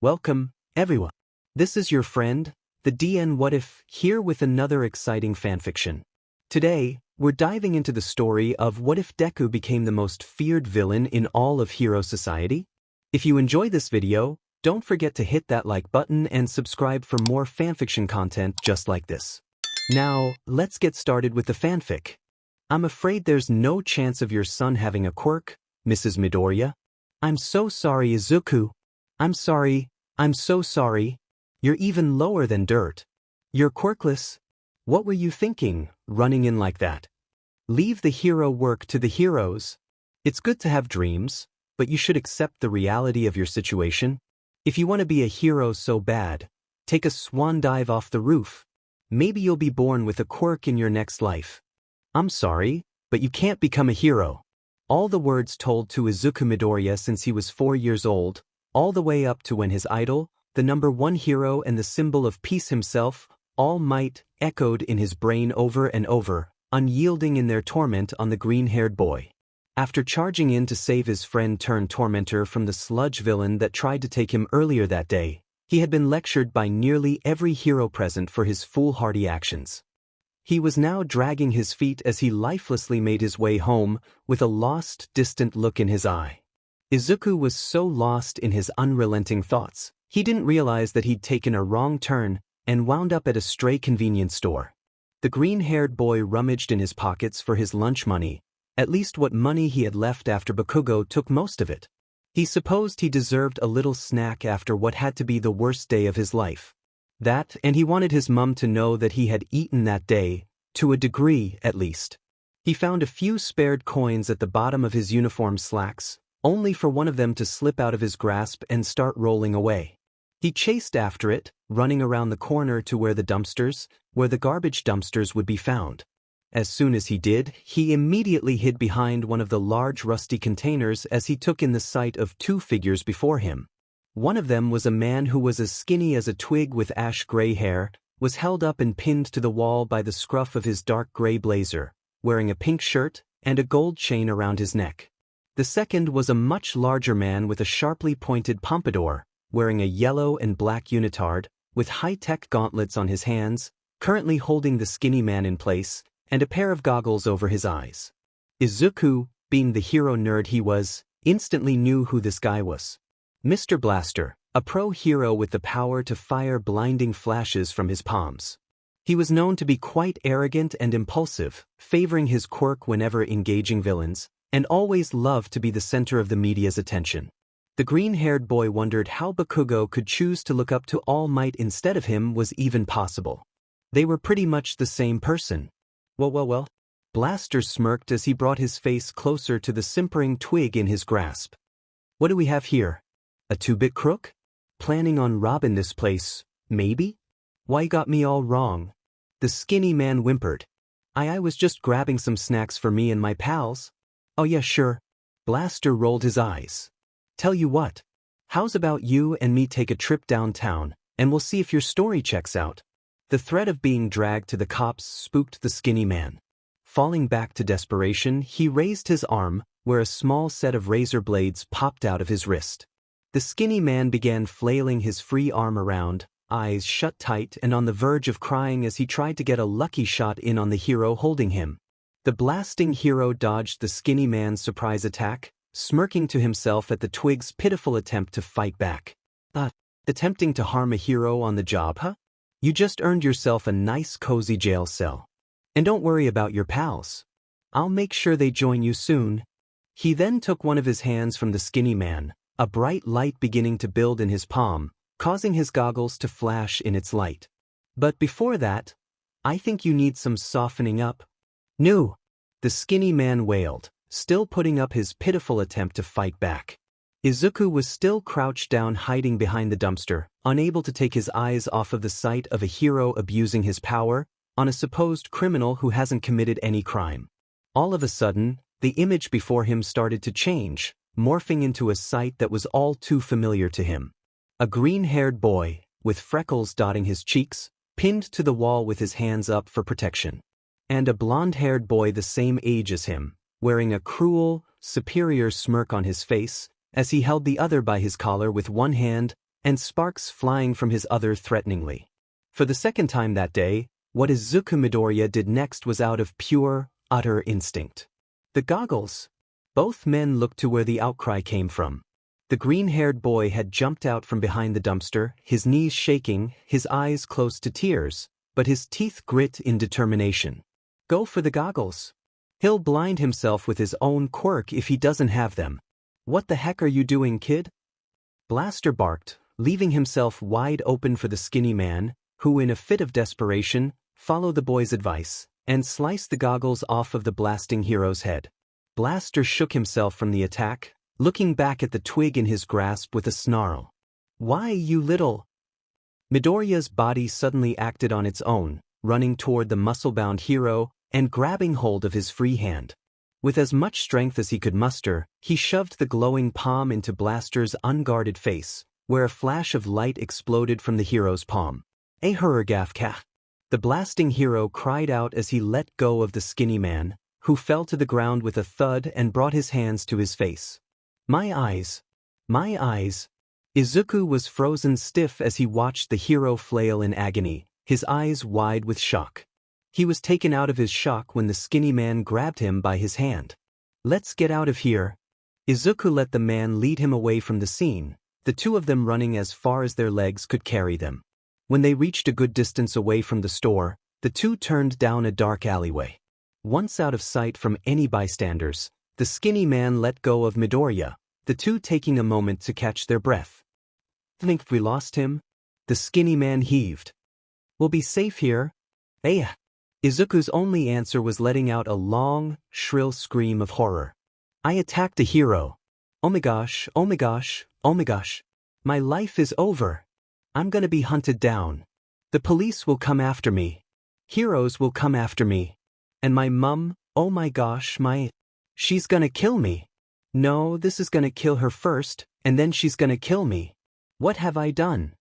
Welcome, everyone. This is your friend, the DN What If, here with another exciting fanfiction. Today, we're diving into the story of what if Deku became the most feared villain in all of hero society? If you enjoy this video, don't forget to hit that like button and subscribe for more fanfiction content just like this. Now, let's get started with the fanfic. I'm afraid there's no chance of your son having a quirk, Mrs. Midoriya. I'm so sorry, Izuku. I'm so sorry. You're even lower than dirt. You're quirkless. What were you thinking, running in like that? Leave the hero work to the heroes. It's good to have dreams, but you should accept the reality of your situation. If you want to be a hero so bad, take a swan dive off the roof. Maybe you'll be born with a quirk in your next life. I'm sorry, but you can't become a hero. All the words told to Izuku Midoriya since he was 4 years old, all the way up to when his idol, the #1 hero and the symbol of peace himself, All Might, echoed in his brain over and over, unyielding in their torment on the green-haired boy. After charging in to save his friend-turned-tormentor from the sludge villain that tried to take him earlier that day, he had been lectured by nearly every hero present for his foolhardy actions. He was now dragging his feet as he lifelessly made his way home, with a lost, distant look in his eye. Izuku was so lost in his unrelenting thoughts, he didn't realize that he'd taken a wrong turn and wound up at a stray convenience store. The green-haired boy rummaged in his pockets for his lunch money, at least what money he had left after Bakugo took most of it. He supposed he deserved a little snack after what had to be the worst day of his life. That, and he wanted his mum to know that he had eaten that day, to a degree at least. He found a few spared coins at the bottom of his uniform slacks, only for one of them to slip out of his grasp and start rolling away. He chased after it, running around the corner to where the garbage dumpsters would be found. As soon as he did, he immediately hid behind one of the large rusty containers as he took in the sight of 2 figures before him. One of them was a man who was as skinny as a twig with ash-gray hair, was held up and pinned to the wall by the scruff of his dark gray blazer, wearing a pink shirt and a gold chain around his neck. The second was a much larger man with a sharply pointed pompadour, wearing a yellow and black unitard, with high-tech gauntlets on his hands, currently holding the skinny man in place, and a pair of goggles over his eyes. Izuku, being the hero nerd he was, instantly knew who this guy was. Mr. Blaster, a pro-hero with the power to fire blinding flashes from his palms. He was known to be quite arrogant and impulsive, favoring his quirk whenever engaging villains, and always loved to be the center of the media's attention. The green-haired boy wondered how Bakugo could choose to look up to All Might instead of him was even possible. They were pretty much the same person. Well. Blaster smirked as he brought his face closer to the simpering twig in his grasp. What do we have here? A 2-bit crook? Planning on robbing this place, maybe? Why got me all wrong? The skinny man whimpered. I was just grabbing some snacks for me and my pals. Oh yeah, sure. Blaster rolled his eyes. Tell you what. How's about you and me take a trip downtown, and we'll see if your story checks out? The threat of being dragged to the cops spooked the skinny man. Falling back to desperation, he raised his arm, where a small set of razor blades popped out of his wrist. The skinny man began flailing his free arm around, eyes shut tight and on the verge of crying as he tried to get a lucky shot in on the hero holding him. The blasting hero dodged the skinny man's surprise attack, smirking to himself at the twig's pitiful attempt to fight back. Attempting to harm a hero on the job, huh? You just earned yourself a nice cozy jail cell. And don't worry about your pals. I'll make sure they join you soon. He then took one of his hands from the skinny man, a bright light beginning to build in his palm, causing his goggles to flash in its light. But before that, I think you need some softening up. No, the skinny man wailed, still putting up his pitiful attempt to fight back. Izuku was still crouched down hiding behind the dumpster, unable to take his eyes off of the sight of a hero abusing his power on a supposed criminal who hasn't committed any crime. All of a sudden, the image before him started to change, morphing into a sight that was all too familiar to him. A green-haired boy, with freckles dotting his cheeks, pinned to the wall with his hands up for protection. And a blonde-haired boy the same age as him, wearing a cruel, superior smirk on his face, as he held the other by his collar with one hand and sparks flying from his other threateningly. For the second time that day, what Izuku Midoriya did next was out of pure, utter instinct. The goggles. Both men looked to where the outcry came from. The green-haired boy had jumped out from behind the dumpster, his knees shaking, his eyes close to tears, but his teeth grit in determination. Go for the goggles. He'll blind himself with his own quirk if he doesn't have them. What the heck are you doing, kid? Blaster barked, leaving himself wide open for the skinny man, who in a fit of desperation, followed the boy's advice, and sliced the goggles off of the blasting hero's head. Blaster shook himself from the attack, looking back at the twig in his grasp with a snarl. Why, you little... Midoriya's body suddenly acted on its own, running toward the muscle-bound hero and grabbing hold of his free hand. With as much strength as he could muster, he shoved the glowing palm into Blaster's unguarded face, where a flash of light exploded from the hero's palm. A hurrgafka. The blasting hero cried out as he let go of the skinny man, who fell to the ground with a thud and brought his hands to his face. My eyes. My eyes. Izuku was frozen stiff as he watched the hero flail in agony, his eyes wide with shock. He was taken out of his shock when the skinny man grabbed him by his hand. Let's get out of here. Izuku let the man lead him away from the scene, the two of them running as far as their legs could carry them. When they reached a good distance away from the store, the two turned down a dark alleyway. Once out of sight from any bystanders, the skinny man let go of Midoriya, the two taking a moment to catch their breath. Think we lost him? The skinny man heaved. We'll be safe here. Eh? Izuku's only answer was letting out a long, shrill scream of horror. I attacked a hero. Oh my gosh, oh my gosh, oh my gosh. My life is over. I'm gonna be hunted down. The police will come after me. Heroes will come after me. And my mum, oh my gosh, she's gonna kill me. No, this is gonna kill her first, and then she's gonna kill me. What have I done?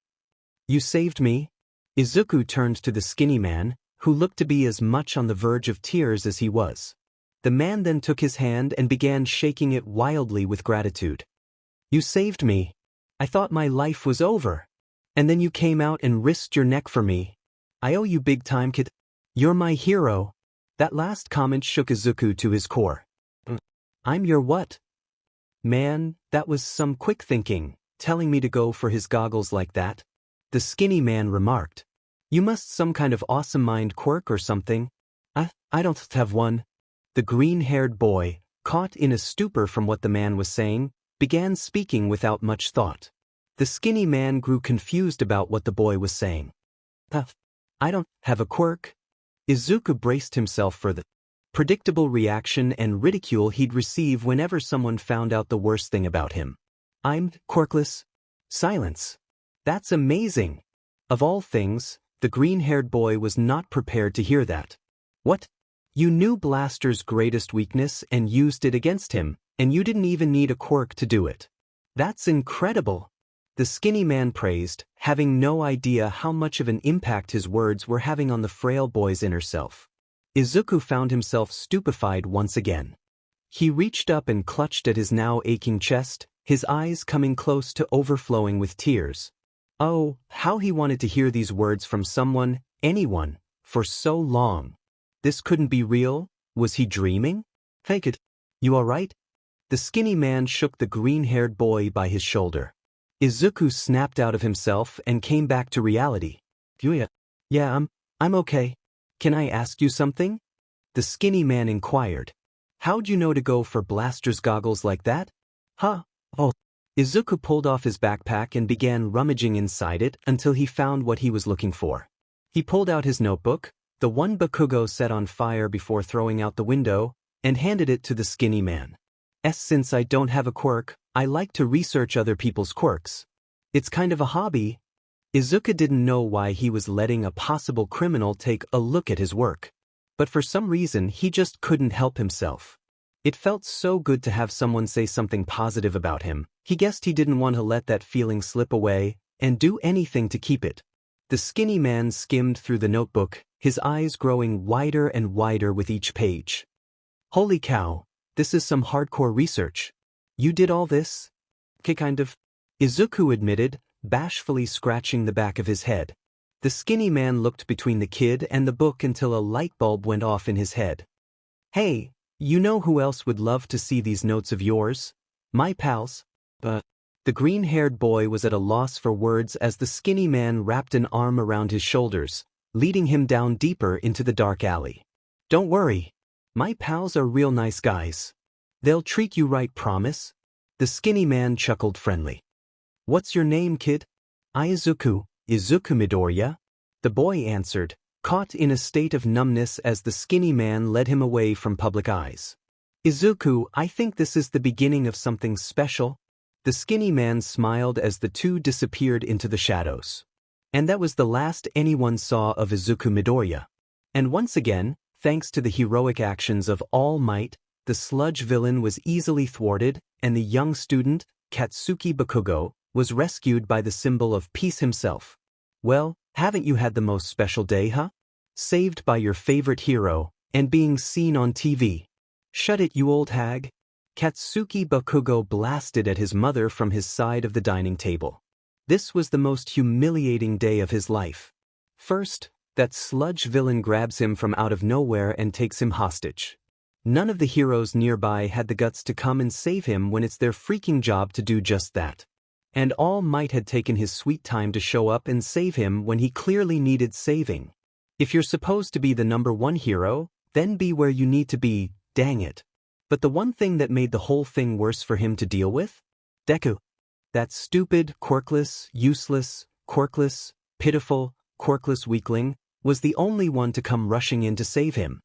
You saved me? Izuku turned to the skinny man, who looked to be as much on the verge of tears as he was. The man then took his hand and began shaking it wildly with gratitude. You saved me. I thought my life was over. And then you came out and risked your neck for me. I owe you big time, kid. You're my hero. That last comment shook Izuku to his core. I'm your what? Man, that was some quick thinking, telling me to go for his goggles like that. The skinny man remarked. You must some kind of awesome mind quirk or something. I don't have one. The green-haired boy, caught in a stupor from what the man was saying, began speaking without much thought. The skinny man grew confused about what the boy was saying. I don't have a quirk. Izuku braced himself for the predictable reaction and ridicule he'd receive whenever someone found out the worst thing about him. I'm quirkless. Silence. That's amazing. Of all things, the green-haired boy was not prepared to hear that. What? You knew Blaster's greatest weakness and used it against him, and you didn't even need a quirk to do it. That's incredible. The skinny man praised, having no idea how much of an impact his words were having on the frail boy's inner self. Izuku found himself stupefied once again. He reached up and clutched at his now aching chest, his eyes coming close to overflowing with tears. Oh, how he wanted to hear these words from someone, anyone, for so long. This couldn't be real. Was he dreaming? Fake it. You all right? The skinny man shook the green-haired boy by his shoulder. Izuku snapped out of himself and came back to reality. Yeah, I'm okay. Can I ask you something? The skinny man inquired. How'd you know to go for Blaster's goggles like that? Huh? Oh. Izuku pulled off his backpack and began rummaging inside it until he found what he was looking for. He pulled out his notebook, the one Bakugo set on fire before throwing out the window, and handed it to the skinny man. Since I don't have a quirk, I like to research other people's quirks. It's kind of a hobby. Izuku didn't know why he was letting a possible criminal take a look at his work. But for some reason he just couldn't help himself. It felt so good to have someone say something positive about him. He guessed he didn't want to let that feeling slip away, and do anything to keep it. The skinny man skimmed through the notebook, his eyes growing wider and wider with each page. Holy cow, this is some hardcore research. You did all this? Kind of. Izuku admitted, bashfully scratching the back of his head. The skinny man looked between the kid and the book until a light bulb went off in his head. Hey, you know who else would love to see these notes of yours? My pals. The green-haired boy was at a loss for words as the skinny man wrapped an arm around his shoulders, leading him down deeper into the dark alley. Don't worry. My pals are real nice guys. They'll treat you right, promise? The skinny man chuckled friendly. What's your name, kid? Izuku Midoriya? The boy answered, caught in a state of numbness as the skinny man led him away from public eyes. Izuku, I think this is the beginning of something special. The skinny man smiled as the two disappeared into the shadows. And that was the last anyone saw of Izuku Midoriya. And once again, thanks to the heroic actions of All Might, the sludge villain was easily thwarted, and the young student, Katsuki Bakugo, was rescued by the symbol of peace himself. Well, haven't you had the most special day, huh? Saved by your favorite hero, and being seen on TV. Shut it, you old hag. Katsuki Bakugo blasted at his mother from his side of the dining table. This was the most humiliating day of his life. First, that sludge villain grabs him from out of nowhere and takes him hostage. None of the heroes nearby had the guts to come and save him when it's their freaking job to do just that. And All Might had taken his sweet time to show up and save him when he clearly needed saving. If you're supposed to be the #1 hero, then be where you need to be, dang it. But the one thing that made the whole thing worse for him to deal with? Deku. That stupid, quirkless, useless, quirkless, pitiful, quirkless weakling was the only one to come rushing in to save him.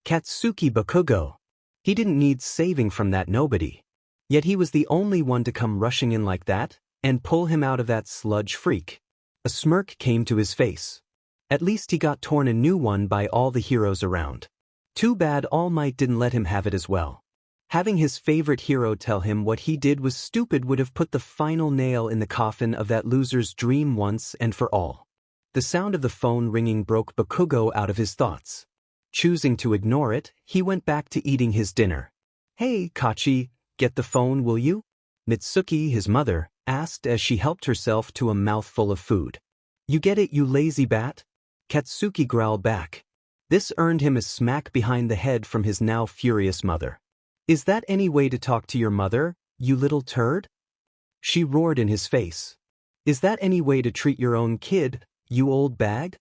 Katsuki Bakugo. He didn't need saving from that nobody. Yet he was the only one to come rushing in like that, and pull him out of that sludge freak. A smirk came to his face. At least he got torn a new one by all the heroes around. Too bad All Might didn't let him have it as well. Having his favorite hero tell him what he did was stupid would have put the final nail in the coffin of that loser's dream once and for all. The sound of the phone ringing broke Bakugo out of his thoughts. Choosing to ignore it, he went back to eating his dinner. Hey, Kachi, get the phone, will you? Mitsuki, his mother, asked as she helped herself to a mouthful of food. You get it, you lazy bat? Katsuki growled back. This earned him a smack behind the head from his now furious mother. Is that any way to talk to your mother, you little turd? She roared in his face. Is that any way to treat your own kid, you old bag?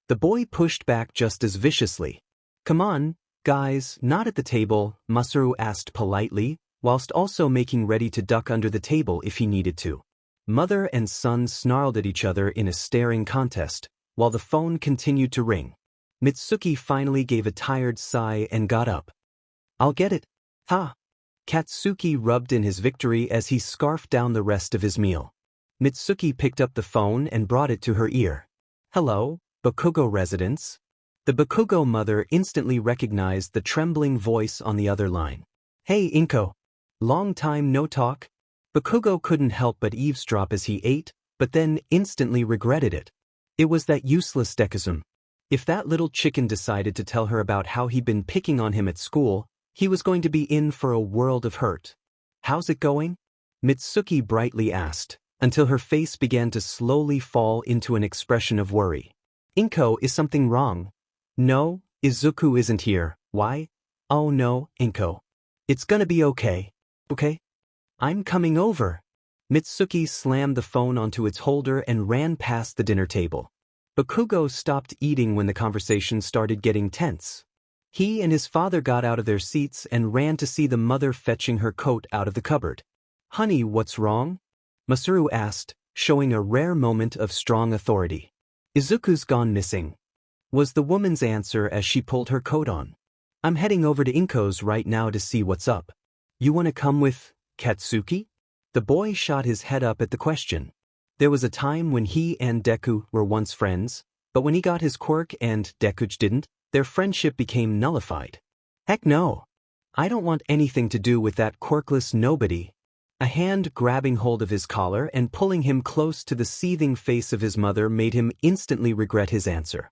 The boy pushed back just as viciously. Come on, guys, not at the table, Masaru asked politely, whilst also making ready to duck under the table if he needed to. Mother and son snarled at each other in a staring contest, while the phone continued to ring. Mitsuki finally gave a tired sigh and got up. I'll get it. Ha! Katsuki rubbed in his victory as he scarfed down the rest of his meal. Mitsuki picked up the phone and brought it to her ear. Hello, Bakugo residence. The Bakugo mother instantly recognized the trembling voice on the other line. Hey, Inko. Long time no talk. Bakugo couldn't help but eavesdrop as he ate, but then instantly regretted it. It was that useless Dekism. If that little chicken decided to tell her about how he'd been picking on him at school, he was going to be in for a world of hurt. How's it going? Mitsuki brightly asked, until her face began to slowly fall into an expression of worry. Inko, is something wrong? No, Izuku isn't here. Why? Oh no, Inko. It's gonna be okay. Okay? I'm coming over. Mitsuki slammed the phone onto its holder and ran past the dinner table. Bakugo stopped eating when the conversation started getting tense. He and his father got out of their seats and ran to see the mother fetching her coat out of the cupboard. Honey, what's wrong? Masaru asked, showing a rare moment of strong authority. Izuku's gone missing, was the woman's answer as she pulled her coat on. I'm heading over to Inko's right now to see what's up. You want to come with Katsuki? The boy shot his head up at the question. There was a time when he and Deku were once friends, but when he got his quirk and Deku didn't, their friendship became nullified. Heck no. I don't want anything to do with that quirkless nobody. A hand grabbing hold of his collar and pulling him close to the seething face of his mother made him instantly regret his answer.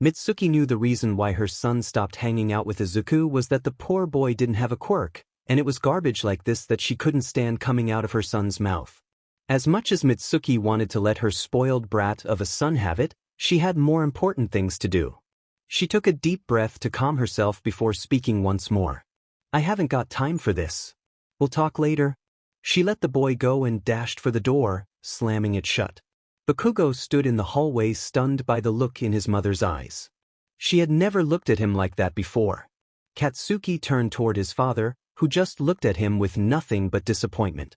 Mitsuki knew the reason why her son stopped hanging out with Izuku was that the poor boy didn't have a quirk, and it was garbage like this that she couldn't stand coming out of her son's mouth. As much as Mitsuki wanted to let her spoiled brat of a son have it, she had more important things to do. She took a deep breath to calm herself before speaking once more. I haven't got time for this. We'll talk later. She let the boy go and dashed for the door, slamming it shut. Bakugo stood in the hallway stunned by the look in his mother's eyes. She had never looked at him like that before. Katsuki turned toward his father, who just looked at him with nothing but disappointment.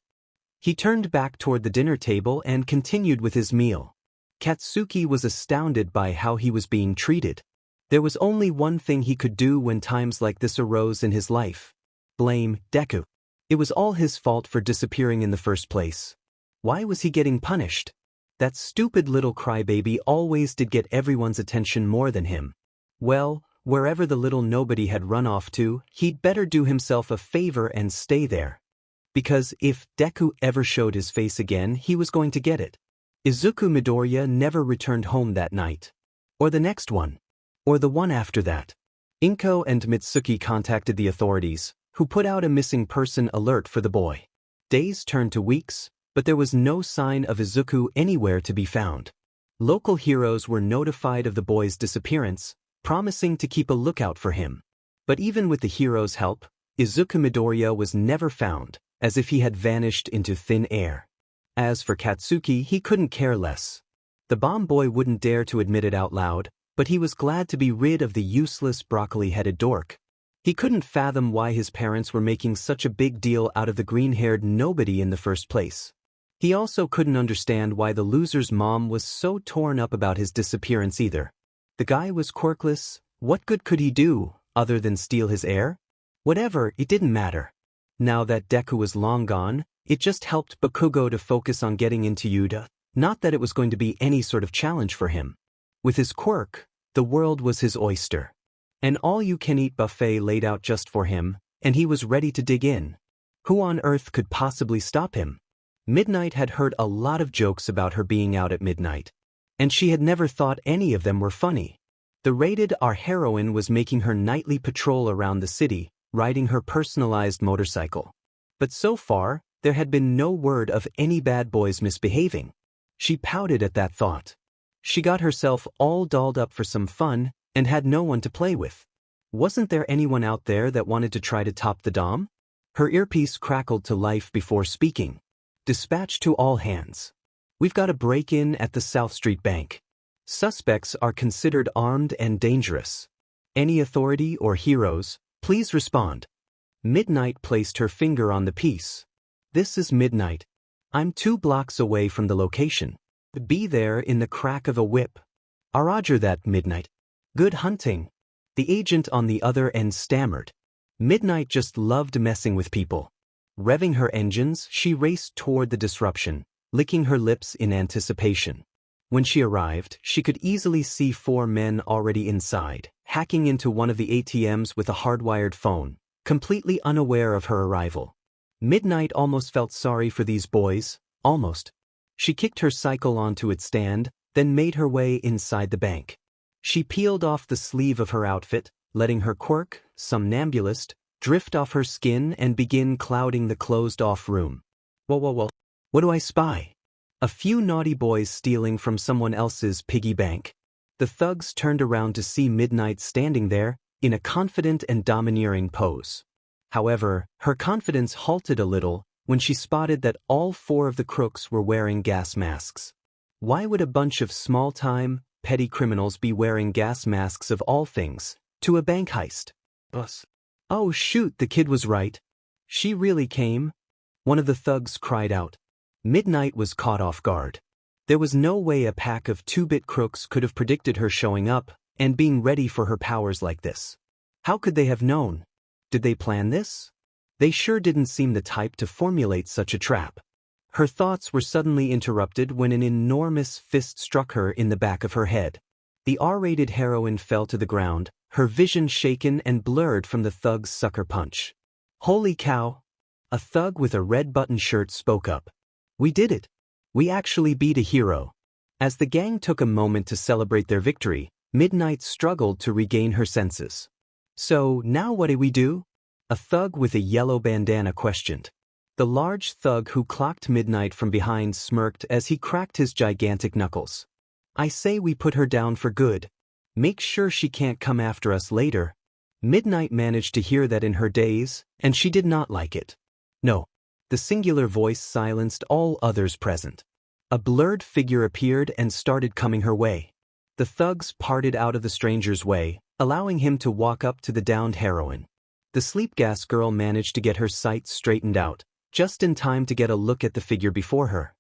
He turned back toward the dinner table and continued with his meal. Katsuki was astounded by how he was being treated. There was only one thing he could do when times like this arose in his life. Blame Deku. It was all his fault for disappearing in the first place. Why was he getting punished? That stupid little crybaby always did get everyone's attention more than him. Well, wherever the little nobody had run off to, he'd better do himself a favor and stay there. Because if Deku ever showed his face again, he was going to get it. Izuku Midoriya never returned home that night. Or the next one. Or the one after that. Inko and Mitsuki contacted the authorities, who put out a missing person alert for the boy. Days turned to weeks, but there was no sign of Izuku anywhere to be found. Local heroes were notified of the boy's disappearance, promising to keep a lookout for him. But even with the heroes' help, Izuku Midoriya was never found, as if he had vanished into thin air. As for Katsuki, he couldn't care less. The bomb boy wouldn't dare to admit it out loud, but he was glad to be rid of the useless broccoli-headed dork. He couldn't fathom why his parents were making such a big deal out of the green-haired nobody in the first place. He also couldn't understand why the loser's mom was so torn up about his disappearance either. The guy was quirkless. What good could he do, other than steal his heir? Whatever, it didn't matter. Now that Deku was long gone, it just helped Bakugo to focus on getting into Yuta, not that it was going to be any sort of challenge for him. With his quirk, the world was his oyster. An all-you-can-eat buffet laid out just for him, and he was ready to dig in. Who on earth could possibly stop him? Midnight had heard a lot of jokes about her being out at midnight, and she had never thought any of them were funny. The rated R heroine was making her nightly patrol around the city, riding her personalized motorcycle. But so far, there had been no word of any bad boys misbehaving. She pouted at that thought. She got herself all dolled up for some fun, and had no one to play with. Wasn't there anyone out there that wanted to try to top the Dom? Her earpiece crackled to life before speaking. Dispatch to all hands. We've got a break-in at the South Street Bank. Suspects are considered armed and dangerous. Any authority or heroes, please respond. Midnight placed her finger on the piece. This is Midnight. I'm 2 blocks away from the location. Be there in the crack of a whip. Roger that, Midnight. Good hunting. The agent on the other end stammered. Midnight just loved messing with people. Revving her engines, she raced toward the disruption, licking her lips in anticipation. When she arrived, she could easily see 4 men already inside, hacking into one of the ATMs with a hardwired phone, completely unaware of her arrival. Midnight almost felt sorry for these boys, almost. She kicked her cycle onto its stand, then made her way inside the bank. She peeled off the sleeve of her outfit, letting her quirk, somnambulist, drift off her skin and begin clouding the closed-off room. Whoa. What do I spy? A few naughty boys stealing from someone else's piggy bank. The thugs turned around to see Midnight standing there, in a confident and domineering pose. However, her confidence halted a little when she spotted that all 4 of the crooks were wearing gas masks. Why would a bunch of small-time, petty criminals be wearing gas masks of all things, to a bank heist? Oh shoot, the kid was right. She really came? One of the thugs cried out. Midnight was caught off guard. There was no way a pack of 2-bit crooks could have predicted her showing up and being ready for her powers like this. How could they have known? Did they plan this? They sure didn't seem the type to formulate such a trap. Her thoughts were suddenly interrupted when an enormous fist struck her in the back of her head. The R-rated heroine fell to the ground, her vision shaken and blurred from the thug's sucker punch. Holy cow! A thug with a red button shirt spoke up. We did it. We actually beat a hero. As the gang took a moment to celebrate their victory, Midnight struggled to regain her senses. So, now what do we do? A thug with a yellow bandana questioned. The large thug who clocked Midnight from behind smirked as he cracked his gigantic knuckles. I say we put her down for good. Make sure she can't come after us later. Midnight managed to hear that in her daze, and she did not like it. No. The singular voice silenced all others present. A blurred figure appeared and started coming her way. The thugs parted out of the stranger's way, allowing him to walk up to the downed heroine. The sleep gas girl managed to get her sights straightened out, just in time to get a look at the figure before her.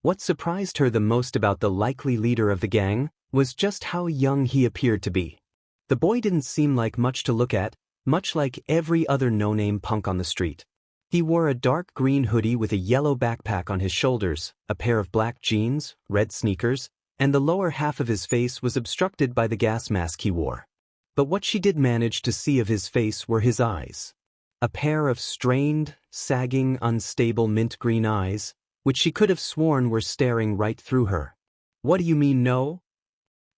What surprised her the most about the likely leader of the gang was just how young he appeared to be. The boy didn't seem like much to look at, much like every other no-name punk on the street. He wore a dark green hoodie with a yellow backpack on his shoulders, a pair of black jeans, red sneakers, and the lower half of his face was obstructed by the gas mask he wore. But what she did manage to see of his face were his eyes. A pair of strained, sagging, unstable mint green eyes, which she could have sworn were staring right through her. What do you mean no?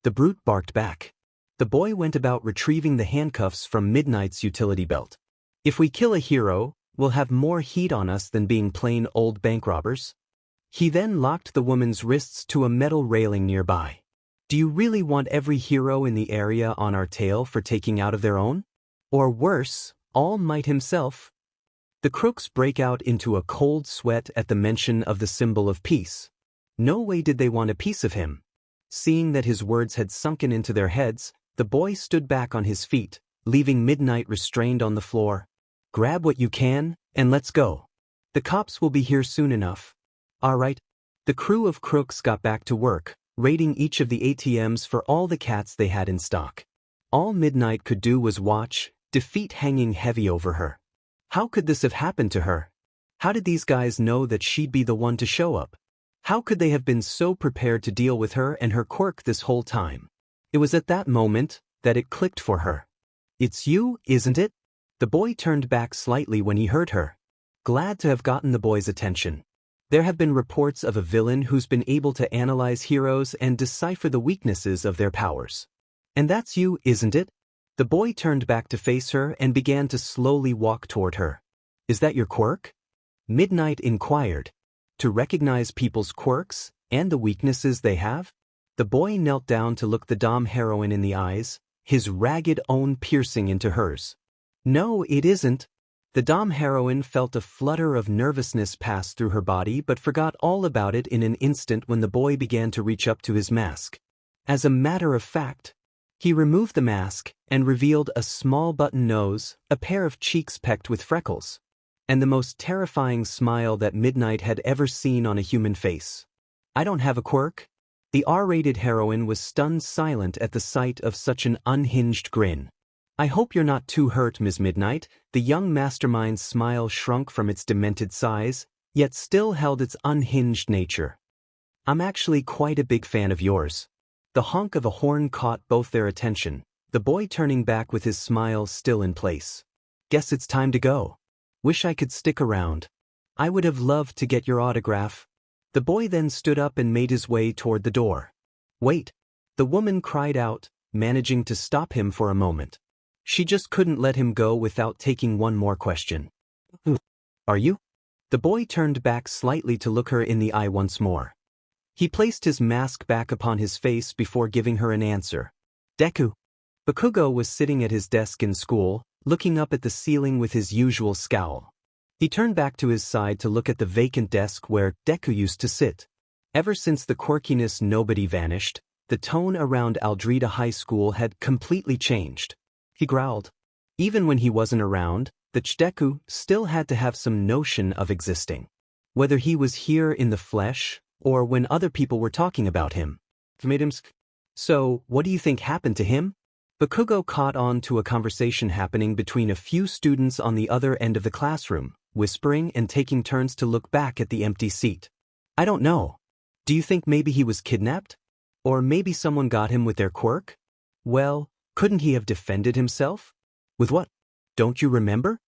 The brute barked back. The boy went about retrieving the handcuffs from Midnight's utility belt. If we kill a hero, we'll have more heat on us than being plain old bank robbers. He then locked the woman's wrists to a metal railing nearby. Do you really want every hero in the area on our tail for taking out of their own? Or worse, All Might himself? The crooks break out into a cold sweat at the mention of the symbol of peace. No way did they want a piece of him. Seeing that his words had sunken into their heads, the boy stood back on his feet, leaving Midnight restrained on the floor. Grab what you can, and let's go. The cops will be here soon enough. All right. The crew of crooks got back to work, raiding each of the ATMs for all the cats they had in stock. All Midnight could do was watch, defeat hanging heavy over her. How could this have happened to her? How did these guys know that she'd be the one to show up? How could they have been so prepared to deal with her and her quirk this whole time? It was at that moment that it clicked for her. It's you, isn't it? The boy turned back slightly when he heard her. Glad to have gotten the boy's attention. There have been reports of a villain who's been able to analyze heroes and decipher the weaknesses of their powers. And that's you, isn't it? The boy turned back to face her and began to slowly walk toward her. Is that your quirk? Midnight inquired. To recognize people's quirks and the weaknesses they have? The boy knelt down to look the dom heroine in the eyes, his ragged own piercing into hers. No, it isn't. The dom heroine felt a flutter of nervousness pass through her body but forgot all about it in an instant when the boy began to reach up to his mask. As a matter of fact, he removed the mask and revealed a small button nose, a pair of cheeks pecked with freckles, and the most terrifying smile that Midnight had ever seen on a human face. I don't have a quirk. The R-rated heroine was stunned silent at the sight of such an unhinged grin. I hope you're not too hurt, Ms. Midnight. The young mastermind's smile shrunk from its demented size, yet still held its unhinged nature. I'm actually quite a big fan of yours. The honk of a horn caught both their attention, the boy turning back with his smile still in place. Guess it's time to go. Wish I could stick around. I would have loved to get your autograph. The boy then stood up and made his way toward the door. Wait! The woman cried out, managing to stop him for a moment. She just couldn't let him go without taking one more question. Who are you? The boy turned back slightly to look her in the eye once more. He placed his mask back upon his face before giving her an answer. Deku. Bakugo was sitting at his desk in school, looking up at the ceiling with his usual scowl. He turned back to his side to look at the vacant desk where Deku used to sit. Ever since the quirkiness nobody vanished, the tone around Aldreda High School had completely changed. He growled. Even when he wasn't around, the Deku still had to have some notion of existing. Whether he was here in the flesh, or when other people were talking about him. So, what do you think happened to him? Bakugo caught on to a conversation happening between a few students on the other end of the classroom, whispering and taking turns to look back at the empty seat. I don't know. Do you think maybe he was kidnapped? Or maybe someone got him with their quirk? Well, couldn't he have defended himself? With what? Don't you remember?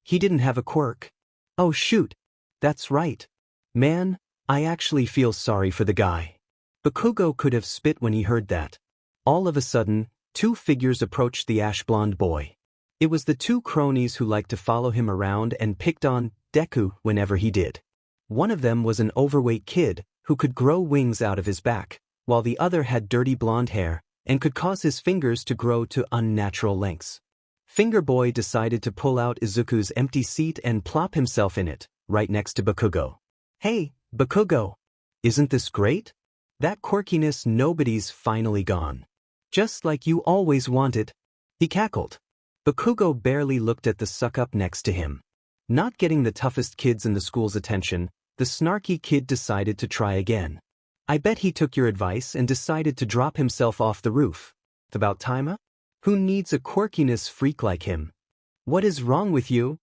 He didn't have a quirk. Oh shoot. That's right. Man, I actually feel sorry for the guy. Bakugo could have spit when he heard that. All of a sudden, two figures approached the ash-blonde boy. It was the two cronies who liked to follow him around and picked on Deku whenever he did. One of them was an overweight kid who could grow wings out of his back, while the other had dirty blonde hair and could cause his fingers to grow to unnatural lengths. Finger Boy decided to pull out Izuku's empty seat and plop himself in it, right next to Bakugo. "Hey, Bakugo! Isn't this great? That quirkiness nobody's finally gone. Just like you always wanted." He cackled. Bakugo barely looked at the suck-up next to him. Not getting the toughest kids in the school's attention, the snarky kid decided to try again. "I bet he took your advice and decided to drop himself off the roof. About time, huh? Who needs a quirkiness freak like him? What is wrong with you?"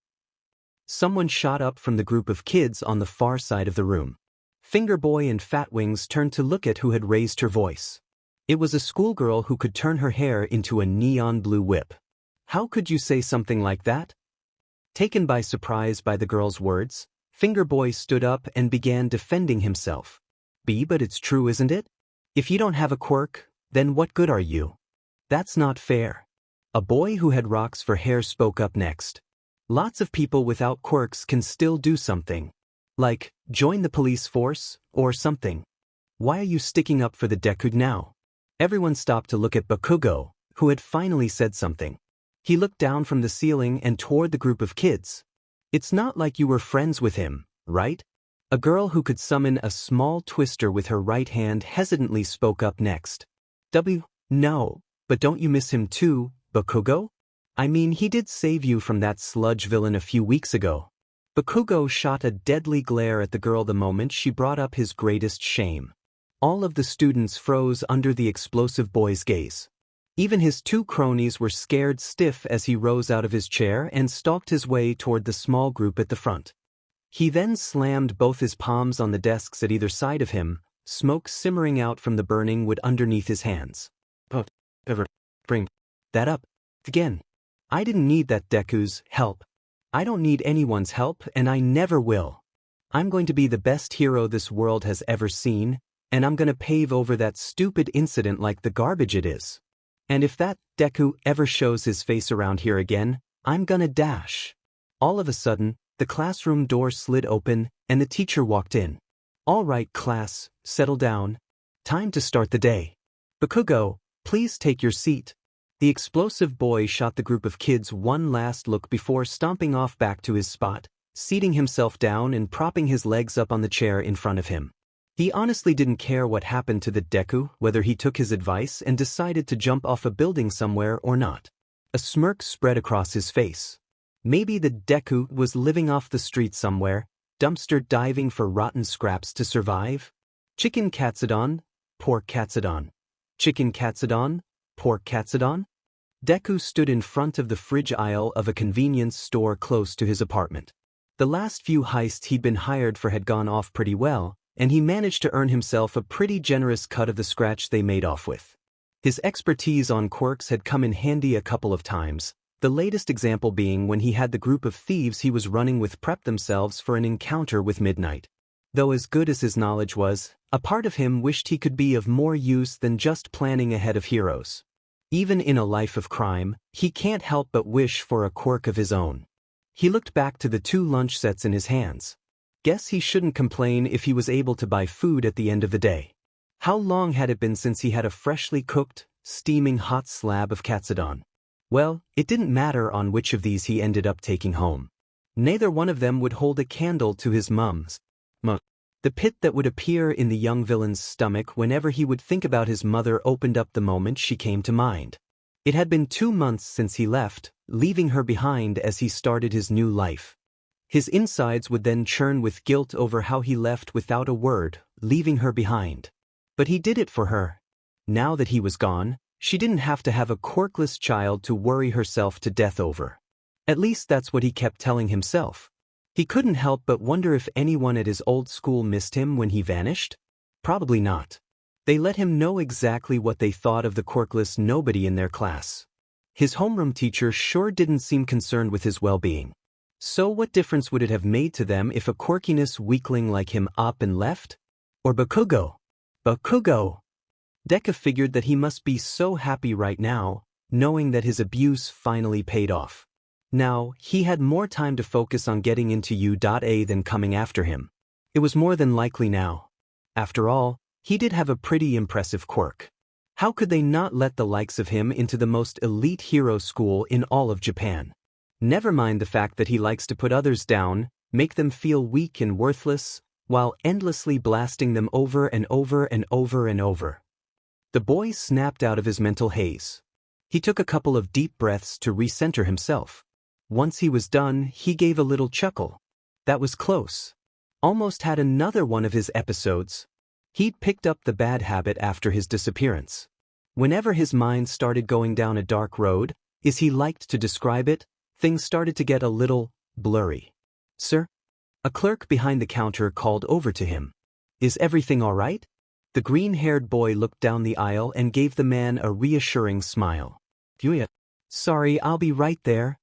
Someone shot up from the group of kids on the far side of the room. Finger Boy and Fat Wings turned to look at who had raised her voice. It was a schoolgirl who could turn her hair into a neon blue whip. "How could you say something like that?" Taken by surprise by the girl's words, Finger Boy stood up and began defending himself. But it's true, isn't it? If you don't have a quirk, then what good are you? That's not fair." A boy who had rocks for hair spoke up next. "Lots of people without quirks can still do something. Like, join the police force, or something. Why are you sticking up for the Deku now?" Everyone stopped to look at Bakugo, who had finally said something. He looked down from the ceiling and toward the group of kids. "It's not like you were friends with him, right?" A girl who could summon a small twister with her right hand hesitantly spoke up next. No, but don't you miss him too, Bakugo? I mean, he did save you from that sludge villain a few weeks ago." Bakugo shot a deadly glare at the girl the moment she brought up his greatest shame. All of the students froze under the explosive boy's gaze. Even his two cronies were scared stiff as he rose out of his chair and stalked his way toward the small group at the front. He then slammed both his palms on the desks at either side of him, smoke simmering out from the burning wood underneath his hands. Bring that up again. I didn't need that Deku's help. I don't need anyone's help, and I never will. I'm going to be the best hero this world has ever seen, and I'm going to pave over that stupid incident like the garbage it is. And if that Deku ever shows his face around here again, I'm gonna dash." All of a sudden, the classroom door slid open, and the teacher walked in. "All right, class, settle down. Time to start the day. Bakugo, please take your seat." The explosive boy shot the group of kids one last look before stomping off back to his spot, seating himself down and propping his legs up on the chair in front of him. He honestly didn't care what happened to the Deku, whether he took his advice and decided to jump off a building somewhere or not. A smirk spread across his face. Maybe the Deku was living off the street somewhere, dumpster diving for rotten scraps to survive. Chicken katsudon, pork katsudon. Chicken katsudon, pork katsudon. Deku stood in front of the fridge aisle of a convenience store close to his apartment. The last few heists he'd been hired for had gone off pretty well, and he managed to earn himself a pretty generous cut of the scratch they made off with. His expertise on quirks had come in handy a couple of times, the latest example being when he had the group of thieves he was running with prep themselves for an encounter with Midnight. Though as good as his knowledge was, a part of him wished he could be of more use than just planning ahead of heroes. Even in a life of crime, he can't help but wish for a quirk of his own. He looked back to the 2 lunch sets in his hands. Guess he shouldn't complain if he was able to buy food at the end of the day. How long had it been since he had a freshly cooked, steaming hot slab of katsudon? Well, it didn't matter on which of these he ended up taking home. Neither one of them would hold a candle to his mum's. The pit that would appear in the young villain's stomach whenever he would think about his mother opened up the moment she came to mind. It had been 2 months since he left, leaving her behind as he started his new life. His insides would then churn with guilt over how he left without a word, leaving her behind. But he did it for her. Now that he was gone, she didn't have to have a quirkless child to worry herself to death over. At least that's what he kept telling himself. He couldn't help but wonder if anyone at his old school missed him when he vanished. Probably not. They let him know exactly what they thought of the quirkless nobody in their class. His homeroom teacher sure didn't seem concerned with his well-being. So what difference would it have made to them if a quirkiness weakling like him up and left? Or Bakugo? Bakugo! Deku figured that he must be so happy right now, knowing that his abuse finally paid off. Now, he had more time to focus on getting into U.A than coming after him. It was more than likely now. After all, he did have a pretty impressive quirk. How could they not let the likes of him into the most elite hero school in all of Japan? Never mind the fact that he likes to put others down, make them feel weak and worthless, while endlessly blasting them over and over and over and over. The boy snapped out of his mental haze. He took a couple of deep breaths to recenter himself. Once he was done, he gave a little chuckle. That was close. Almost had another one of his episodes. He'd picked up the bad habit after his disappearance. Whenever his mind started going down a dark road, as he liked to describe it, things started to get a little blurry. "Sir?" A clerk behind the counter called over to him. "Is everything all right?" The green-haired boy looked down the aisle and gave the man a reassuring smile. "Sorry, I'll be right there."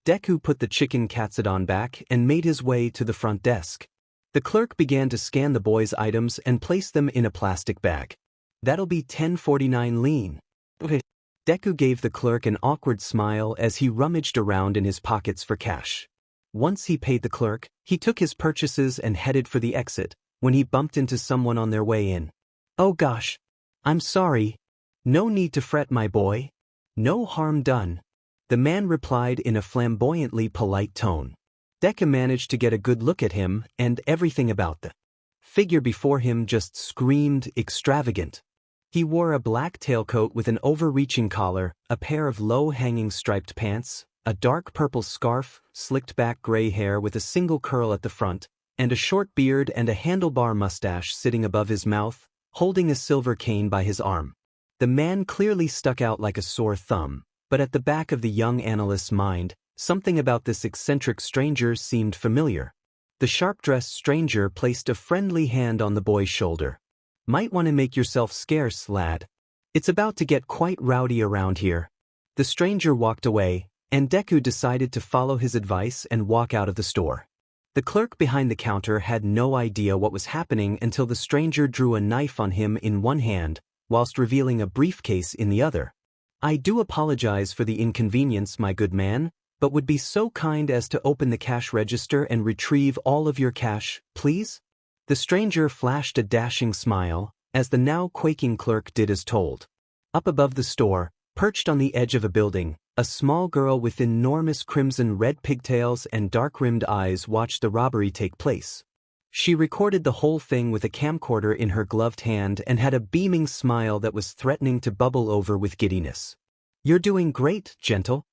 Deku put the chicken katsudan back and made his way to the front desk. The clerk began to scan the boy's items and place them in a plastic bag. "That'll be 1049 lean." Okay. Deku gave the clerk an awkward smile as he rummaged around in his pockets for cash. Once he paid the clerk, he took his purchases and headed for the exit, when he bumped into someone on their way in. "Oh gosh. I'm sorry. No need to fret, my boy. No harm done," the man replied in a flamboyantly polite tone. Deku managed to get a good look at him, and everything about the figure before him just screamed extravagant. He wore a black tailcoat with an overreaching collar, a pair of low-hanging striped pants, a dark purple scarf, slicked back gray hair with a single curl at the front, and a short beard and a handlebar mustache sitting above his mouth, holding a silver cane by his arm. The man clearly stuck out like a sore thumb, but at the back of the young analyst's mind, something about this eccentric stranger seemed familiar. The sharp-dressed stranger placed a friendly hand on the boy's shoulder. "Might want to make yourself scarce, lad. It's about to get quite rowdy around here." The stranger walked away, and Deku decided to follow his advice and walk out of the store. The clerk behind the counter had no idea what was happening until the stranger drew a knife on him in one hand, whilst revealing a briefcase in the other. "I do apologize for the inconvenience, my good man, but would be so kind as to open the cash register and retrieve all of your cash, please?" The stranger flashed a dashing smile, as the now quaking clerk did as told. Up above the store, perched on the edge of a building, a small girl with enormous crimson-red pigtails and dark-rimmed eyes watched the robbery take place. She recorded the whole thing with a camcorder in her gloved hand and had a beaming smile that was threatening to bubble over with giddiness. "You're doing great, gentle,"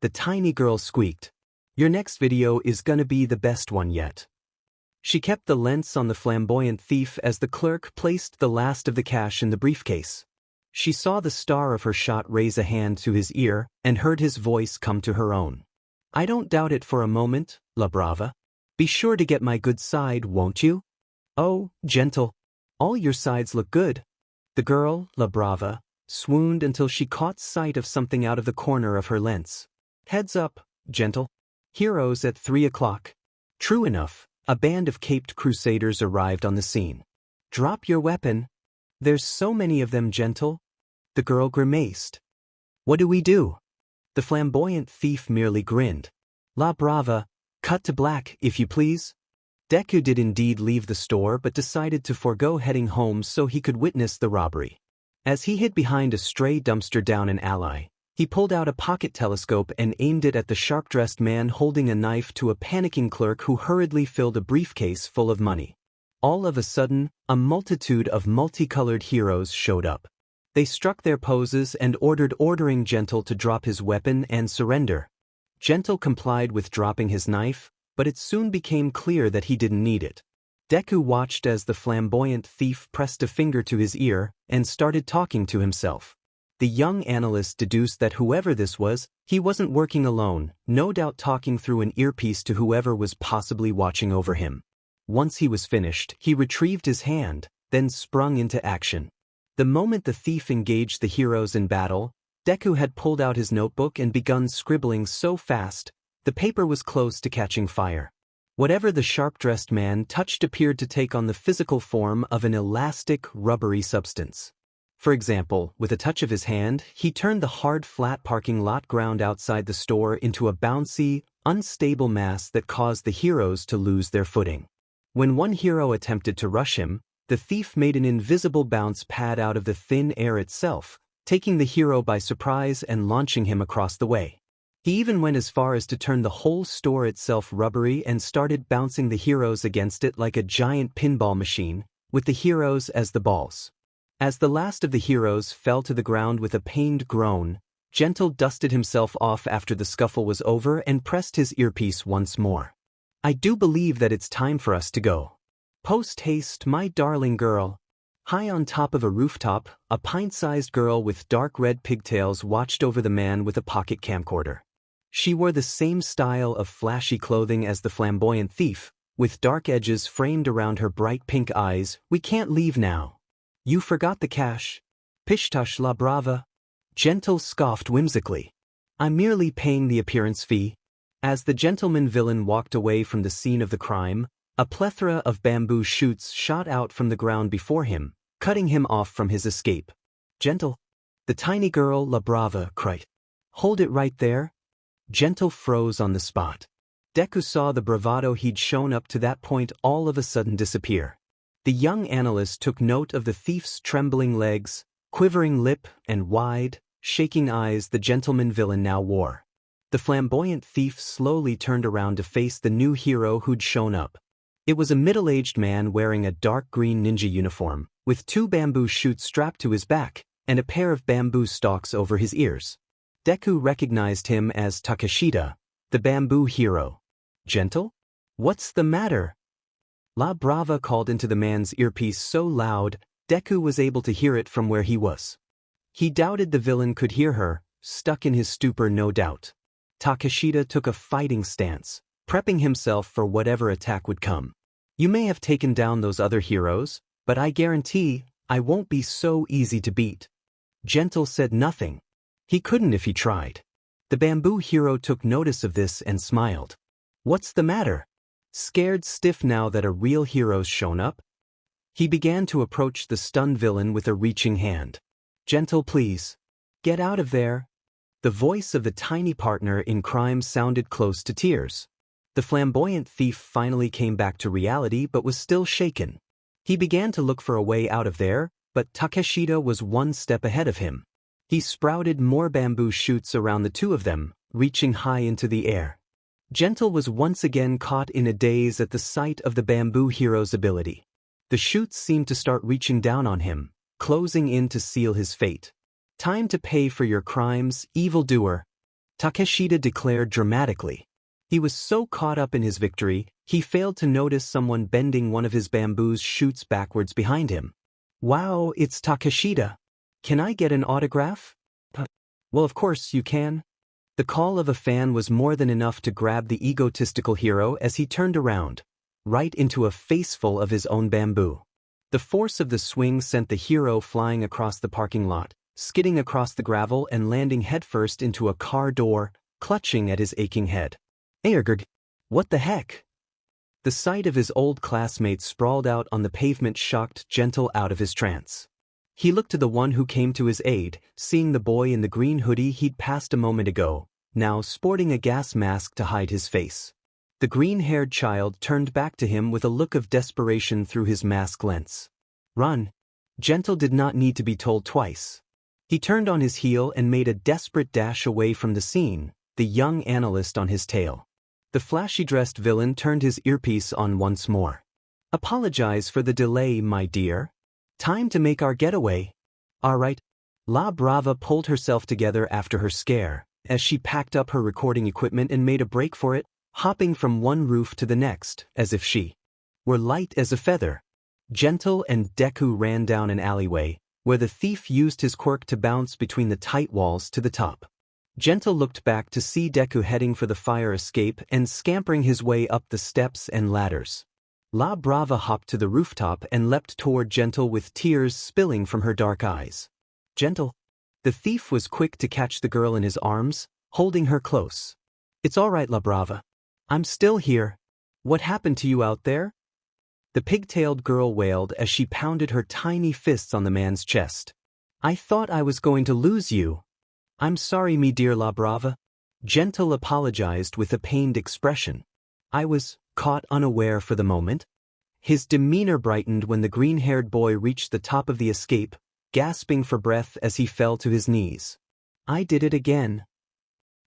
the tiny girl squeaked. "Your next video is gonna be the best one yet." She kept the lens on the flamboyant thief as the clerk placed the last of the cash in the briefcase. She saw the star of her shot raise a hand to his ear and heard his voice come to her own. "I don't doubt it for a moment, La Brava. Be sure to get my good side, won't you?" "Oh, gentle. All your sides look good." The girl, La Brava, swooned until she caught sight of something out of the corner of her lens. "Heads up, gentle. Heroes at 3 o'clock. True enough, a band of caped crusaders arrived on the scene. "Drop your weapon. There's so many of them, gentle." The girl grimaced. "What do we do?" The flamboyant thief merely grinned. "La Brava, cut to black, if you please." Deku did indeed leave the store but decided to forego heading home so he could witness the robbery. As he hid behind a stray dumpster down an alley, he pulled out a pocket telescope and aimed it at the sharp-dressed man holding a knife to a panicking clerk who hurriedly filled a briefcase full of money. All of a sudden, a multitude of multicolored heroes showed up. They struck their poses and ordering Gentle to drop his weapon and surrender. Gentle complied with dropping his knife, but it soon became clear that he didn't need it. Deku watched as the flamboyant thief pressed a finger to his ear and started talking to himself. The young analyst deduced that whoever this was, he wasn't working alone, no doubt talking through an earpiece to whoever was possibly watching over him. Once he was finished, he retrieved his hand, then sprung into action. The moment the thief engaged the heroes in battle, Deku had pulled out his notebook and begun scribbling so fast, the paper was close to catching fire. Whatever the sharp-dressed man touched appeared to take on the physical form of an elastic, rubbery substance. For example, with a touch of his hand, he turned the hard flat parking lot ground outside the store into a bouncy, unstable mass that caused the heroes to lose their footing. When one hero attempted to rush him, the thief made an invisible bounce pad out of the thin air itself, taking the hero by surprise and launching him across the way. He even went as far as to turn the whole store itself rubbery and started bouncing the heroes against it like a giant pinball machine, with the heroes as the balls. As the last of the heroes fell to the ground with a pained groan, Gentle dusted himself off after the scuffle was over and pressed his earpiece once more. I do believe that it's time for us to go. Post haste, my darling girl. High on top of a rooftop, a pint-sized girl with dark red pigtails watched over the man with a pocket camcorder. She wore the same style of flashy clothing as the flamboyant thief, with dark edges framed around her bright pink eyes. We can't leave now. You forgot the cash. Pishtash la brava. Gentle scoffed whimsically. I'm merely paying the appearance fee. As the gentleman villain walked away from the scene of the crime, a plethora of bamboo shoots shot out from the ground before him, cutting him off from his escape. Gentle. The tiny girl La Brava cried. Hold it right there. Gentle froze on the spot. Deku saw the bravado he'd shown up to that point all of a sudden disappear. The young analyst took note of the thief's trembling legs, quivering lip, and wide, shaking eyes the gentleman villain now wore. The flamboyant thief slowly turned around to face the new hero who'd shown up. It was a middle-aged man wearing a dark green ninja uniform, with 2 bamboo shoots strapped to his back, and a pair of bamboo stalks over his ears. Deku recognized him as Takeshita, the bamboo hero. Gentle? What's the matter? La Brava called into the man's earpiece so loud, Deku was able to hear it from where he was. He doubted the villain could hear her, stuck in his stupor no doubt. Takeshita took a fighting stance, prepping himself for whatever attack would come. You may have taken down those other heroes, but I guarantee I won't be so easy to beat. Gentle said nothing. He couldn't if he tried. The bamboo hero took notice of this and smiled. What's the matter? Scared stiff now that a real hero's shown up? He began to approach the stunned villain with a reaching hand. Gentle, please. Get out of there. The voice of the tiny partner in crime sounded close to tears. The flamboyant thief finally came back to reality but was still shaken. He began to look for a way out of there, but Takeshita was one step ahead of him. He sprouted more bamboo shoots around the two of them, reaching high into the air. Gentle was once again caught in a daze at the sight of the bamboo hero's ability. The shoots seemed to start reaching down on him, closing in to seal his fate. Time to pay for your crimes, evildoer, Takeshita declared dramatically. He was so caught up in his victory, he failed to notice someone bending one of his bamboo's shoots backwards behind him. Wow, it's Takeshita. Can I get an autograph? Well, of course you can. The call of a fan was more than enough to grab the egotistical hero as he turned around, right into a faceful of his own bamboo. The force of the swing sent the hero flying across the parking lot, skidding across the gravel and landing headfirst into a car door, clutching at his aching head. Aergerd, what the heck? The sight of his old classmate sprawled out on the pavement shocked Gentle out of his trance. He looked to the one who came to his aid, seeing the boy in the green hoodie he'd passed a moment ago, now sporting a gas mask to hide his face. The green-haired child turned back to him with a look of desperation through his mask lens. Run. Gentle did not need to be told twice. He turned on his heel and made a desperate dash away from the scene, the young analyst on his tail. The flashy-dressed villain turned his earpiece on once more. Apologize for the delay, my dear. Time to make our getaway. All right. La Brava pulled herself together after her scare, as she packed up her recording equipment and made a break for it, hopping from one roof to the next, as if she were light as a feather. Gentle and Deku ran down an alleyway, where the thief used his quirk to bounce between the tight walls to the top. Gentle looked back to see Deku heading for the fire escape and scampering his way up the steps and ladders. La Brava hopped to the rooftop and leapt toward Gentle with tears spilling from her dark eyes. Gentle. The thief was quick to catch the girl in his arms, holding her close. It's all right, La Brava. I'm still here. What happened to you out there? The pigtailed girl wailed as she pounded her tiny fists on the man's chest. I thought I was going to lose you. I'm sorry, me dear La Brava. Gentle apologized with a pained expression. I was caught unaware for the moment. His demeanor brightened when the green-haired boy reached the top of the escape, gasping for breath as he fell to his knees. I did it again.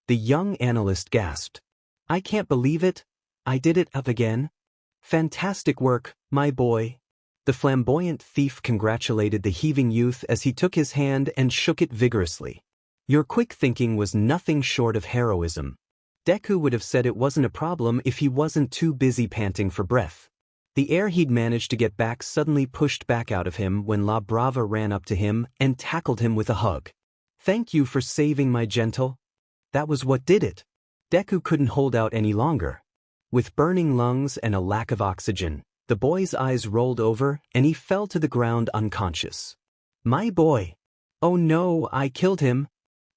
The young analyst gasped. I can't believe it. I did it up again. Fantastic work, my boy. The flamboyant thief congratulated the heaving youth as he took his hand and shook it vigorously. Your quick thinking was nothing short of heroism. Deku would have said it wasn't a problem if he wasn't too busy panting for breath. The air he'd managed to get back suddenly pushed back out of him when La Brava ran up to him and tackled him with a hug. Thank you for saving my gentle. That was what did it. Deku couldn't hold out any longer. With burning lungs and a lack of oxygen, the boy's eyes rolled over and he fell to the ground unconscious. My boy. Oh no, I killed him.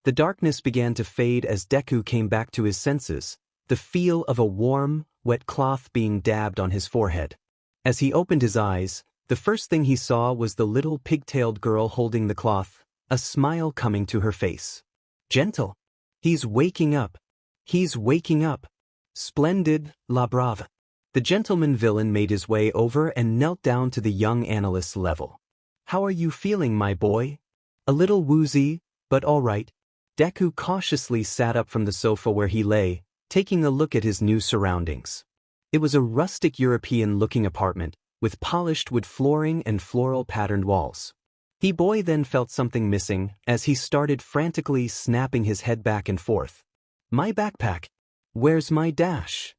The darkness began to fade as Deku came back to his senses, the feel of a warm, wet cloth being dabbed on his forehead. As he opened his eyes, the first thing he saw was the little pigtailed girl holding the cloth, a smile coming to her face. Gentle. He's waking up. He's waking up. Splendid, La Brava. The gentleman villain made his way over and knelt down to the young analyst's level. How are you feeling, my boy? A little woozy, but all right. Deku cautiously sat up from the sofa where he lay, taking a look at his new surroundings. It was a rustic European-looking apartment, with polished wood flooring and floral-patterned walls. The boy then felt something missing as he started frantically snapping his head back and forth. My backpack. Where's my dash?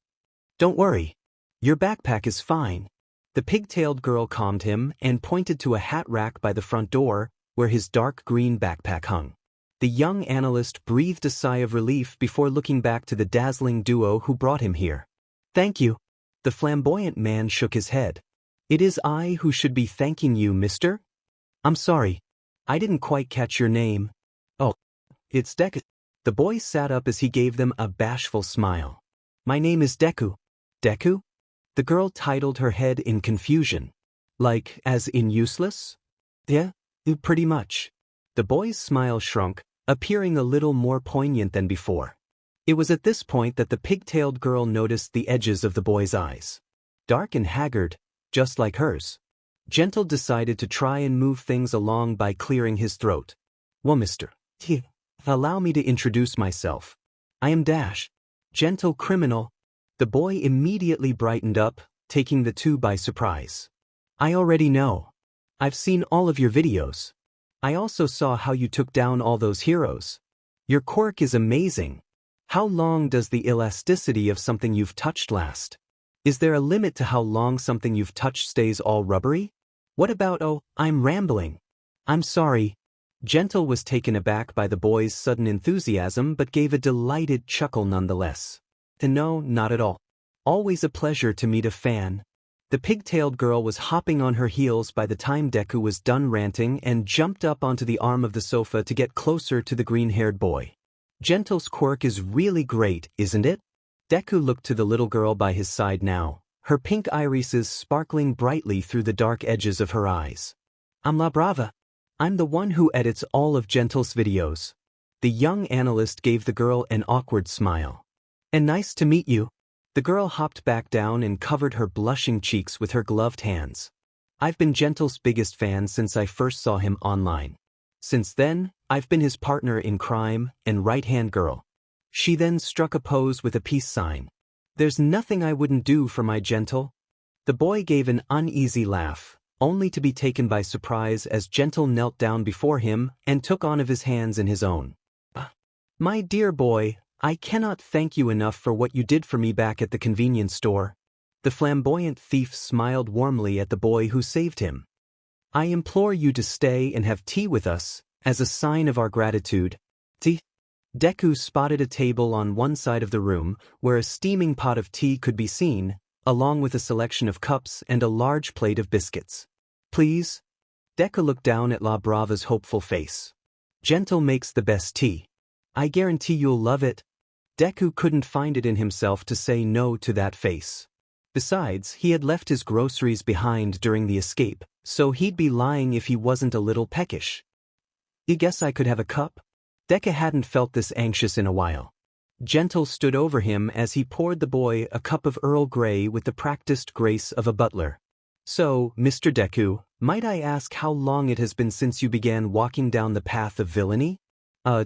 Don't worry. Your backpack is fine. The pigtailed girl calmed him and pointed to a hat rack by the front door, where his dark green backpack hung. The young analyst breathed a sigh of relief before looking back to the dazzling duo who brought him here. Thank you. The flamboyant man shook his head. It is I who should be thanking you, mister. I'm sorry. I didn't quite catch your name. Oh, it's Deku. The boy sat up as he gave them a bashful smile. My name is Deku. Deku? The girl titled her head in confusion. Like, as in useless? Yeah, pretty much. The boy's smile shrunk, appearing a little more poignant than before. It was at this point that the pigtailed girl noticed the edges of the boy's eyes. Dark and haggard, just like hers. Gentle decided to try and move things along by clearing his throat. Well, mister, allow me to introduce myself. I am Dash. Gentle criminal. The boy immediately brightened up, taking the two by surprise. I already know. I've seen all of your videos. I also saw how you took down all those heroes. Your quirk is amazing. How long does the elasticity of something you've touched last? Is there a limit to how long something you've touched stays all rubbery? What about, oh, I'm rambling. I'm sorry. Gentle was taken aback by the boy's sudden enthusiasm but gave a delighted chuckle nonetheless. No, not at all. Always a pleasure to meet a fan. The pigtailed girl was hopping on her heels by the time Deku was done ranting and jumped up onto the arm of the sofa to get closer to the green-haired boy. Gentle's quirk is really great, isn't it? Deku looked to the little girl by his side now, her pink irises sparkling brightly through the dark edges of her eyes. I'm La Brava. I'm the one who edits all of Gentle's videos. The young analyst gave the girl an awkward smile. And nice to meet you. The girl hopped back down and covered her blushing cheeks with her gloved hands. I've been Gentle's biggest fan since I first saw him online. Since then, I've been his partner in crime and right-hand girl. She then struck a pose with a peace sign. There's nothing I wouldn't do for my Gentle. The boy gave an uneasy laugh, only to be taken by surprise as Gentle knelt down before him and took one of his hands in his own. My dear boy, I cannot thank you enough for what you did for me back at the convenience store. The flamboyant thief smiled warmly at the boy who saved him. I implore you to stay and have tea with us, as a sign of our gratitude. Tea? Deku spotted a table on one side of the room where a steaming pot of tea could be seen, along with a selection of cups and a large plate of biscuits. Please? Deku looked down at La Brava's hopeful face. Gentle makes the best tea. I guarantee you'll love it. Deku couldn't find it in himself to say no to that face. Besides, he had left his groceries behind during the escape, so he'd be lying if he wasn't a little peckish. I guess I could have a cup? Deku hadn't felt this anxious in a while. Gentle stood over him as he poured the boy a cup of Earl Grey with the practiced grace of a butler. So, Mr. Deku, might I ask how long it has been since you began walking down the path of villainy?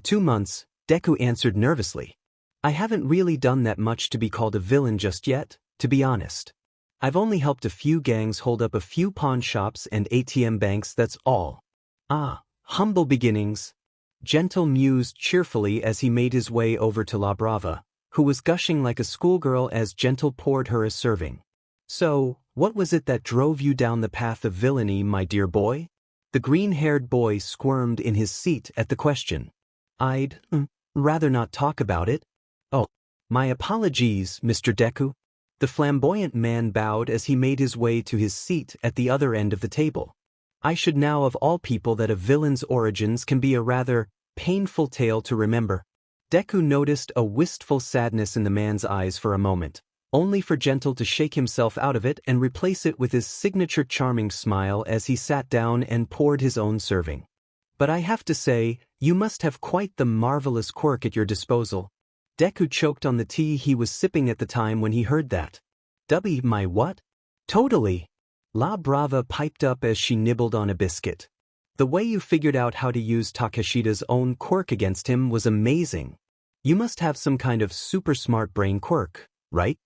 2 months, Deku answered nervously. I haven't really done that much to be called a villain just yet, to be honest. I've only helped a few gangs hold up a few pawn shops and ATM banks, that's all. Ah, humble beginnings. Gentle mused cheerfully as he made his way over to La Brava, who was gushing like a schoolgirl as Gentle poured her a serving. So, what was it that drove you down the path of villainy, my dear boy? The green-haired boy squirmed in his seat at the question. I'd rather not talk about it. Oh, my apologies, Mr. Deku. The flamboyant man bowed as he made his way to his seat at the other end of the table. I should know of all people that a villain's origins can be a rather painful tale to remember. Deku noticed a wistful sadness in the man's eyes for a moment, only for Gentle to shake himself out of it and replace it with his signature charming smile as he sat down and poured his own serving. But I have to say, you must have quite the marvelous quirk at your disposal. Deku choked on the tea he was sipping at the time when he heard that. My what? Totally. La Brava piped up as she nibbled on a biscuit. The way you figured out how to use Takeshida's own quirk against him was amazing. You must have some kind of super smart brain quirk, right?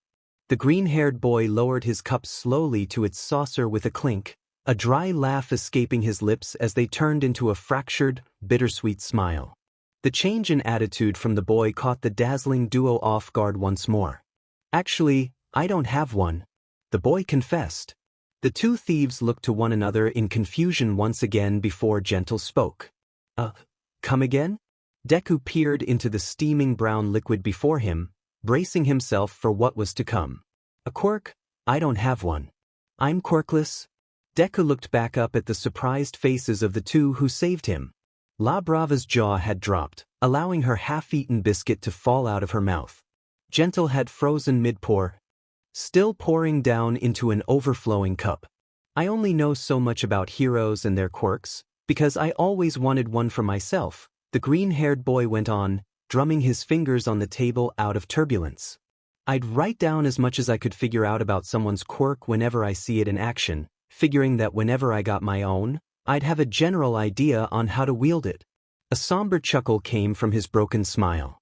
The green-haired boy lowered his cup slowly to its saucer with a clink, a dry laugh escaping his lips as they turned into a fractured, bittersweet smile. The change in attitude from the boy caught the dazzling duo off guard once more. Actually, I don't have one, the boy confessed. The two thieves looked to one another in confusion once again before Gentle spoke. Come again? Deku peered into the steaming brown liquid before him, bracing himself for what was to come. A quirk? I don't have one. I'm quirkless. Deku looked back up at the surprised faces of the two who saved him. La Brava's jaw had dropped, allowing her half-eaten biscuit to fall out of her mouth. Gentle had frozen mid-pour, still pouring down into an overflowing cup. I only know so much about heroes and their quirks, because I always wanted one for myself, the green-haired boy went on, drumming his fingers on the table out of turbulence. I'd write down as much as I could figure out about someone's quirk whenever I see it in action, figuring that whenever I got my own, I'd have a general idea on how to wield it. A somber chuckle came from his broken smile.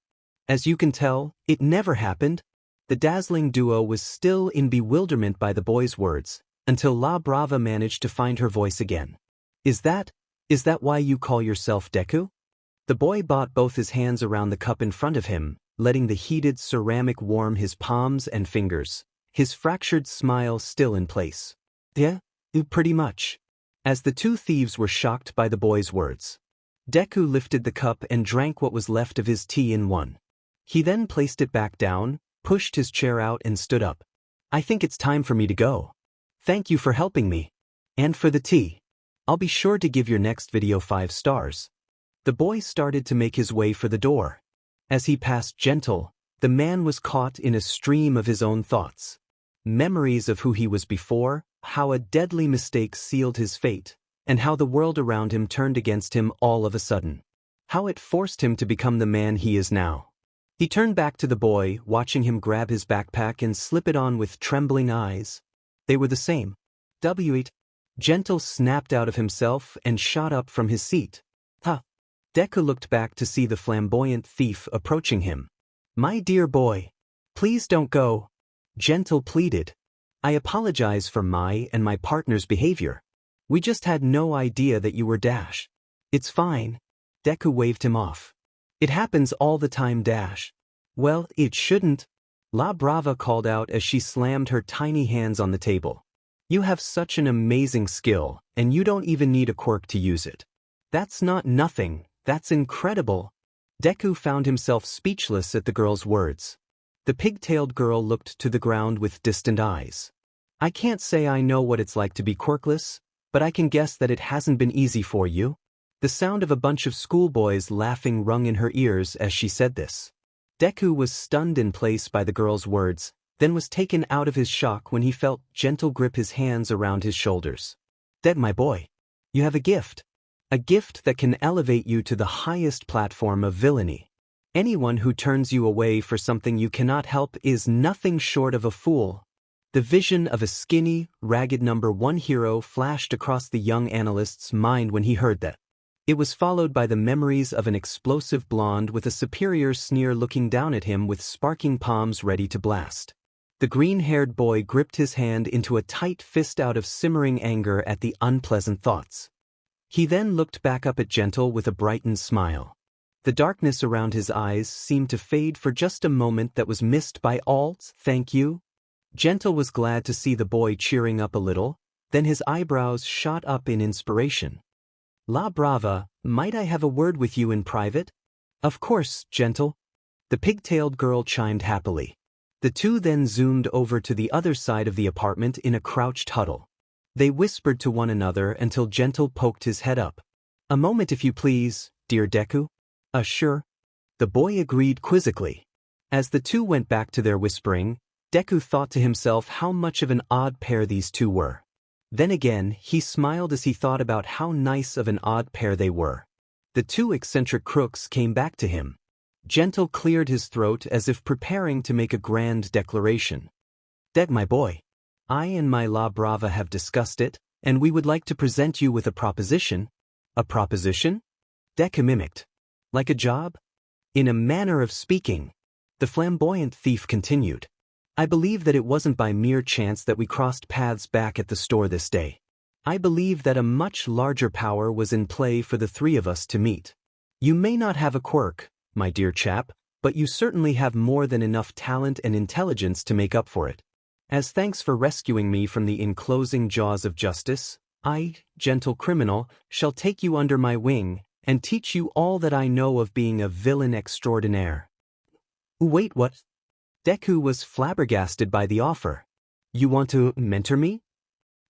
As you can tell, it never happened. The dazzling duo was still in bewilderment by the boy's words, until La Brava managed to find her voice again. Is that why you call yourself Deku? The boy brought both his hands around the cup in front of him, letting the heated ceramic warm his palms and fingers, his fractured smile still in place. Yeah, pretty much. As the two thieves were shocked by the boy's words, Deku lifted the cup and drank what was left of his tea in one. He then placed it back down, pushed his chair out and stood up. I think it's time for me to go. Thank you for helping me. And for the tea. I'll be sure to give your next video 5 stars. The boy started to make his way for the door. As he passed Gentle, the man was caught in a stream of his own thoughts. Memories of who he was before, how a deadly mistake sealed his fate, and how the world around him turned against him all of a sudden. How it forced him to become the man he is now. He turned back to the boy, watching him grab his backpack and slip it on with trembling eyes. They were the same. W8. Gentle snapped out of himself and shot up from his seat. Huh. Deku looked back to see the flamboyant thief approaching him. My dear boy. Please don't go. Gentle pleaded. I apologize for my and my partner's behavior. We just had no idea that you were Dash. It's fine. Deku waved him off. It happens all the time, Dash. Well, it shouldn't. La Brava called out as she slammed her tiny hands on the table. You have such an amazing skill, and you don't even need a quirk to use it. That's not nothing, that's incredible. Deku found himself speechless at the girl's words. The pigtailed girl looked to the ground with distant eyes. I can't say I know what it's like to be quirkless, but I can guess that it hasn't been easy for you. The sound of a bunch of schoolboys laughing rung in her ears as she said this. Deku was stunned in place by the girl's words, then was taken out of his shock when he felt Gentle grip his hands around his shoulders. Dead, my boy. You have a gift. A gift that can elevate you to the highest platform of villainy. Anyone who turns you away for something you cannot help is nothing short of a fool. The vision of a skinny, ragged #1 hero flashed across the young analyst's mind when he heard that. It was followed by the memories of an explosive blonde with a superior sneer looking down at him with sparking palms ready to blast. The green-haired boy gripped his hand into a tight fist out of simmering anger at the unpleasant thoughts. He then looked back up at Gentle with a brightened smile. The darkness around his eyes seemed to fade for just a moment that was missed by all. "Thank you." Gentle was glad to see the boy cheering up a little, then his eyebrows shot up in inspiration. "La Brava, might I have a word with you in private?" "Of course, Gentle." The pig-tailed girl chimed happily. The two then zoomed over to the other side of the apartment in a crouched huddle. They whispered to one another until Gentle poked his head up. "A moment if you please, dear Deku." "Sure." The boy agreed quizzically. As the two went back to their whispering, Deku thought to himself how much of an odd pair these two were. Then again, he smiled as he thought about how nice of an odd pair they were. The two eccentric crooks came back to him. Gentle cleared his throat as if preparing to make a grand declaration. "Deg, my boy. I and my La Brava have discussed it, and we would like to present you with a proposition." "A proposition?" Deku mimicked. "Like a job?" "In a manner of speaking." The flamboyant thief continued. "I believe that it wasn't by mere chance that we crossed paths back at the store this day. I believe that a much larger power was in play for the three of us to meet. You may not have a quirk, my dear chap, but you certainly have more than enough talent and intelligence to make up for it. As thanks for rescuing me from the enclosing jaws of justice, I, gentle criminal, shall take you under my wing and teach you all that I know of being a villain extraordinaire." "Wait, what?" Deku was flabbergasted by the offer. "You want to mentor me?"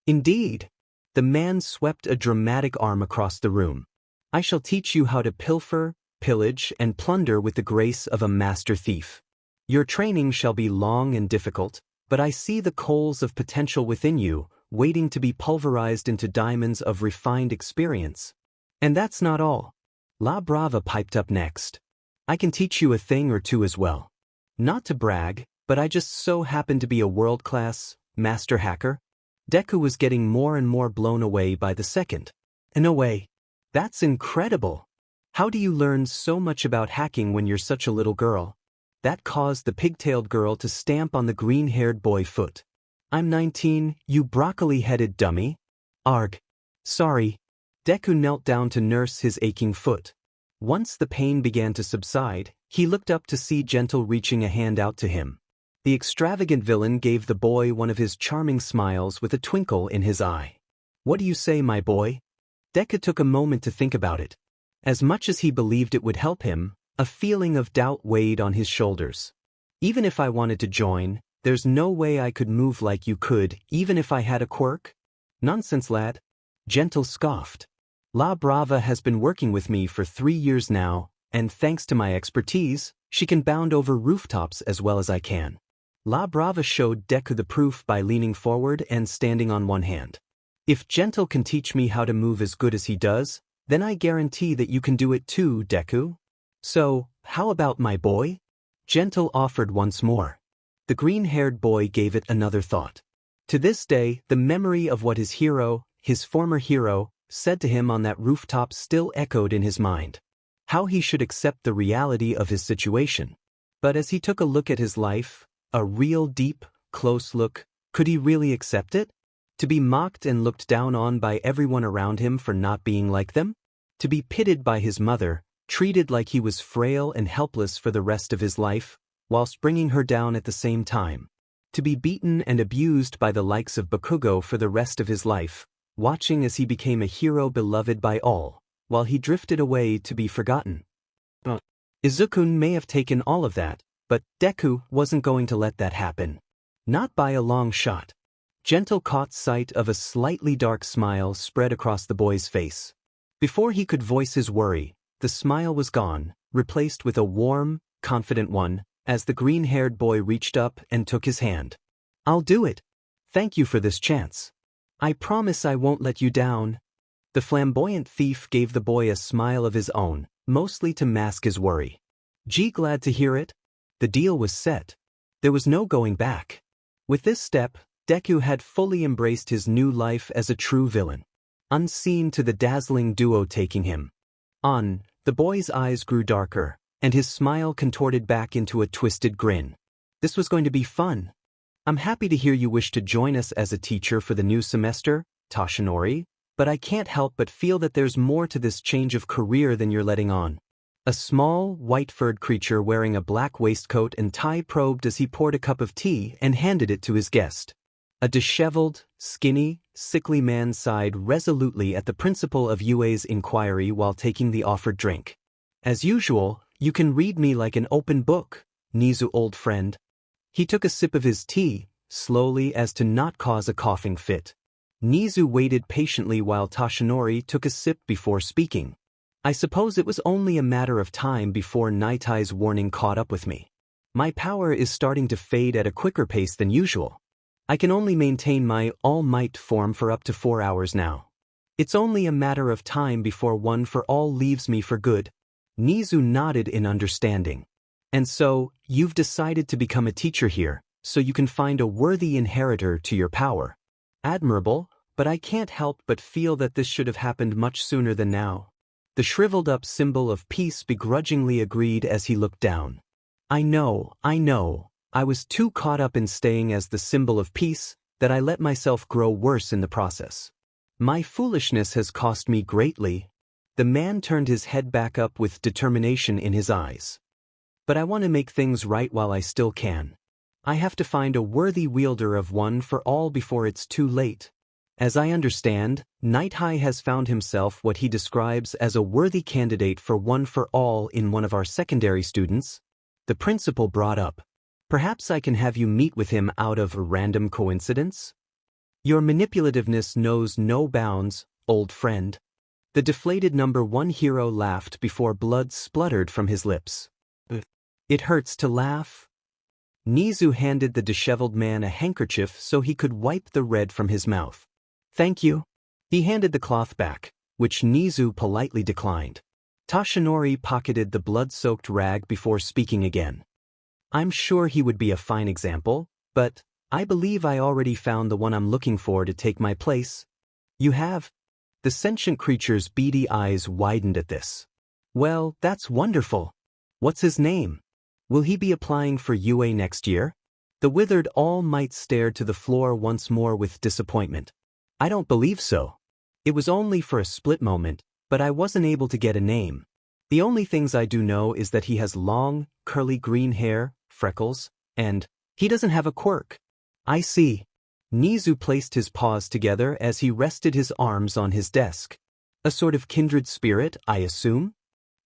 "Indeed." The man swept a dramatic arm across the room. "I shall teach you how to pilfer, pillage, and plunder with the grace of a master thief. Your training shall be long and difficult, but I see the coals of potential within you, waiting to be pulverized into diamonds of refined experience. And that's not all." La Brava piped up next. "I can teach you a thing or two as well. Not to brag, but I just so happen to be a world-class master hacker." Deku was getting more and more blown away by the second. "No way. That's incredible. How do you learn so much about hacking when you're such a little girl?" That caused the pigtailed girl to stamp on the green-haired boy foot. "I'm 19, you broccoli-headed dummy." "Arg. Sorry." Deku knelt down to nurse his aching foot. Once the pain began to subside, he looked up to see Gentle reaching a hand out to him. The extravagant villain gave the boy one of his charming smiles with a twinkle in his eye. "What do you say, my boy?" Deku took a moment to think about it. As much as he believed it would help him, a feeling of doubt weighed on his shoulders. "Even if I wanted to join, there's no way I could move like you could, even if I had a quirk?" "Nonsense, lad." Gentle scoffed. "La Brava has been working with me for 3 years now, and thanks to my expertise, she can bound over rooftops as well as I can." La Brava showed Deku the proof by leaning forward and standing on one hand. "If Gentle can teach me how to move as good as he does, then I guarantee that you can do it too, Deku. So, how about my boy?" Gentle offered once more. The green-haired boy gave it another thought. To this day, the memory of what his former hero, said to him on that rooftop still echoed in his mind. How he should accept the reality of his situation. But as he took a look at his life, a real deep, close look, could he really accept it? To be mocked and looked down on by everyone around him for not being like them? To be pitied by his mother, treated like he was frail and helpless for the rest of his life, whilst bringing her down at the same time? To be beaten and abused by the likes of Bakugo for the rest of his life, watching as he became a hero beloved by all, while he drifted away to be forgotten? Izuku may have taken all of that, but Deku wasn't going to let that happen. Not by a long shot. Gentle caught sight of a slightly dark smile spread across the boy's face. Before he could voice his worry, the smile was gone, replaced with a warm, confident one, as the green-haired boy reached up and took his hand. "I'll do it. Thank you for this chance. I promise I won't let you down." The flamboyant thief gave the boy a smile of his own, mostly to mask his worry. Gee, glad to hear it. The deal was set. There was no going back. With this step, Deku had fully embraced his new life as a true villain. Unseen to the dazzling duo taking him on, the boy's eyes grew darker, and his smile contorted back into a twisted grin. This was going to be fun. I'm happy to hear you wish to join us as a teacher for the new semester, Toshinori, but I can't help but feel that there's more to this change of career than you're letting on. A small, white-furred creature wearing a black waistcoat and tie probed as he poured a cup of tea and handed it to his guest. A disheveled, skinny, sickly man sighed resolutely at the principal of UA's inquiry while taking the offered drink. As usual, you can read me like an open book, Nizu old friend. He took a sip of his tea, slowly as to not cause a coughing fit. Nizu waited patiently while Toshinori took a sip before speaking. I suppose it was only a matter of time before Nightai's warning caught up with me. My power is starting to fade at a quicker pace than usual. I can only maintain my all-might form for up to 4 hours now. It's only a matter of time before One for All leaves me for good. Nizu nodded in understanding. And so, you've decided to become a teacher here, so you can find a worthy inheritor to your power. Admirable, but I can't help but feel that this should have happened much sooner than now. The shriveled-up symbol of peace begrudgingly agreed as he looked down. I know. I was too caught up in staying as the symbol of peace that I let myself grow worse in the process. My foolishness has cost me greatly. The man turned his head back up with determination in his eyes. But I want to make things right while I still can. I have to find a worthy wielder of One for All before it's too late. As I understand, Nightai has found himself what he describes as a worthy candidate for One for All in one of our secondary students. The principal brought up. Perhaps I can have you meet with him out of a random coincidence? Your manipulativeness knows no bounds, old friend. The deflated number 1 hero laughed before blood spluttered from his lips. It hurts to laugh. Nizu handed the disheveled man a handkerchief so he could wipe the red from his mouth. Thank you. He handed the cloth back, which Nizu politely declined. Toshinori pocketed the blood-soaked rag before speaking again. I'm sure he would be a fine example, but I believe I already found the one I'm looking for to take my place. You have? The sentient creature's beady eyes widened at this. Well, that's wonderful. What's his name? Will he be applying for UA next year? The withered All Might stared to the floor once more with disappointment. I don't believe so. It was only for a split moment, but I wasn't able to get a name. The only things I do know is that he has long, curly green hair, freckles, and he doesn't have a quirk. I see. Nizu placed his paws together as he rested his arms on his desk. A sort of kindred spirit, I assume?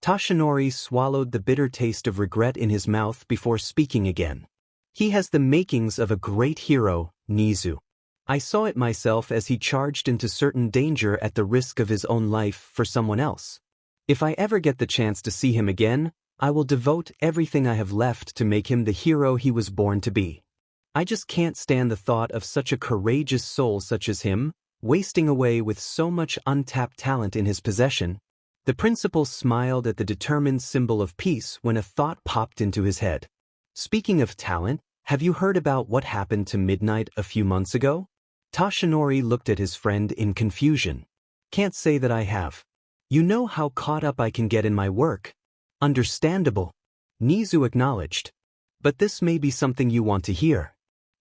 Toshinori swallowed the bitter taste of regret in his mouth before speaking again. He has the makings of a great hero, Nizu. I saw it myself as he charged into certain danger at the risk of his own life for someone else. If I ever get the chance to see him again, I will devote everything I have left to make him the hero he was born to be. I just can't stand the thought of such a courageous soul such as him, wasting away with so much untapped talent in his possession. The principal smiled at the determined symbol of peace when a thought popped into his head. Speaking of talent, have you heard about what happened to Midnight a few months ago? Toshinori looked at his friend in confusion. Can't say that I have. You know how caught up I can get in my work. Understandable. Nizu acknowledged. But this may be something you want to hear.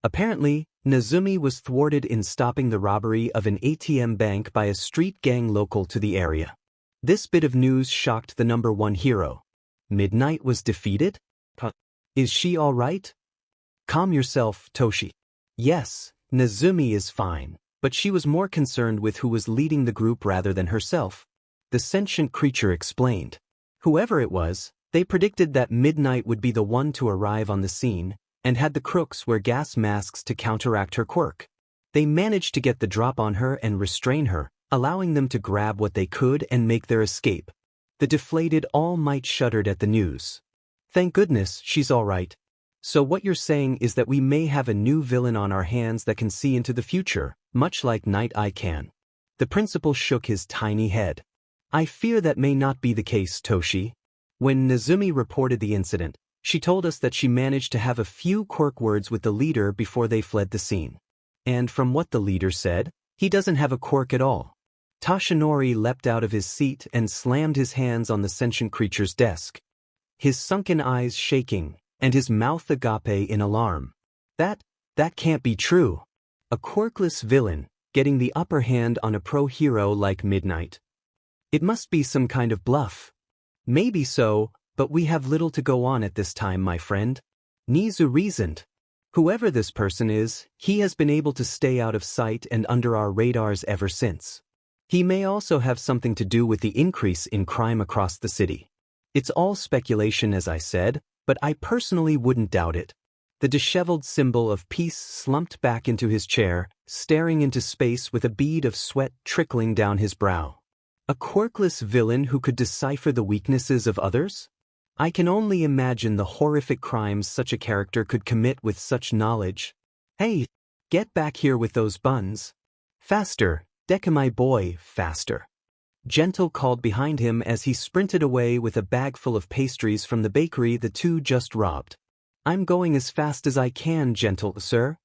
Apparently, Nezumi was thwarted in stopping the robbery of an ATM bank by a street gang local to the area. This bit of news shocked the number 1 hero. Midnight was defeated? Is she all right? Calm yourself, Toshi. Yes, Nezumi is fine, but she was more concerned with who was leading the group rather than herself. The sentient creature explained. Whoever it was, they predicted that Midnight would be the one to arrive on the scene, and had the crooks wear gas masks to counteract her quirk. They managed to get the drop on her and restrain her, allowing them to grab what they could and make their escape. The deflated All Might shuddered at the news. Thank goodness she's all right. So what you're saying is that we may have a new villain on our hands that can see into the future, much like Night Eye can. The principal shook his tiny head. I fear that may not be the case, Toshi. When Nezumi reported the incident, she told us that she managed to have a few quirk words with the leader before they fled the scene. And from what the leader said, he doesn't have a quirk at all. Toshinori leapt out of his seat and slammed his hands on the sentient creature's desk, his sunken eyes shaking, and his mouth agape in alarm. That can't be true. A quirkless villain, getting the upper hand on a pro-hero like Midnight. It must be some kind of bluff. Maybe so, but we have little to go on at this time, my friend. Nizu reasoned. Whoever this person is, he has been able to stay out of sight and under our radars ever since. He may also have something to do with the increase in crime across the city. It's all speculation, as I said, but I personally wouldn't doubt it. The disheveled symbol of peace slumped back into his chair, staring into space with a bead of sweat trickling down his brow. A quirkless villain who could decipher the weaknesses of others? I can only imagine the horrific crimes such a character could commit with such knowledge. Hey, get back here with those buns. Faster, Deku my boy, faster. Gentle called behind him as he sprinted away with a bag full of pastries from the bakery the two just robbed. I'm going as fast as I can, Gentle, sir.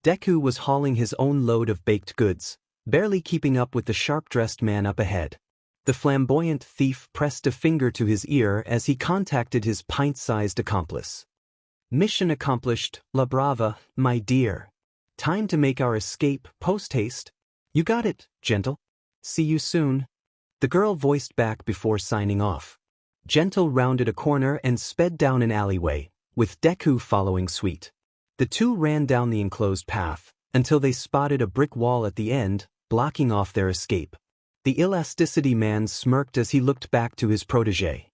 Deku was hauling his own load of baked goods, barely keeping up with the sharp-dressed man up ahead. The flamboyant thief pressed a finger to his ear as he contacted his pint-sized accomplice. Mission accomplished, La Brava, my dear. Time to make our escape, post-haste. You got it, Gentle. See you soon. The girl voiced back before signing off. Gentle rounded a corner and sped down an alleyway, with Deku following suit. The two ran down the enclosed path, until they spotted a brick wall at the end, blocking off their escape. The elasticity man smirked as he looked back to his protégé.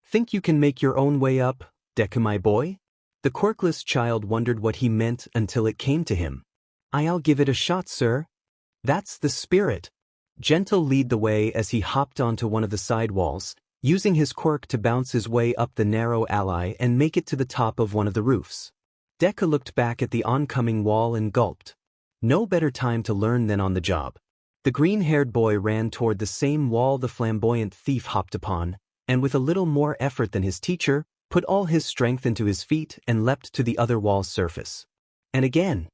Think you can make your own way up, Deku my boy? The quirkless child wondered what he meant until it came to him. I'll give it a shot, sir. That's the spirit. Gentle lead the way as he hopped onto one of the side walls, using his quirk to bounce his way up the narrow alley and make it to the top of one of the roofs. Deku looked back at the oncoming wall and gulped. No better time to learn than on the job. The green-haired boy ran toward the same wall the flamboyant thief hopped upon, and with a little more effort than his teacher, put all his strength into his feet and leapt to the other wall's surface. And again.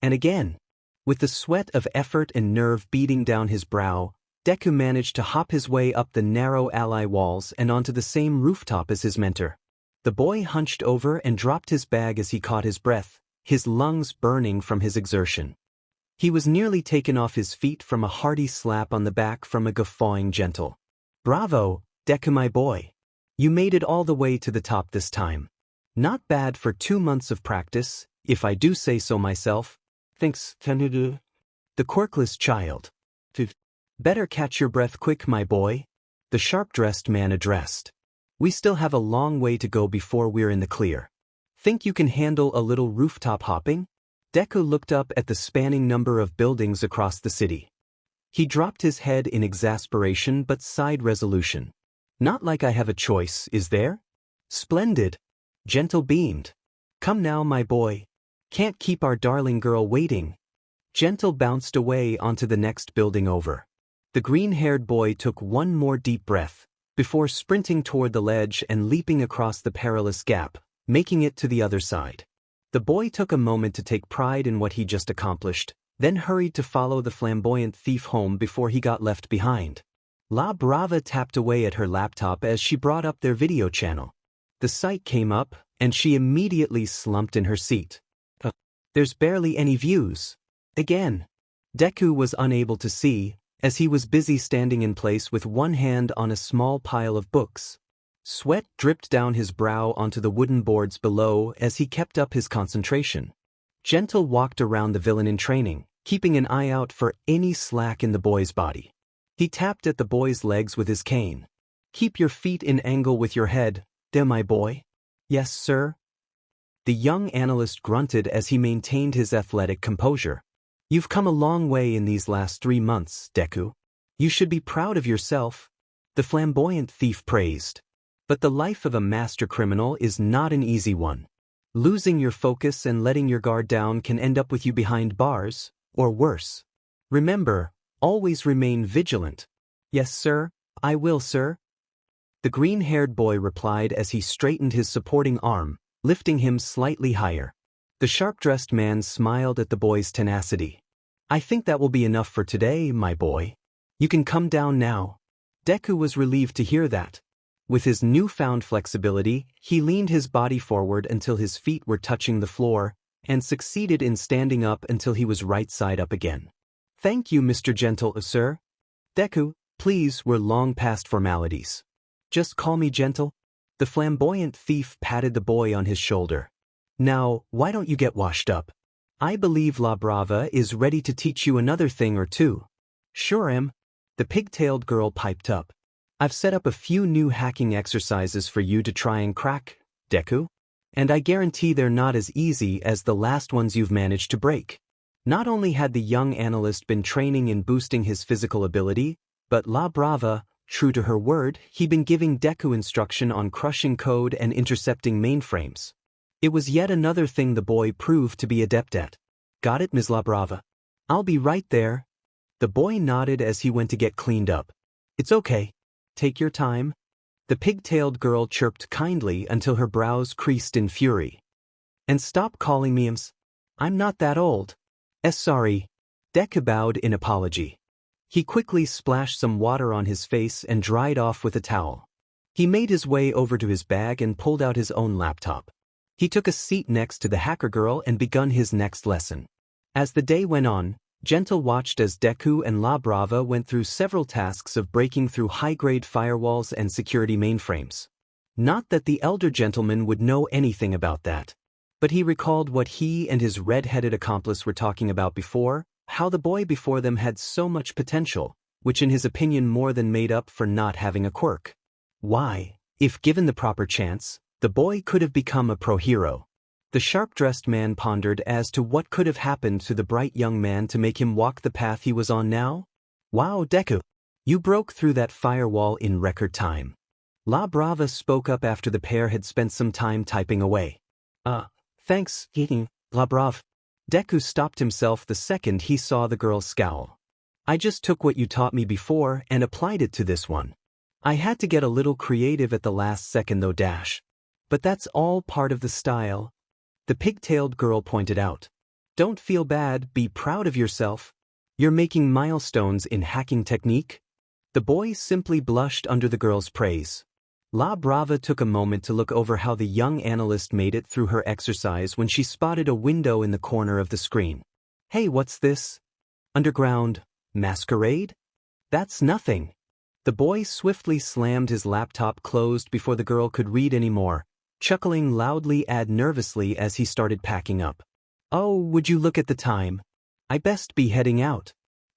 And again. With the sweat of effort and nerve beating down his brow, Deku managed to hop his way up the narrow alley walls and onto the same rooftop as his mentor. The boy hunched over and dropped his bag as he caught his breath, his lungs burning from his exertion. He was nearly taken off his feet from a hearty slap on the back from a guffawing Gentle. Bravo, Deku my boy. You made it all the way to the top this time. Not bad for 2 months of practice, if I do say so myself. Thanks, Tenudu. The quirkless child. Better catch your breath quick, my boy. The sharp-dressed man addressed. We still have a long way to go before we're in the clear. Think you can handle a little rooftop hopping? Deku looked up at the spanning number of buildings across the city. He dropped his head in exasperation but sighed resolution. Not like I have a choice, is there? Splendid. Gentle beamed. Come now, my boy. Can't keep our darling girl waiting. Gentle bounced away onto the next building over. The green-haired boy took one more deep breath, before sprinting toward the ledge and leaping across the perilous gap, making it to the other side. The boy took a moment to take pride in what he just accomplished, then hurried to follow the flamboyant thief home before he got left behind. La Brava tapped away at her laptop as she brought up their video channel. The site came up, and she immediately slumped in her seat. There's barely any views. Again. Deku was unable to see, as he was busy standing in place with one hand on a small pile of books. Sweat dripped down his brow onto the wooden boards below as he kept up his concentration. Gentle walked around the villain in training, keeping an eye out for any slack in the boy's body. He tapped at the boy's legs with his cane. Keep your feet in angle with your head, there my boy. Yes, sir. The young analyst grunted as he maintained his athletic composure. You've come a long way in these last 3 months, Deku. You should be proud of yourself. The flamboyant thief praised. But the life of a master criminal is not an easy one. Losing your focus and letting your guard down can end up with you behind bars, or worse. Remember, Always remain vigilant. Yes, sir, I will, sir. The green-haired boy replied as he straightened his supporting arm, lifting him slightly higher. The sharp-dressed man smiled at the boy's tenacity. I think that will be enough for today, my boy. You can come down now. Deku was relieved to hear that. With his newfound flexibility, he leaned his body forward until his feet were touching the floor, and succeeded in standing up until he was right side up again. Thank you, Mr. Gentle, sir. Deku, please, we're long past formalities. Just call me Gentle. The flamboyant thief patted the boy on his shoulder. Now, why don't you get washed up? I believe La Brava is ready to teach you another thing or two. Sure am. The pigtailed girl piped up. I've set up a few new hacking exercises for you to try and crack, Deku. And I guarantee they're not as easy as the last ones you've managed to break. Not only had the young analyst been training in boosting his physical ability, but La Brava, true to her word, he'd been giving Deku instruction on crushing code and intercepting mainframes. It was yet another thing the boy proved to be adept at. Got it, Ms. La Brava? I'll be right there. The boy nodded as he went to get cleaned up. It's okay. Take your time. The pigtailed girl chirped kindly until her brows creased in fury. And stop calling me Ms. I'm not that old. Sorry. Deku bowed in apology. He quickly splashed some water on his face and dried off with a towel. He made his way over to his bag and pulled out his own laptop. He took a seat next to the hacker girl and begun his next lesson. As the day went on, Gentle watched as Deku and La Brava went through several tasks of breaking through high-grade firewalls and security mainframes. Not that the elder gentleman would know anything about that. But he recalled what he and his red-headed accomplice were talking about before, how the boy before them had so much potential, which in his opinion more than made up for not having a quirk. Why, if given the proper chance, the boy could have become a pro-hero. The sharp-dressed man pondered as to what could have happened to the bright young man to make him walk the path he was on now. Wow, Deku! You broke through that firewall in record time. La Brava spoke up after the pair had spent some time typing away. Thanks, La Brava. Deku stopped himself the second he saw the girl's scowl. I just took what you taught me before and applied it to this one. I had to get a little creative at the last second though, dash. But that's all part of the style. The pigtailed girl pointed out. Don't feel bad, be proud of yourself. You're making milestones in hacking technique. The boy simply blushed under the girl's praise. La Brava took a moment to look over how the young analyst made it through her exercise when she spotted a window in the corner of the screen. Hey, what's this? Underground masquerade? That's nothing. The boy swiftly slammed his laptop closed before the girl could read anymore, chuckling loudly and nervously as he started packing up. Oh, would you look at the time? I best be heading out.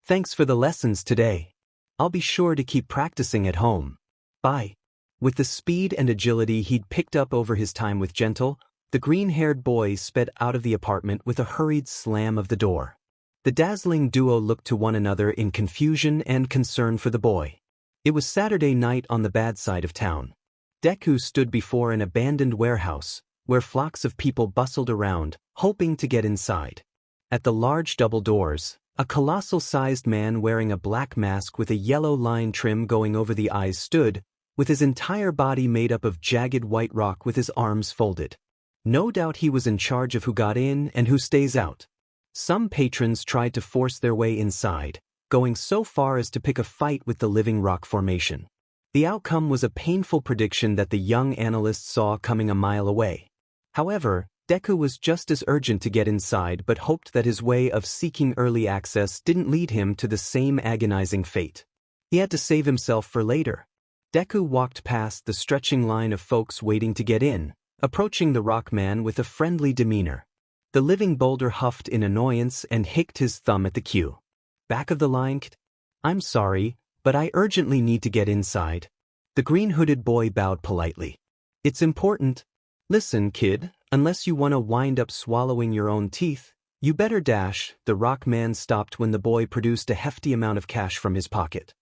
Thanks for the lessons today. I'll be sure to keep practicing at home. Bye. With the speed and agility he'd picked up over his time with Gentle, the green-haired boy sped out of the apartment with a hurried slam of the door. The dazzling duo looked to one another in confusion and concern for the boy. It was Saturday night on the bad side of town. Deku stood before an abandoned warehouse, where flocks of people bustled around, hoping to get inside. At the large double doors, a colossal-sized man wearing a black mask with a yellow line trim going over the eyes stood, with his entire body made up of jagged white rock with his arms folded. No doubt he was in charge of who got in and who stays out. Some patrons tried to force their way inside, going so far as to pick a fight with the living rock formation. The outcome was a painful prediction that the young analyst saw coming a mile away. However, Deku was just as urgent to get inside but hoped that his way of seeking early access didn't lead him to the same agonizing fate. He had to save himself for later. Deku walked past the stretching line of folks waiting to get in, approaching the rock man with a friendly demeanor. The living boulder huffed in annoyance and hicked his thumb at the queue. Back of the line? I'm sorry, but I urgently need to get inside. The green-hooded boy bowed politely. It's important. Listen, kid, unless you want to wind up swallowing your own teeth, you better dash. The rock man stopped when the boy produced a hefty amount of cash from his pocket.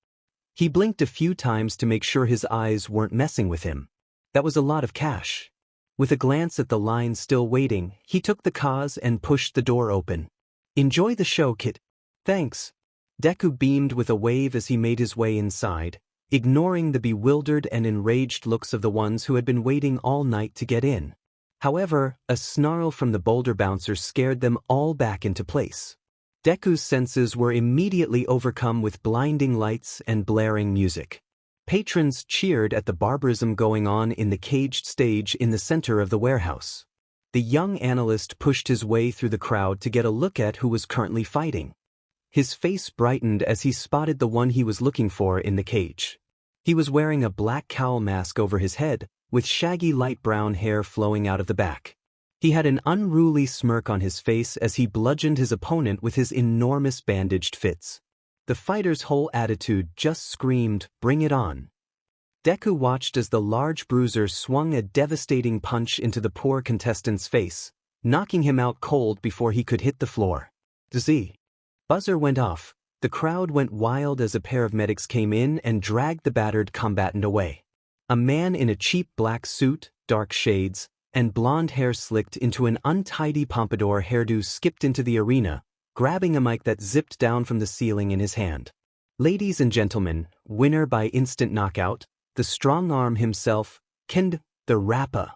He blinked a few times to make sure his eyes weren't messing with him. That was a lot of cash. With a glance at the line still waiting, he took the cause and pushed the door open. Enjoy the show, kid. Thanks. Deku beamed with a wave as he made his way inside, ignoring the bewildered and enraged looks of the ones who had been waiting all night to get in. However, a snarl from the boulder bouncer scared them all back into place. Deku's senses were immediately overcome with blinding lights and blaring music. Patrons cheered at the barbarism going on in the caged stage in the center of the warehouse. The young analyst pushed his way through the crowd to get a look at who was currently fighting. His face brightened as he spotted the one he was looking for in the cage. He was wearing a black cowl mask over his head, with shaggy light brown hair flowing out of the back. He had an unruly smirk on his face as he bludgeoned his opponent with his enormous bandaged fists. The fighter's whole attitude just screamed, "Bring it on." Deku watched as the large bruiser swung a devastating punch into the poor contestant's face, knocking him out cold before he could hit the floor. The buzzer went off. The crowd went wild as a pair of medics came in and dragged the battered combatant away. A man in a cheap black suit, dark shades, and blonde hair slicked into an untidy pompadour hairdo skipped into the arena, grabbing a mic that zipped down from the ceiling in his hand. "Ladies and gentlemen, winner by instant knockout, the strong arm himself, the Rappa."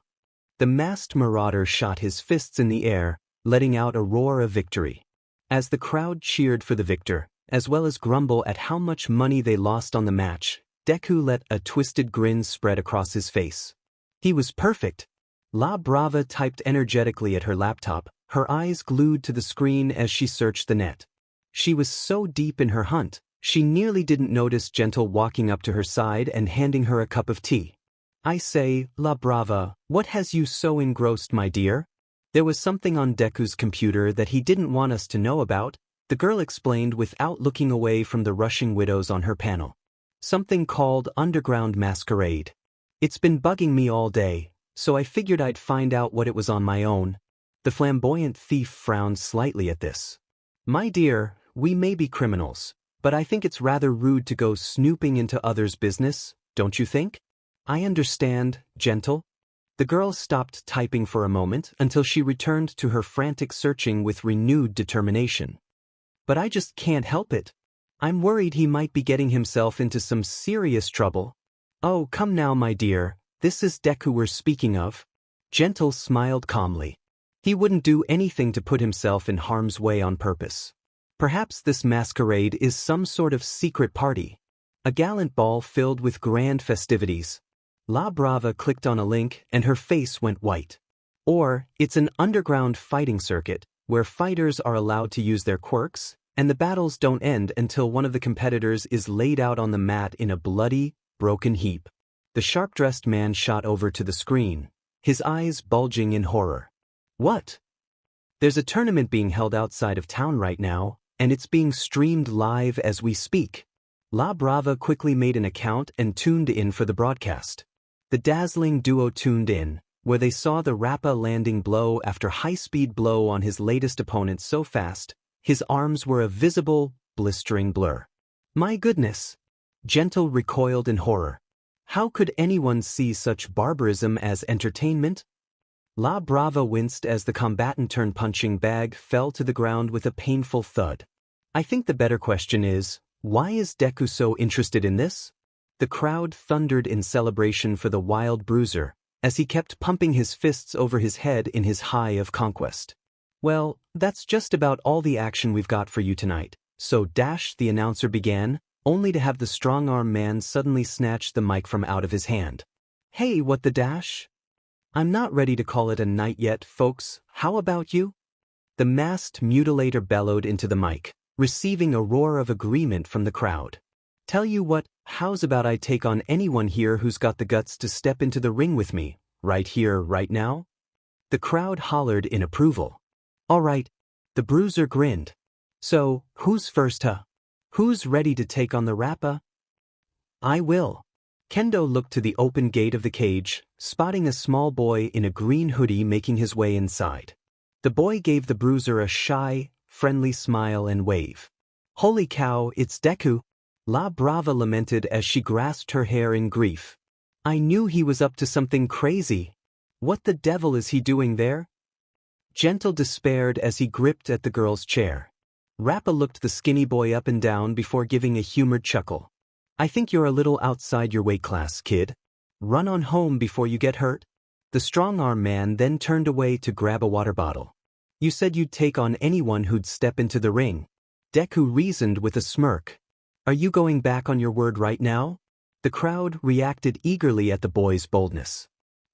The masked marauder shot his fists in the air, letting out a roar of victory. As the crowd cheered for the victor, as well as grumble at how much money they lost on the match, Deku let a twisted grin spread across his face. He was perfect. La Brava typed energetically at her laptop, her eyes glued to the screen as she searched the net. She was so deep in her hunt, she nearly didn't notice Gentle walking up to her side and handing her a cup of tea. "I say, La Brava, what has you so engrossed, my dear?" There was something on Deku's computer that he didn't want us to know about, the girl explained without looking away from the rushing widows on her panel. "Something called Underground Masquerade. It's been bugging me all day, so I figured I'd find out what it was on my own." The flamboyant thief frowned slightly at this. "My dear, we may be criminals, but I think it's rather rude to go snooping into others' business, don't you think?" "I understand, Gentle." The girl stopped typing for a moment until she returned to her frantic searching with renewed determination. "But I just can't help it. I'm worried he might be getting himself into some serious trouble." "Oh, come now, my dear, this is Deku we're speaking of." Gentle smiled calmly. "He wouldn't do anything to put himself in harm's way on purpose. Perhaps this masquerade is some sort of secret party. A gallant ball filled with grand festivities." La Brava clicked on a link and her face went white. "Or, it's an underground fighting circuit, where fighters are allowed to use their quirks, and the battles don't end until one of the competitors is laid out on the mat in a bloody, broken heap." The sharp-dressed man shot over to the screen, his eyes bulging in horror. "What?" "There's a tournament being held outside of town right now, and it's being streamed live as we speak." La Brava quickly made an account and tuned in for the broadcast. The dazzling duo tuned in, where they saw the Rappa landing blow after high-speed blow on his latest opponent so fast, his arms were a visible, blistering blur. "My goodness!" Gentle recoiled in horror. How could anyone see such barbarism as entertainment? La Brava winced as the combatant-turned punching bag fell to the ground with a painful thud. "I think the better question is, why is Deku so interested in this?" The crowd thundered in celebration for the wild bruiser, as he kept pumping his fists over his head in his high of conquest. "Well, that's just about all the action we've got for you tonight, so the announcer began, only to have the strong-arm man suddenly snatch the mic from out of his hand. "Hey, what the dash? I'm not ready to call it a night yet, folks, how about you?" The masked mutilator bellowed into the mic, receiving a roar of agreement from the crowd. "Tell you what, how's about I take on anyone here who's got the guts to step into the ring with me, right here, right now?" The crowd hollered in approval. "All right." The bruiser grinned. "So, who's first, huh? Who's ready to take on the Rappa?" "I will." Kendo looked to the open gate of the cage, spotting a small boy in a green hoodie making his way inside. The boy gave the bruiser a shy, friendly smile and wave. "Holy cow, it's Deku!" La Brava lamented as she grasped her hair in grief. "I knew he was up to something crazy. What the devil is he doing there?" Gentle despaired as he gripped at the girl's chair. Rappa looked the skinny boy up and down before giving a humored chuckle. I think you're a little outside your weight class, kid. Run on home before you get hurt. The strong-arm man then turned away to grab a water bottle. You said you'd take on anyone who'd step into the ring. Deku reasoned with a smirk. Are you going back on your word right now? The crowd reacted eagerly at the boy's boldness.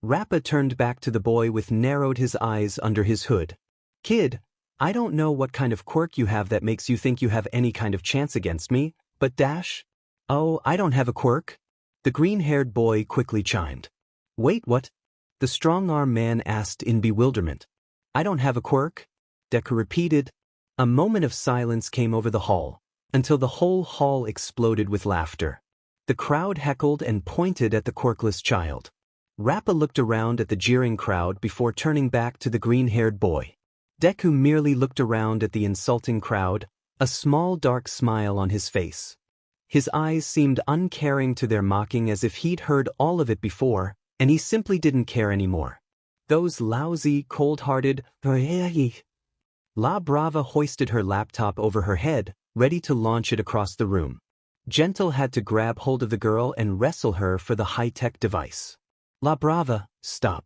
Rappa turned back to the boy with narrowed his eyes under his hood. Kid, I don't know what kind of quirk you have that makes you think you have any kind of chance against me, but dash? Oh, I don't have a quirk. The green-haired boy quickly chimed. Wait, what? The strong-arm man asked in bewilderment. I don't have a quirk? Deku repeated. A moment of silence came over the hall, until the whole hall exploded with laughter. The crowd heckled and pointed at the quirkless child. Rappa looked around at the jeering crowd before turning back to the green-haired boy. Deku merely looked around at the insulting crowd, a small dark smile on his face. His eyes seemed uncaring to their mocking as if he'd heard all of it before, and he simply didn't care anymore. Those lousy, cold-hearted... La Brava hoisted her laptop over her head, ready to launch it across the room. Gentle had to grab hold of the girl and wrestle her for the high-tech device. La Brava, stop.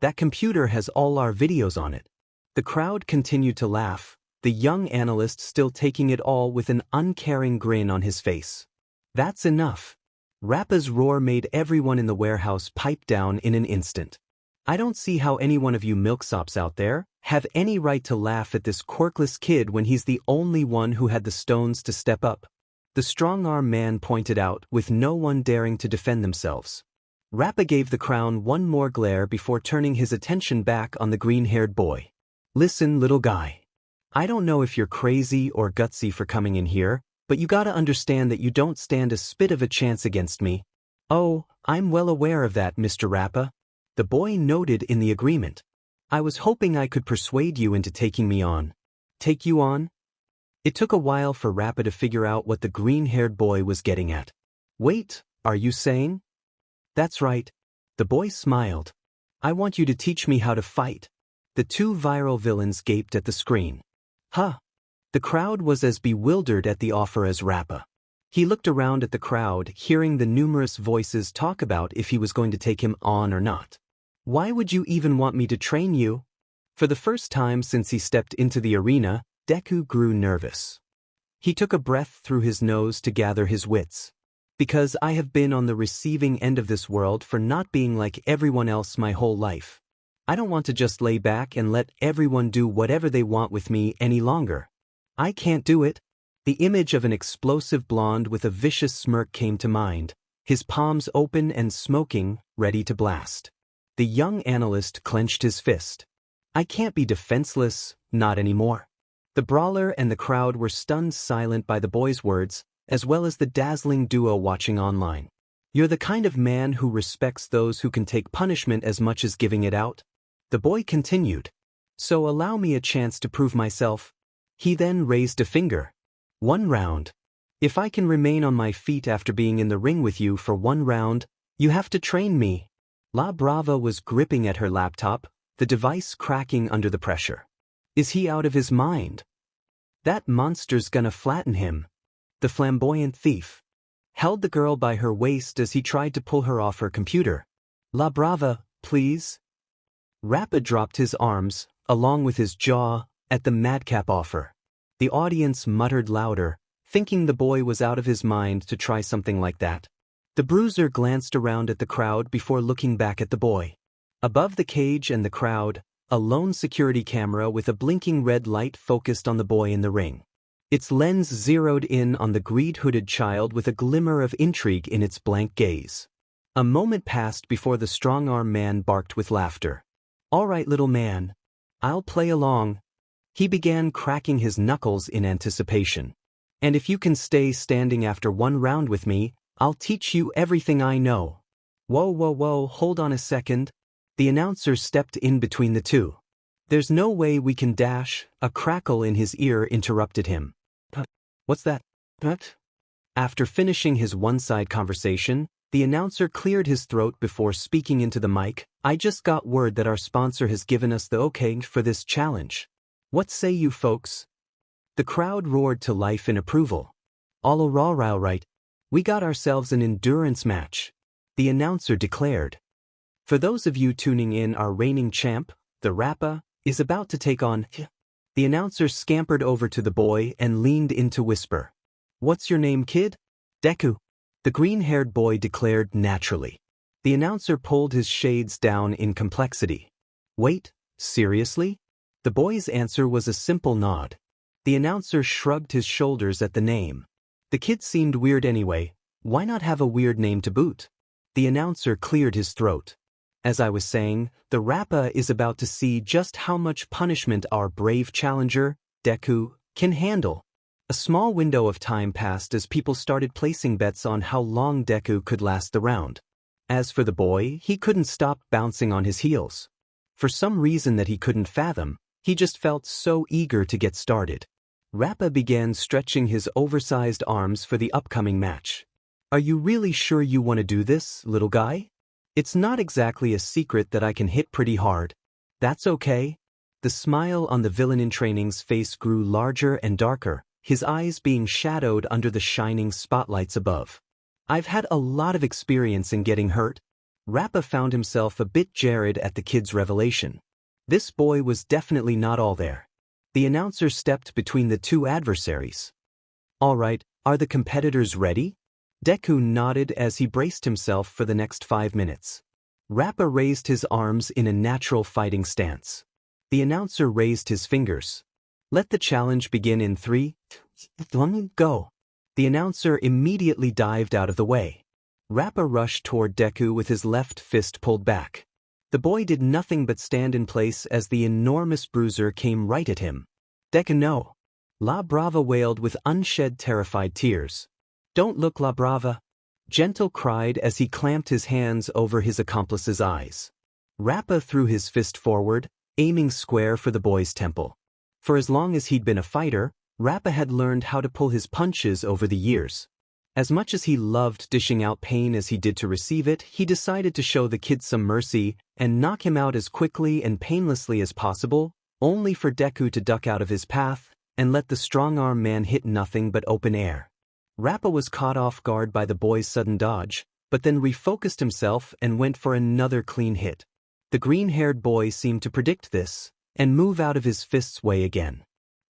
That computer has all our videos on it. The crowd continued to laugh, the young analyst still taking it all with an uncaring grin on his face. That's enough. Rappa's roar made everyone in the warehouse pipe down in an instant. I don't see how any one of you milksops out there have any right to laugh at this quirkless kid when he's the only one who had the stones to step up. The strong-arm man pointed out, with no one daring to defend themselves. Rappa gave the crown one more glare before turning his attention back on the green-haired boy. Listen, little guy. I don't know if you're crazy or gutsy for coming in here, but you gotta understand that you don't stand a spit of a chance against me. Oh, I'm well aware of that, Mr. Rappa. The boy nodded in the agreement. I was hoping I could persuade you into taking me on. Take you on? It took a while for Rappa to figure out what the green-haired boy was getting at. Wait, are you saying? That's right. The boy smiled. I want you to teach me how to fight. The two viral villains gaped at the screen. Huh. The crowd was as bewildered at the offer as Rappa. He looked around at the crowd, hearing the numerous voices talk about if he was going to take him on or not. Why would you even want me to train you? For the first time since he stepped into the arena, Deku grew nervous. He took a breath through his nose to gather his wits. Because I have been on the receiving end of this world for not being like everyone else my whole life. I don't want to just lay back and let everyone do whatever they want with me any longer. I can't do it. The image of an explosive blonde with a vicious smirk came to mind, his palms open and smoking, ready to blast. The young analyst clenched his fist. I can't be defenseless, not anymore. The brawler and the crowd were stunned silent by the boy's words, as well as the dazzling duo watching online. You're the kind of man who respects those who can take punishment as much as giving it out. The boy continued. So allow me a chance to prove myself. He then raised a finger. 1 round. If I can remain on my feet after being in the ring with you for 1 round, you have to train me. La Brava was gripping at her laptop, the device cracking under the pressure. Is he out of his mind? That monster's gonna flatten him. The flamboyant thief held the girl by her waist as he tried to pull her off her computer. La Brava, please. Rappa dropped his arms, along with his jaw, at the madcap offer. The audience muttered louder, thinking the boy was out of his mind to try something like that. The bruiser glanced around at the crowd before looking back at the boy. Above the cage and the crowd, a lone security camera with a blinking red light focused on the boy in the ring. Its lens zeroed in on the greed-hooded child with a glimmer of intrigue in its blank gaze. A moment passed before the strong-arm man barked with laughter. All right, little man. I'll play along. He began cracking his knuckles in anticipation. And if you can stay standing after 1 round with me, I'll teach you everything I know. Whoa, hold on a second. The announcer stepped in between the two. There's no way we can dash, a crackle in his ear interrupted him. What's that? What? After finishing his one-side conversation, the announcer cleared his throat before speaking into the mic. I just got word that our sponsor has given us the okay for this challenge. What say you folks? The crowd roared to life in approval. All right. We got ourselves an endurance match, the announcer declared. For those of you tuning in, our reigning champ, the Rappa, is about to take on. The announcer scampered over to the boy and leaned in to whisper. What's your name, kid? Deku. The green-haired boy declared naturally. The announcer pulled his shades down in complexity. Wait, seriously? The boy's answer was a simple nod. The announcer shrugged his shoulders at the name. The kid seemed weird anyway, why not have a weird name to boot? The announcer cleared his throat. As I was saying, the Rappa is about to see just how much punishment our brave challenger, Deku, can handle. A small window of time passed as people started placing bets on how long Deku could last the round. As for the boy, he couldn't stop bouncing on his heels. For some reason that he couldn't fathom, he just felt so eager to get started. Rappa began stretching his oversized arms for the upcoming match. Are you really sure you want to do this, little guy? It's not exactly a secret that I can hit pretty hard. That's okay. The smile on the villain-in-training's face grew larger and darker, his eyes being shadowed under the shining spotlights above. I've had a lot of experience in getting hurt. Rappa found himself a bit jarred at the kid's revelation. This boy was definitely not all there. The announcer stepped between the two adversaries. All right, are the competitors ready? Deku nodded as he braced himself for the next 5 minutes. Rappa raised his arms in a natural fighting stance. The announcer raised his fingers. Let the challenge begin in 3, 2, go. The announcer immediately dived out of the way. Rappa rushed toward Deku with his left fist pulled back. The boy did nothing but stand in place as the enormous bruiser came right at him. Deku no. La Brava wailed with unshed terrified tears. Don't look, La Brava. Gentle cried as he clamped his hands over his accomplice's eyes. Rappa threw his fist forward, aiming square for the boy's temple. For as long as he'd been a fighter, Rappa had learned how to pull his punches over the years. As much as he loved dishing out pain as he did to receive it, he decided to show the kid some mercy and knock him out as quickly and painlessly as possible, only for Deku to duck out of his path and let the strong-arm man hit nothing but open air. Rappa was caught off guard by the boy's sudden dodge, but then refocused himself and went for another clean hit. The green-haired boy seemed to predict this and move out of his fist's way again.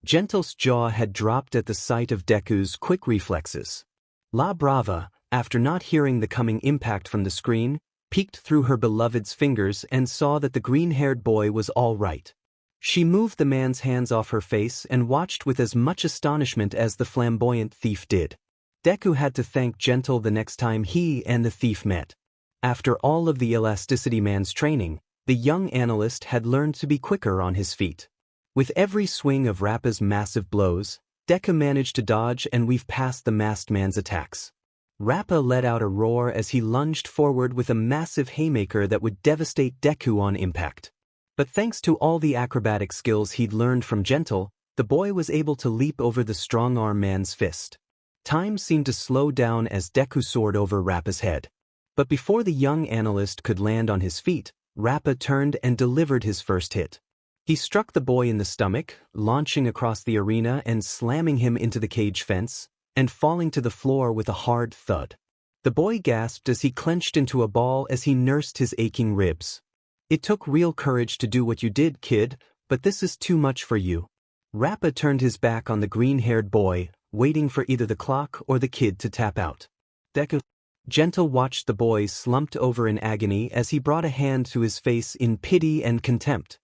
Gentle's jaw had dropped at the sight of Deku's quick reflexes. La Brava, after not hearing the coming impact from the screen, peeked through her beloved's fingers and saw that the green-haired boy was all right. She moved the man's hands off her face and watched with as much astonishment as the flamboyant thief did. Deku had to thank Gentle the next time he and the thief met. After all of the elasticity man's training, the young analyst had learned to be quicker on his feet. With every swing of Rappa's massive blows, Deku managed to dodge and weave past the masked man's attacks. Rappa let out a roar as he lunged forward with a massive haymaker that would devastate Deku on impact. But thanks to all the acrobatic skills he'd learned from Gentle, the boy was able to leap over the strong-arm man's fist. Time seemed to slow down as Deku soared over Rappa's head. But before the young analyst could land on his feet, Rappa turned and delivered his first hit. He struck the boy in the stomach, launching across the arena and slamming him into the cage fence, and falling to the floor with a hard thud. The boy gasped as he clenched into a ball as he nursed his aching ribs. It took real courage to do what you did, kid, but this is too much for you. Rappa turned his back on the green-haired boy, waiting for either the clock or the kid to tap out. Deku. Gentle watched the boy slumped over in agony as he brought a hand to his face in pity and contempt.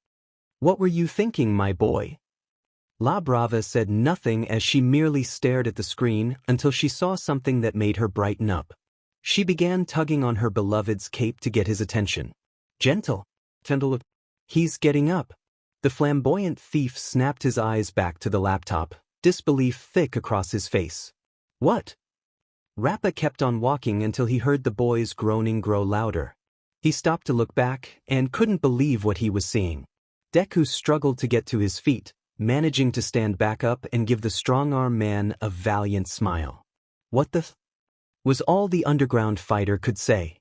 What were you thinking, my boy? La Brava said nothing as she merely stared at the screen until she saw something that made her brighten up. She began tugging on her beloved's cape to get his attention. Gentle. He's getting up. The flamboyant thief snapped his eyes back to the laptop, disbelief thick across his face. What? Rappa kept on walking until he heard the boy's groaning grow louder. He stopped to look back and couldn't believe what he was seeing. Deku struggled to get to his feet, managing to stand back up and give the strong-arm man a valiant smile. What the was all the underground fighter could say.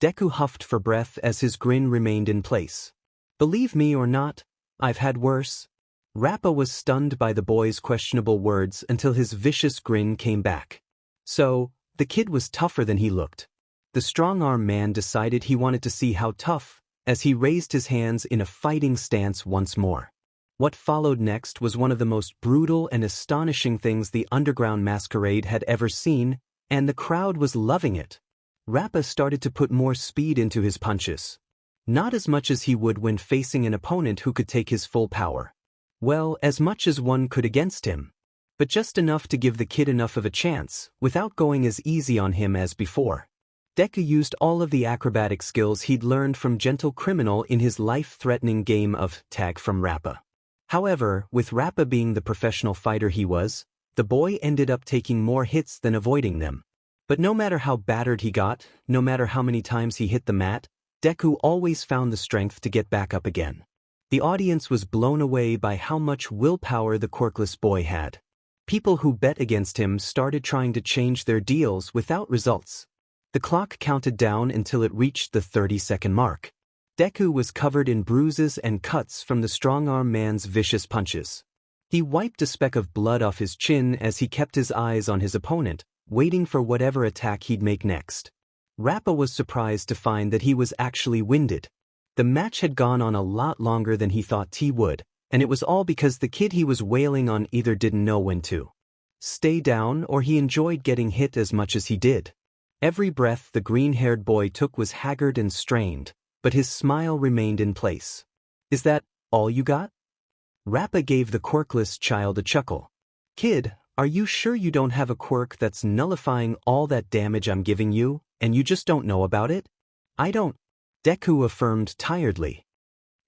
Deku huffed for breath as his grin remained in place. Believe me or not, I've had worse. Rappa was stunned by the boy's questionable words until his vicious grin came back. So, the kid was tougher than he looked. The strong-arm man decided he wanted to see how tough, as he raised his hands in a fighting stance once more. What followed next was one of the most brutal and astonishing things the underground masquerade had ever seen, and the crowd was loving it. Rappa started to put more speed into his punches. Not as much as he would when facing an opponent who could take his full power. Well, as much as one could against him. But just enough to give the kid enough of a chance, without going as easy on him as before. Deku used all of the acrobatic skills he'd learned from Gentle Criminal in his life-threatening game of tag from Rappa. However, with Rappa being the professional fighter he was, the boy ended up taking more hits than avoiding them. But no matter how battered he got, no matter how many times he hit the mat, Deku always found the strength to get back up again. The audience was blown away by how much willpower the quirkless boy had. People who bet against him started trying to change their deals without results. The clock counted down until it reached the 30-second mark. Deku was covered in bruises and cuts from the strong-arm man's vicious punches. He wiped a speck of blood off his chin as he kept his eyes on his opponent, waiting for whatever attack he'd make next. Rappa was surprised to find that he was actually winded. The match had gone on a lot longer than he thought he would, and it was all because the kid he was wailing on either didn't know when to stay down or he enjoyed getting hit as much as he did. Every breath the green-haired boy took was haggard and strained, but his smile remained in place. "Is that all you got?" Rappa gave the quirkless child a chuckle. "Kid, are you sure you don't have a quirk that's nullifying all that damage I'm giving you, and you just don't know about it?" "I don't," Deku affirmed tiredly.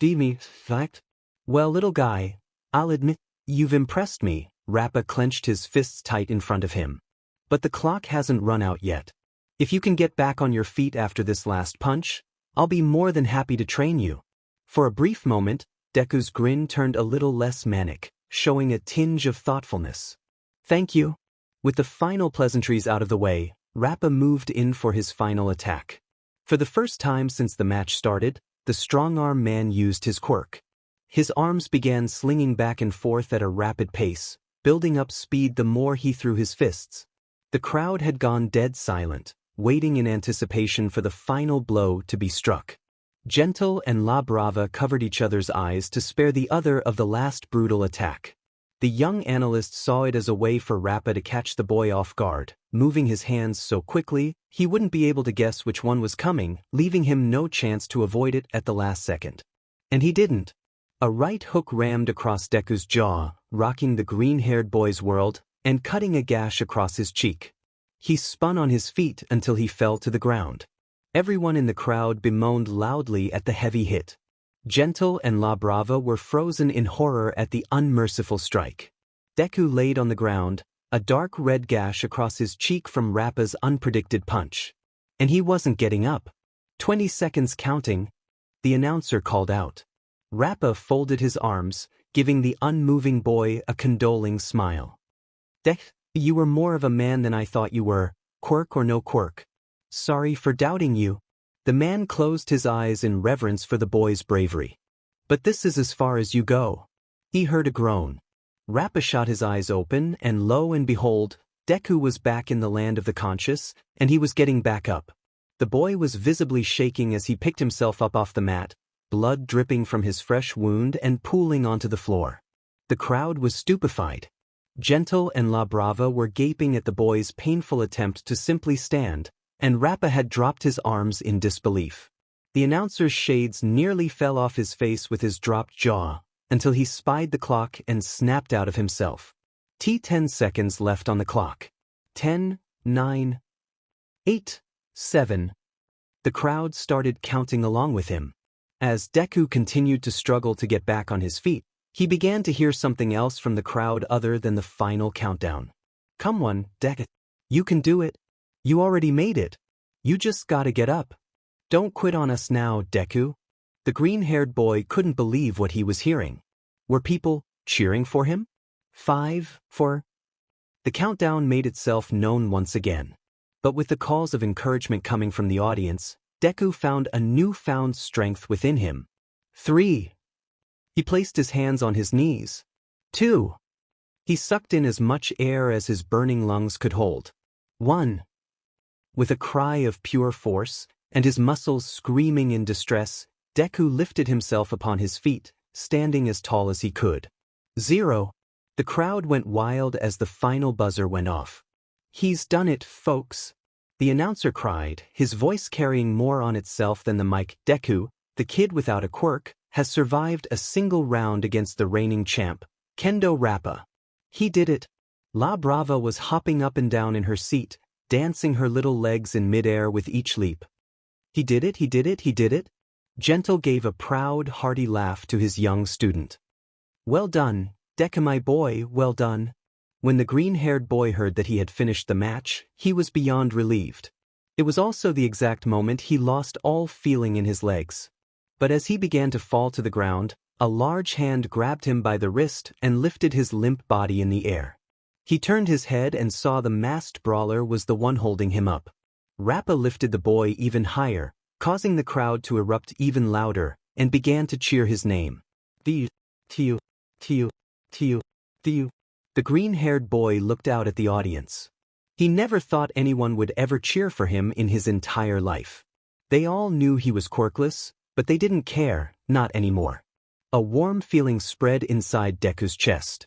"Me, fact? Well, little guy, I'll admit, you've impressed me." Rappa clenched his fists tight in front of him. "But the clock hasn't run out yet. If you can get back on your feet after this last punch, I'll be more than happy to train you." For a brief moment, Deku's grin turned a little less manic, showing a tinge of thoughtfulness. "Thank you." With the final pleasantries out of the way, Rappa moved in for his final attack. For the first time since the match started, the strong-arm man used his quirk. His arms began slinging back and forth at a rapid pace, building up speed the more he threw his fists. The crowd had gone dead silent, waiting in anticipation for the final blow to be struck. Gentle and La Brava covered each other's eyes to spare the other of the last brutal attack. The young analyst saw it as a way for Rappa to catch the boy off guard, moving his hands so quickly he wouldn't be able to guess which one was coming, leaving him no chance to avoid it at the last second. And he didn't. A right hook rammed across Deku's jaw, rocking the green-haired boy's world, and cutting a gash across his cheek. He spun on his feet until he fell to the ground. Everyone in the crowd bemoaned loudly at the heavy hit. Gentle and La Brava were frozen in horror at the unmerciful strike. Deku laid on the ground, a dark red gash across his cheek from Rappa's unpredicted punch. And he wasn't getting up. 20 seconds counting, the announcer called out. Rappa folded his arms, giving the unmoving boy a condoling smile. "Dek, you were more of a man than I thought you were, quirk or no quirk. Sorry for doubting you." The man closed his eyes in reverence for the boy's bravery. "But this is as far as you go." He heard a groan. Rappa shot his eyes open, and lo and behold, Deku was back in the land of the conscious, and he was getting back up. The boy was visibly shaking as he picked himself up off the mat, blood dripping from his fresh wound and pooling onto the floor. The crowd was stupefied. Gentle and La Brava were gaping at the boy's painful attempt to simply stand, and Rappa had dropped his arms in disbelief. The announcer's shades nearly fell off his face with his dropped jaw, until he spied the clock and snapped out of himself. 10 seconds left on the clock. 10, 9, 8, 7. The crowd started counting along with him. As Deku continued to struggle to get back on his feet, he began to hear something else from the crowd other than the final countdown. "Come on, Deku. You can do it. You already made it. You just gotta get up. Don't quit on us now, Deku." The green-haired boy couldn't believe what he was hearing. Were people cheering for him? 5, 4. The countdown made itself known once again. But with the calls of encouragement coming from the audience, Deku found a newfound strength within him. 3. He placed his hands on his knees, 2. He sucked in as much air as his burning lungs could hold. 1. With a cry of pure force, and his muscles screaming in distress, Deku lifted himself upon his feet, standing as tall as he could. 0. The crowd went wild as the final buzzer went off. "He's done it, folks," the announcer cried, his voice carrying more on itself than the mic. "Deku, the kid without a quirk, has survived a single round against the reigning champ, Kendo Rappa. He did it." La Brava was hopping up and down in her seat, dancing her little legs in midair with each leap. "He did it, he did it, he did it." Gentle gave a proud, hearty laugh to his young student. "Well done, Deku my boy, well done." When the green-haired boy heard that he had finished the match, he was beyond relieved. It was also the exact moment he lost all feeling in his legs. But as he began to fall to the ground, a large hand grabbed him by the wrist and lifted his limp body in the air. He turned his head and saw the masked brawler was the one holding him up. Rappa lifted the boy even higher, causing the crowd to erupt even louder, and began to cheer his name. The green-haired boy looked out at the audience. He never thought anyone would ever cheer for him in his entire life. They all knew he was quirkless, but they didn't care, not anymore. A warm feeling spread inside Deku's chest.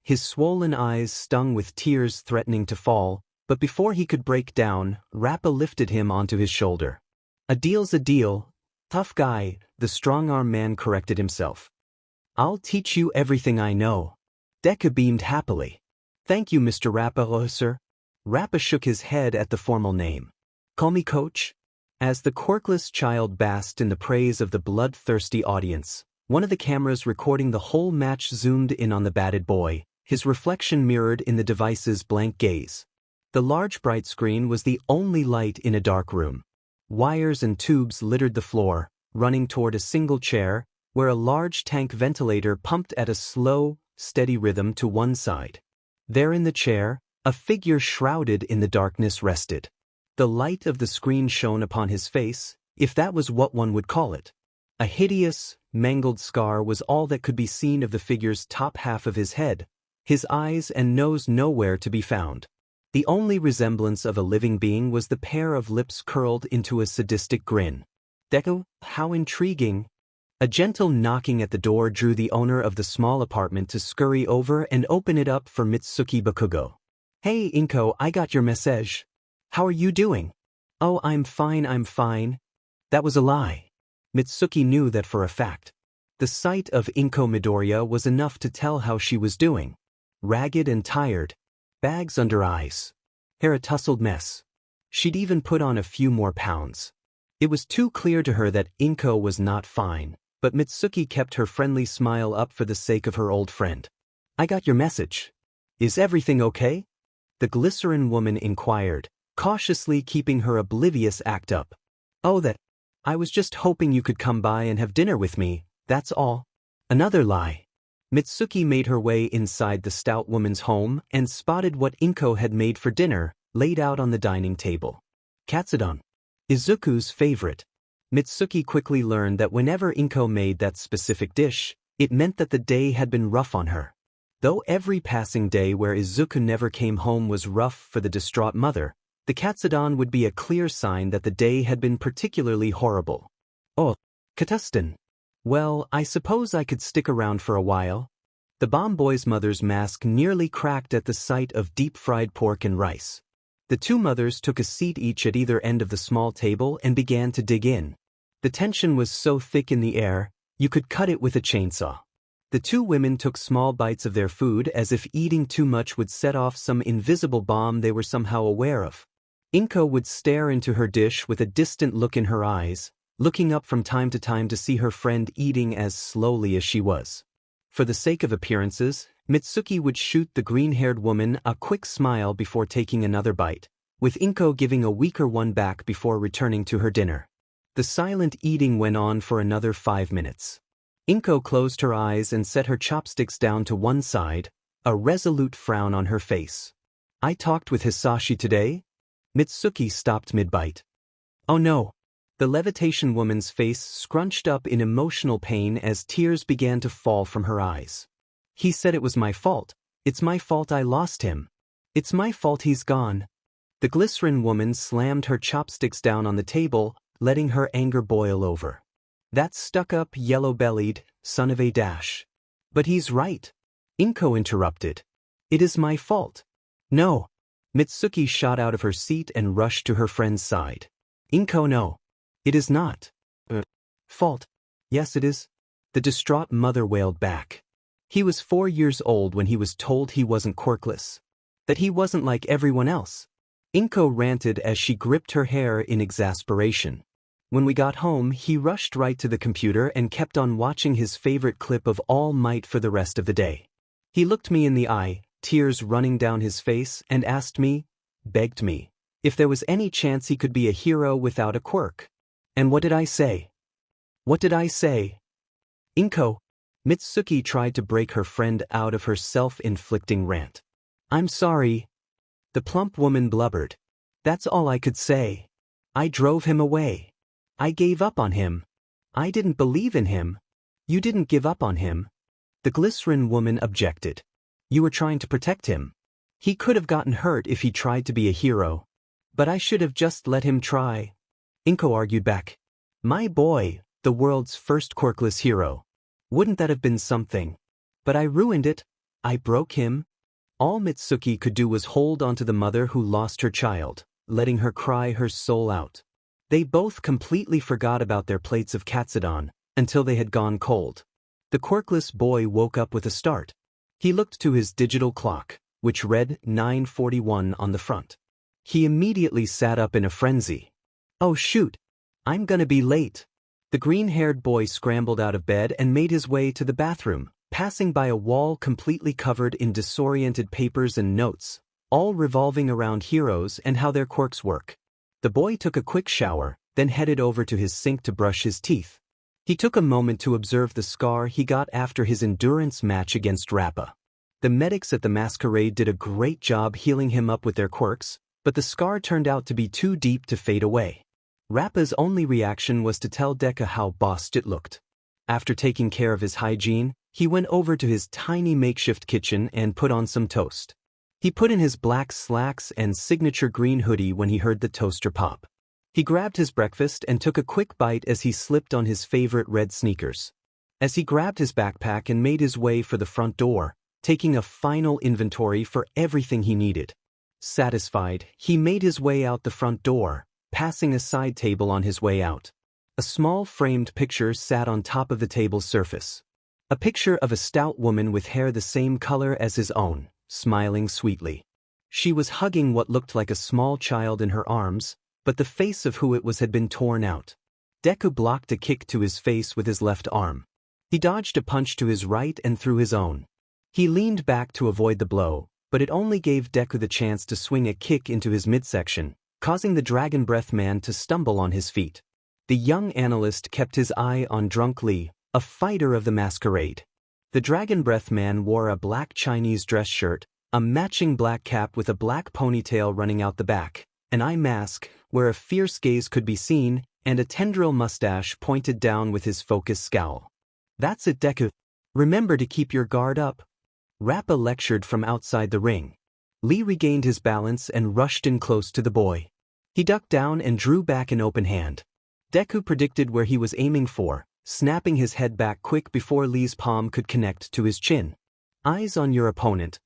His swollen eyes stung with tears threatening to fall, but before he could break down, Rappa lifted him onto his shoulder. "A deal's a deal, tough guy," the strong-arm man corrected himself. "I'll teach you everything I know." Deku beamed happily. "Thank you, Mr. Rappa, sir." Rappa shook his head at the formal name. "Call me coach." As the quirkless child basked in the praise of the bloodthirsty audience, one of the cameras recording the whole match zoomed in on the batted boy, his reflection mirrored in the device's blank gaze. The large bright screen was the only light in a dark room. Wires and tubes littered the floor, running toward a single chair, where a large tank ventilator pumped at a slow, steady rhythm to one side. There in the chair, a figure shrouded in the darkness rested. The light of the screen shone upon his face, if that was what one would call it. A hideous, mangled scar was all that could be seen of the figure's top half of his head, his eyes and nose nowhere to be found. The only resemblance of a living being was the pair of lips curled into a sadistic grin. "Deku, how intriguing." A gentle knocking at the door drew the owner of the small apartment to scurry over and open it up for Mitsuki Bakugo. "Hey Inko, I got your message. How are you doing?" "Oh, I'm fine, I'm fine." That was a lie. Mitsuki knew that for a fact. The sight of Inko Midoriya was enough to tell how she was doing. Ragged and tired. Bags under eyes. Hair a tousled mess. She'd even put on a few more pounds. It was too clear to her that Inko was not fine, but Mitsuki kept her friendly smile up for the sake of her old friend. "I got your message. Is everything okay?" the glycerin woman inquired, cautiously keeping her oblivious act up. "Oh, that. I was just hoping you could come by and have dinner with me, that's all." Another lie. Mitsuki made her way inside the stout woman's home and spotted what Inko had made for dinner, laid out on the dining table. Katsudon. Izuku's favorite. Mitsuki quickly learned that whenever Inko made that specific dish, it meant that the day had been rough on her. Though every passing day where Izuku never came home was rough for the distraught mother, the katsudon would be a clear sign that the day had been particularly horrible. "Oh, Katuston. Well, I suppose I could stick around for a while." The bomb boy's mother's mask nearly cracked at the sight of deep-fried pork and rice. The two mothers took a seat each at either end of the small table and began to dig in. The tension was so thick in the air, you could cut it with a chainsaw. The two women took small bites of their food as if eating too much would set off some invisible bomb they were somehow aware of. Inko would stare into her dish with a distant look in her eyes, looking up from time to time to see her friend eating as slowly as she was. For the sake of appearances, Mitsuki would shoot the green-haired woman a quick smile before taking another bite, with Inko giving a weaker one back before returning to her dinner. The silent eating went on for another 5 minutes. Inko closed her eyes and set her chopsticks down to one side, a resolute frown on her face. "I talked with Hisashi today?" Mitsuki stopped mid-bite. "Oh no." The levitation woman's face scrunched up in emotional pain as tears began to fall from her eyes. He said it was my fault. It's my fault I lost him. It's my fault he's gone. The glycerin woman slammed her chopsticks down on the table, letting her anger boil over. That stuck-up, yellow-bellied, son of a dash. But he's right. Inko interrupted. It is my fault. No. Mitsuki shot out of her seat and rushed to her friend's side. Inko, no. It is not. Fault. Yes, it is. The distraught mother wailed back. He was 4 years old when he was told he wasn't quirkless. That he wasn't like everyone else. Inko ranted as she gripped her hair in exasperation. When we got home, he rushed right to the computer and kept on watching his favorite clip of All Might for the rest of the day. He looked me in the eye, tears running down his face, and asked me, begged me, if there was any chance he could be a hero without a quirk. And what did I say? What did I say? Inko. Mitsuki tried to break her friend out of her self-inflicting rant. I'm sorry. The plump woman blubbered. That's all I could say. I drove him away. I gave up on him. I didn't believe in him. You didn't give up on him. The glycerin woman objected. You were trying to protect him. He could have gotten hurt if he tried to be a hero. But I should have just let him try. Inko argued back. My boy, the world's first quirkless hero. Wouldn't that have been something? But I ruined it. I broke him. All Mitsuki could do was hold onto the mother who lost her child, letting her cry her soul out. They both completely forgot about their plates of katsudon, until they had gone cold. The quirkless boy woke up with a start. He looked to his digital clock, which read 9:41 on the front. He immediately sat up in a frenzy. Oh shoot! I'm gonna be late. The green-haired boy scrambled out of bed and made his way to the bathroom, passing by a wall completely covered in disoriented papers and notes, all revolving around heroes and how their quirks work. The boy took a quick shower, then headed over to his sink to brush his teeth. He took a moment to observe the scar he got after his endurance match against Rappa. The medics at the masquerade did a great job healing him up with their quirks, but the scar turned out to be too deep to fade away. Rappa's only reaction was to tell Deku how bossed it looked. After taking care of his hygiene, he went over to his tiny makeshift kitchen and put on some toast. He put in his black slacks and signature green hoodie when he heard the toaster pop. He grabbed his breakfast and took a quick bite as he slipped on his favorite red sneakers. As he grabbed his backpack and made his way for the front door, taking a final inventory for everything he needed. Satisfied, he made his way out the front door, passing a side table on his way out. A small framed picture sat on top of the table's surface. A picture of a stout woman with hair the same color as his own, smiling sweetly. She was hugging what looked like a small child in her arms, but the face of who it was had been torn out. Deku blocked a kick to his face with his left arm. He dodged a punch to his right and threw his own. He leaned back to avoid the blow, but it only gave Deku the chance to swing a kick into his midsection, causing the Dragon Breath man to stumble on his feet. The young analyst kept his eye on Drunk Lee, a fighter of the masquerade. The Dragon Breath man wore a black Chinese dress shirt, a matching black cap with a black ponytail running out the back, an eye mask, where a fierce gaze could be seen, and a tendril mustache pointed down with his focused scowl. That's it, Deku. Remember to keep your guard up. Rappa lectured from outside the ring. Lee regained his balance and rushed in close to the boy. He ducked down and drew back an open hand. Deku predicted where he was aiming for, snapping his head back quick before Lee's palm could connect to his chin. Eyes on your opponent.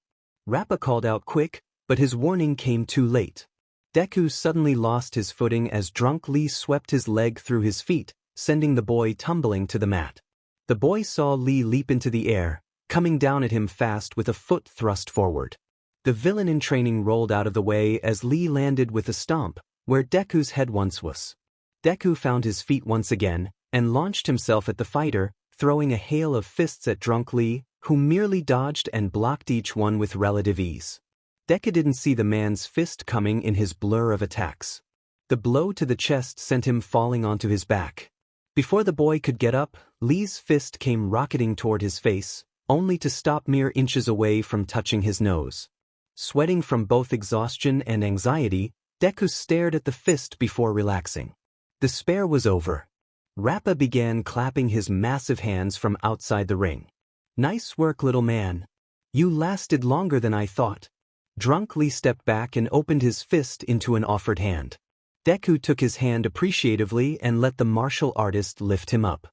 Rappa called out quick, but his warning came too late. Deku suddenly lost his footing as Drunk Lee swept his leg through his feet, sending the boy tumbling to the mat. The boy saw Lee leap into the air, coming down at him fast with a foot thrust forward. The villain in training rolled out of the way as Lee landed with a stomp, where Deku's head once was. Deku found his feet once again, and launched himself at the fighter, throwing a hail of fists at Drunk Lee, who merely dodged and blocked each one with relative ease. Deku didn't see the man's fist coming in his blur of attacks. The blow to the chest sent him falling onto his back. Before the boy could get up, Lee's fist came rocketing toward his face, only to stop mere inches away from touching his nose. Sweating from both exhaustion and anxiety, Deku stared at the fist before relaxing. The spare was over. Rappa began clapping his massive hands from outside the ring. Nice work, little man. You lasted longer than I thought. Drunk Lee stepped back and opened his fist into an offered hand. Deku took his hand appreciatively and let the martial artist lift him up.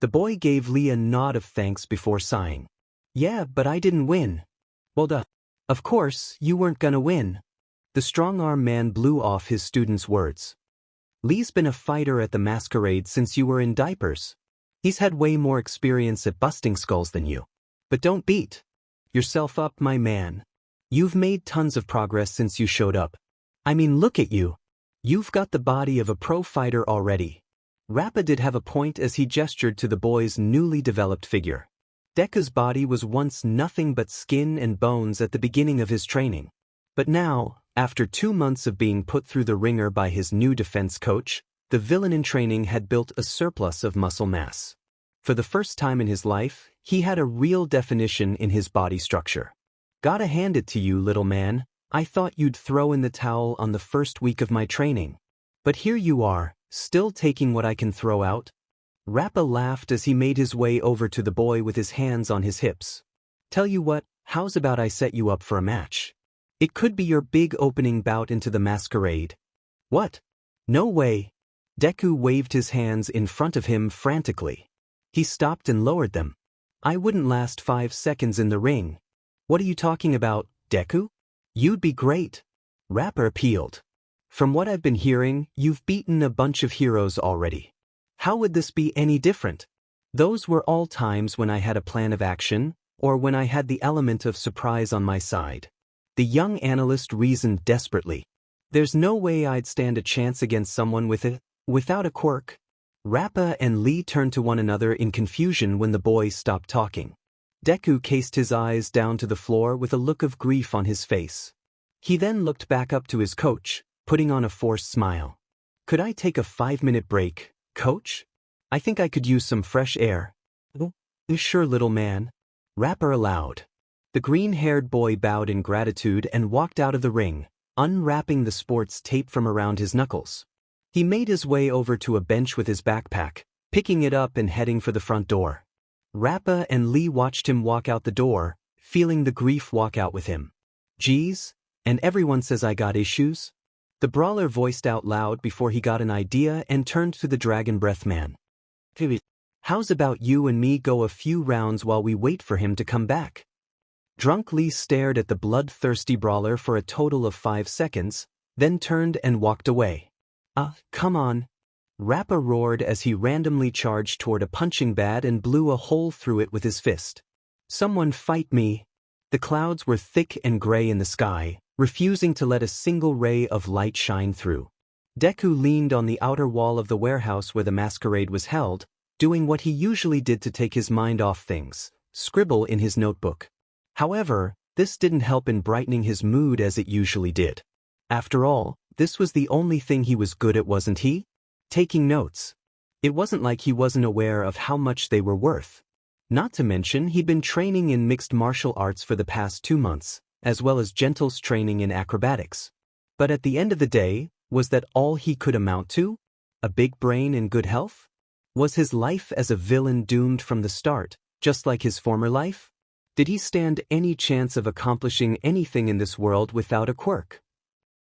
The boy gave Lee a nod of thanks before sighing. Yeah, but I didn't win. Well duh. Of course, you weren't gonna win. The strong-arm man blew off his student's words. Lee's been a fighter at the masquerade since you were in diapers. He's had way more experience at busting skulls than you. But don't beat yourself up, my man. You've made tons of progress since you showed up. I mean, look at you. You've got the body of a pro fighter already. Rappa did have a point as he gestured to the boy's newly developed figure. Deku's body was once nothing but skin and bones at the beginning of his training. But now, after 2 months of being put through the ringer by his new defense coach, the villain in training had built a surplus of muscle mass. For the first time in his life, he had a real definition in his body structure. Gotta hand it to you, little man. I thought you'd throw in the towel on the first week of my training. But here you are, still taking what I can throw out. Rappa laughed as he made his way over to the boy with his hands on his hips. Tell you what, how's about I set you up for a match? It could be your big opening bout into the masquerade. What? No way. Deku waved his hands in front of him frantically. He stopped and lowered them. I wouldn't last 5 seconds in the ring. What are you talking about, Deku? You'd be great. Rappa appealed. From what I've been hearing, you've beaten a bunch of heroes already. How would this be any different? Those were all times when I had a plan of action, or when I had the element of surprise on my side. The young analyst reasoned desperately. There's no way I'd stand a chance against someone without a quirk. Rappa and Lee turned to one another in confusion when the boy stopped talking. Deku cased his eyes down to the floor with a look of grief on his face. He then looked back up to his coach, putting on a forced smile. Could I take a 5-minute break, coach? I think I could use some fresh air. Oh, sure, little man. Rappa allowed. The green-haired boy bowed in gratitude and walked out of the ring, unwrapping the sports tape from around his knuckles. He made his way over to a bench with his backpack, picking it up and heading for the front door. Rappa and Lee watched him walk out the door, feeling the grief walk out with him. Geez, and everyone says I got issues? The brawler voiced out loud before he got an idea and turned to the Dragon Breath man. How's about you and me go a few rounds while we wait for him to come back? Drunk Lee stared at the bloodthirsty brawler for a total of 5 seconds, then turned and walked away. Come on. Rappa roared as he randomly charged toward a punching bag and blew a hole through it with his fist. Someone fight me. The clouds were thick and gray in the sky, refusing to let a single ray of light shine through. Deku leaned on the outer wall of the warehouse where the masquerade was held, doing what he usually did to take his mind off things, scribble in his notebook. However, this didn't help in brightening his mood as it usually did. After all, this was the only thing he was good at, wasn't he? Taking notes. It wasn't like he wasn't aware of how much they were worth. Not to mention he'd been training in mixed martial arts for the past 2 months, as well as Gentle's training in acrobatics. But at the end of the day, was that all he could amount to? A big brain and good health? Was his life as a villain doomed from the start, just like his former life? Did he stand any chance of accomplishing anything in this world without a quirk?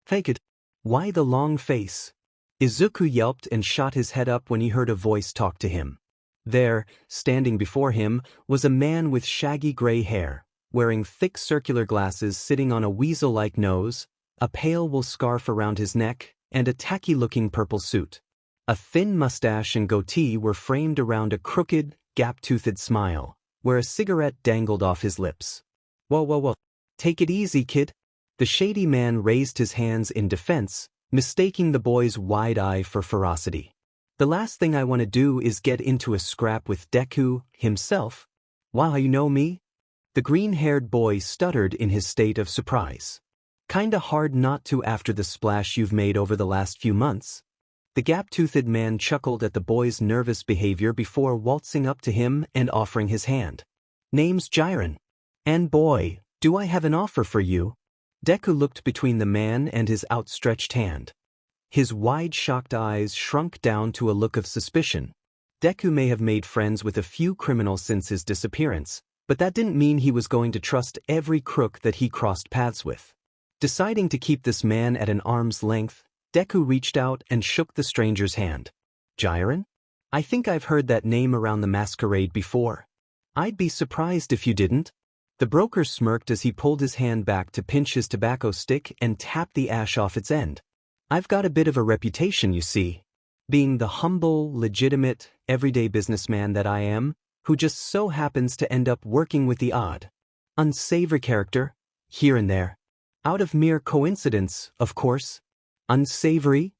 Fake it. Why the long face? Izuku yelped and shot his head up when he heard a voice talk to him. There, standing before him, was a man with shaggy gray hair, wearing thick circular glasses sitting on a weasel-like nose, a pale wool scarf around his neck, and a tacky-looking purple suit. A thin mustache and goatee were framed around a crooked, gap-toothed smile, where a cigarette dangled off his lips. Whoa. Take it easy, kid. The shady man raised his hands in defense, mistaking the boy's wide eye for ferocity. The last thing I want to do is get into a scrap with Deku himself. Why, you know me? The green-haired boy stuttered in his state of surprise. Kinda hard not to after the splash you've made over the last few months. The gap-toothed man chuckled at the boy's nervous behavior before waltzing up to him and offering his hand. Name's Jiren. And boy, do I have an offer for you. Deku looked between the man and his outstretched hand. His wide, shocked eyes shrunk down to a look of suspicion. Deku may have made friends with a few criminals since his disappearance, But that didn't mean he was going to trust every crook that he crossed paths with. Deciding to keep this man at an arm's length, Deku reached out and shook the stranger's hand. Jiren? I think I've heard that name around the masquerade before. I'd be surprised if you didn't. The broker smirked as he pulled his hand back to pinch his tobacco stick and tap the ash off its end. I've got a bit of a reputation, you see. Being the humble, legitimate, everyday businessman that I am, who just so happens to end up working with the odd, unsavory character, here and there. Out of mere coincidence, of course. Unsavory?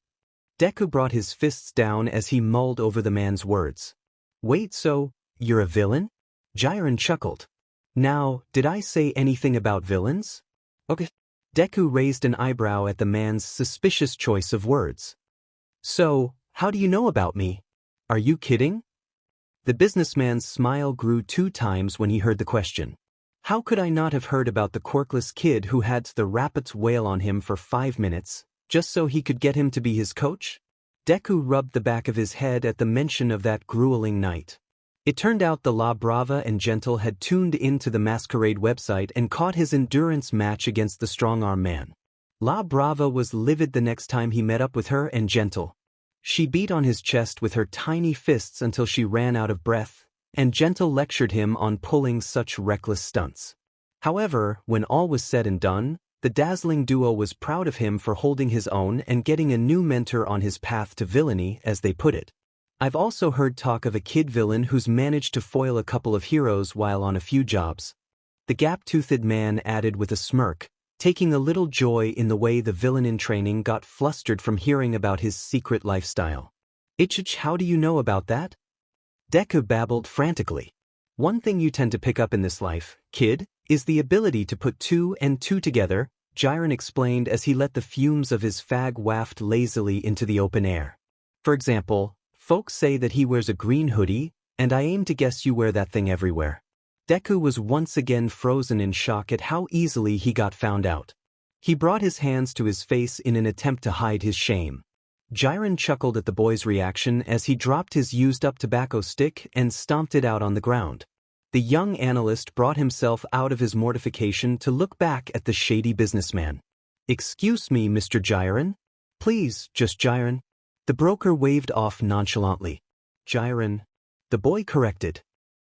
Deku brought his fists down as he mulled over the man's words. Wait, so, you're a villain? Jiren chuckled. Now, did I say anything about villains? Okay. Deku raised an eyebrow at the man's suspicious choice of words. So, how do you know about me? Are you kidding? The businessman's smile grew 2 times when he heard the question. How could I not have heard about the quirkless kid who had the Rappa's wail on him for 5 minutes, just so he could get him to be his coach? Deku rubbed the back of his head at the mention of that grueling night. It turned out the La Brava and Gentle had tuned into the Masquerade website and caught his endurance match against the strong-arm man. La Brava was livid the next time he met up with her and Gentle. She beat on his chest with her tiny fists until she ran out of breath, and Gentle lectured him on pulling such reckless stunts. However, when all was said and done, the dazzling duo was proud of him for holding his own and getting a new mentor on his path to villainy, as they put it. I've also heard talk of a kid villain who's managed to foil a couple of heroes while on a few jobs. The gap-toothed man added with a smirk, taking a little joy in the way the villain in training got flustered from hearing about his secret lifestyle. Ichich, how do you know about that? Deku babbled frantically. One thing you tend to pick up in this life, kid, is the ability to put 2 and 2 together, Jiren explained as he let the fumes of his fag waft lazily into the open air. For example, folks say that he wears a green hoodie, and I aim to guess you wear that thing everywhere. Deku was once again frozen in shock at how easily he got found out. He brought his hands to his face in an attempt to hide his shame. Jiren chuckled at the boy's reaction as he dropped his used-up tobacco stick and stomped it out on the ground. The young analyst brought himself out of his mortification to look back at the shady businessman. Excuse me, Mr. Jiren? Please, just Jiren. The broker waved off nonchalantly. Jiren. The boy corrected.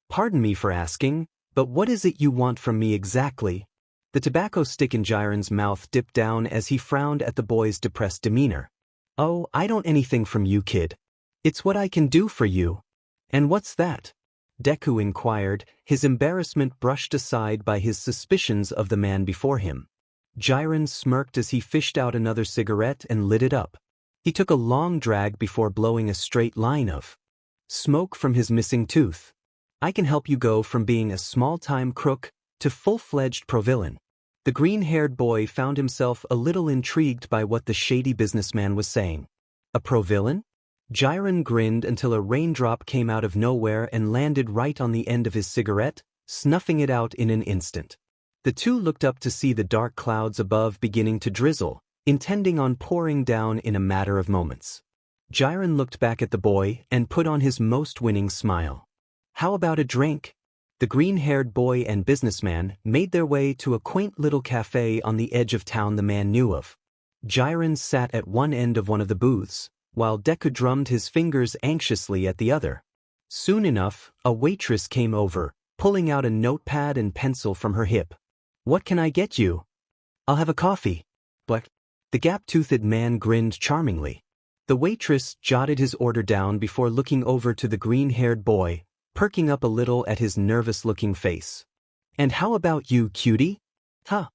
Pardon me for asking, but what is it you want from me exactly? The tobacco stick in Jiren's mouth dipped down as he frowned at the boy's depressed demeanor. Oh, I don't anything from you, kid. It's what I can do for you. And what's that? Deku inquired, his embarrassment brushed aside by his suspicions of the man before him. Jiren smirked as he fished out another cigarette and lit it up. He took a long drag before blowing a straight line of smoke from his missing tooth. I can help you go from being a small-time crook to full-fledged pro-villain. The green-haired boy found himself a little intrigued by what the shady businessman was saying. A pro-villain? Jiren grinned until a raindrop came out of nowhere and landed right on the end of his cigarette, snuffing it out in an instant. The two looked up to see the dark clouds above beginning to drizzle, intending on pouring down in a matter of moments. Jiren looked back at the boy and put on his most winning smile. How about a drink? The green-haired boy and businessman made their way to a quaint little cafe on the edge of town the man knew of. Jiren sat at one end of one of the booths, while Deku drummed his fingers anxiously at the other. Soon enough, a waitress came over, pulling out a notepad and pencil from her hip. What can I get you? I'll have a coffee. Black. The gap-toothed man grinned charmingly. The waitress jotted his order down before looking over to the green-haired boy, perking up a little at his nervous-looking face. And how about you, cutie? Huh?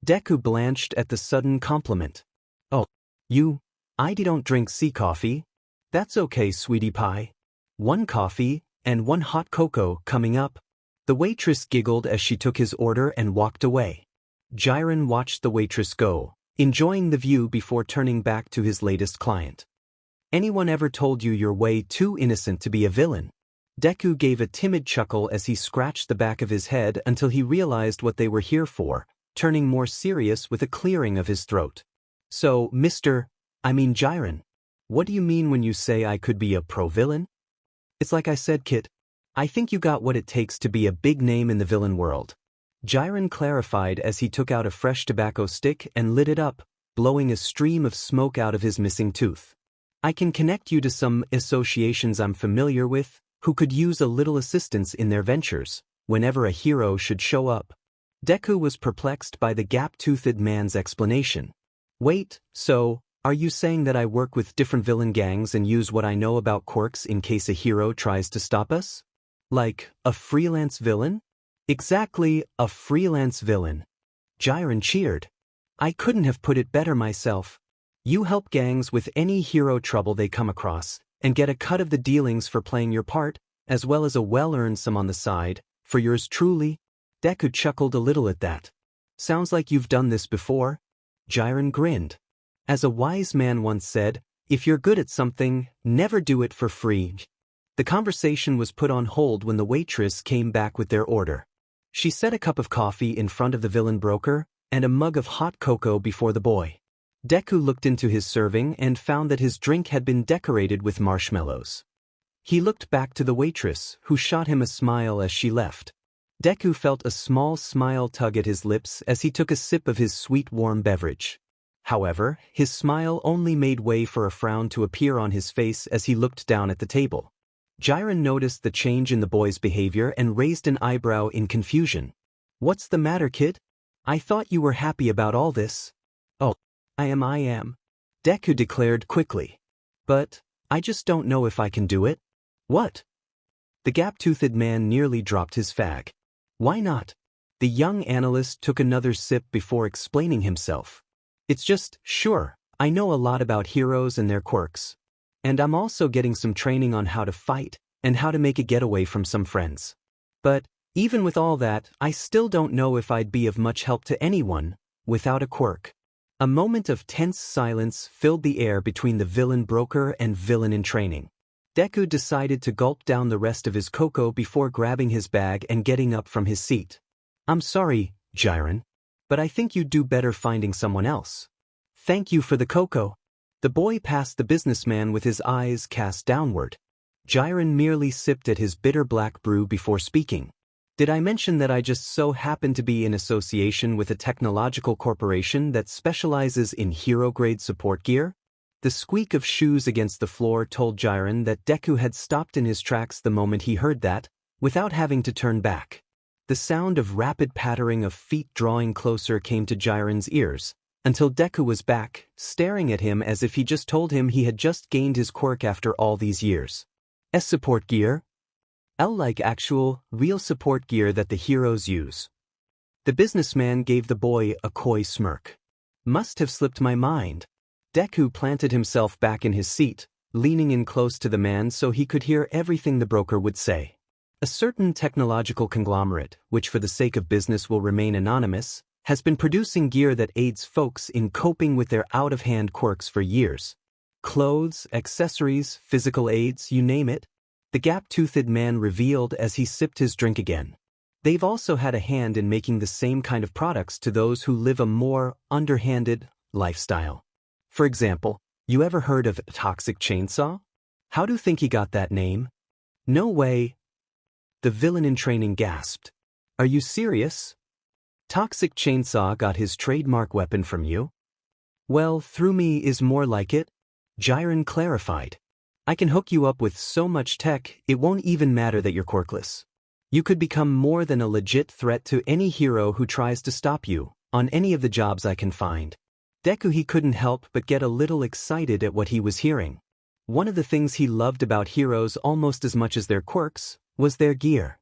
Deku blanched at the sudden compliment. Oh, you? I don't drink sea coffee. That's okay, sweetie pie. 1 coffee, and 1 hot cocoa coming up. The waitress giggled as she took his order and walked away. Jiren watched the waitress go, enjoying the view before turning back to his latest client. Anyone ever told you you're way too innocent to be a villain? Deku gave a timid chuckle as he scratched the back of his head until he realized what they were here for, turning more serious with a clearing of his throat. So, Jiren, what do you mean when you say I could be a pro-villain? It's like I said, kid. I think you got what it takes to be a big name in the villain world. Jiren clarified as he took out a fresh tobacco stick and lit it up, blowing a stream of smoke out of his missing tooth. I can connect you to some associations I'm familiar with, who could use a little assistance in their ventures, whenever a hero should show up. Deku was perplexed by the gap-toothed man's explanation. Wait, so, are you saying that I work with different villain gangs and use what I know about quirks in case a hero tries to stop us? Like, a freelance villain? Exactly, a freelance villain. Jiren cheered. I couldn't have put it better myself. You help gangs with any hero trouble they come across, and get a cut of the dealings for playing your part, as well as a well-earned sum on the side, for yours truly. Deku chuckled a little at that. Sounds like you've done this before? Jiren grinned. As a wise man once said, if you're good at something, never do it for free. The conversation was put on hold when the waitress came back with their order. She set a cup of coffee in front of the villain broker, and a mug of hot cocoa before the boy. Deku looked into his serving and found that his drink had been decorated with marshmallows. He looked back to the waitress, who shot him a smile as she left. Deku felt a small smile tug at his lips as he took a sip of his sweet warm beverage. However, his smile only made way for a frown to appear on his face as he looked down at the table. Jiren noticed the change in the boy's behavior and raised an eyebrow in confusion. What's the matter, kid? I thought you were happy about all this. Oh, I am. Deku declared quickly. But, I just don't know if I can do it. What? The gap-toothed man nearly dropped his fag. Why not? The young analyst took another sip before explaining himself. It's just, sure, I know a lot about heroes and their quirks. And I'm also getting some training on how to fight, and how to make a getaway from some friends. But, even with all that, I still don't know if I'd be of much help to anyone, without a quirk. A moment of tense silence filled the air between the villain broker and villain in training. Deku decided to gulp down the rest of his cocoa before grabbing his bag and getting up from his seat. I'm sorry, Jiren. But I think you'd do better finding someone else. Thank you for the cocoa. The boy passed the businessman with his eyes cast downward. Jiren merely sipped at his bitter black brew before speaking. Did I mention that I just so happen to be in association with a technological corporation that specializes in hero-grade support gear? The squeak of shoes against the floor told Jiren that Deku had stopped in his tracks the moment he heard that, without having to turn back. The sound of rapid pattering of feet drawing closer came to Jiren's ears, until Deku was back, staring at him as if he just told him he had just gained his quirk after all these years. Support gear? Like actual, real support gear that the heroes use. The businessman gave the boy a coy smirk. Must have slipped my mind. Deku planted himself back in his seat, leaning in close to the man so he could hear everything the broker would say. A certain technological conglomerate, which for the sake of business will remain anonymous, has been producing gear that aids folks in coping with their out-of-hand quirks for years. Clothes, accessories, physical aids, you name it. The gap-toothed man revealed as he sipped his drink again. They've also had a hand in making the same kind of products to those who live a more underhanded lifestyle. For example, you ever heard of Toxic Chainsaw? How do you think he got that name? No way. The villain in training gasped. Are you serious? Toxic Chainsaw got his trademark weapon from you? Well, through me is more like it, Jiren clarified. I can hook you up with so much tech, it won't even matter that you're quirkless. You could become more than a legit threat to any hero who tries to stop you, on any of the jobs I can find. Deku he couldn't help but get a little excited at what he was hearing. One of the things he loved about heroes almost as much as their quirks, was their gear.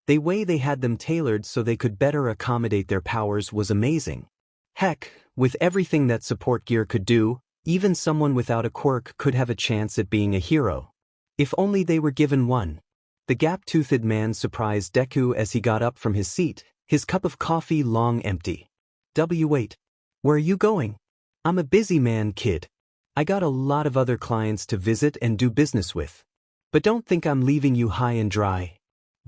The way they had them tailored so they could better accommodate their powers was amazing. Heck, with everything that support gear could do, even someone without a quirk could have a chance at being a hero. If only they were given one. The gap-toothed man surprised Deku as he got up from his seat, his cup of coffee long empty. Wait. Where are you going? I'm a busy man, kid. I got a lot of other clients to visit and do business with. But don't think I'm leaving you high and dry.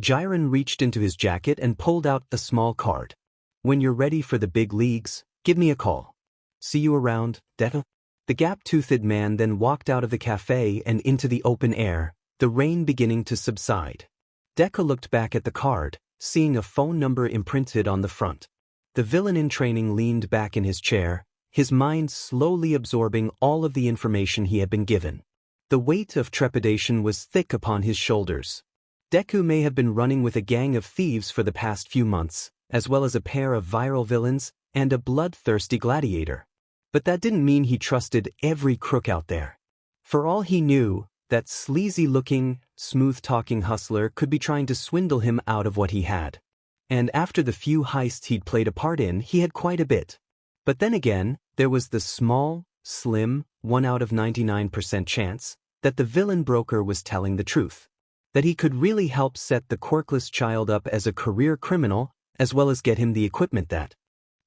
Jiren reached into his jacket and pulled out a small card. When you're ready for the big leagues, give me a call. See you around, Deku. The gap-toothed man then walked out of the cafe and into the open air, the rain beginning to subside. Deku looked back at the card, seeing a phone number imprinted on the front. The villain in training leaned back in his chair, his mind slowly absorbing all of the information he had been given. The weight of trepidation was thick upon his shoulders. Deku may have been running with a gang of thieves for the past few months, as well as a pair of viral villains and a bloodthirsty gladiator. But that didn't mean he trusted every crook out there. For all he knew, that sleazy-looking, smooth-talking hustler could be trying to swindle him out of what he had. And after the few heists he'd played a part in, he had quite a bit. But then again, there was the small, slim, 1 out of 99% chance that the villain broker was telling the truth. That he could really help set the quirkless child up as a career criminal, as well as get him the equipment that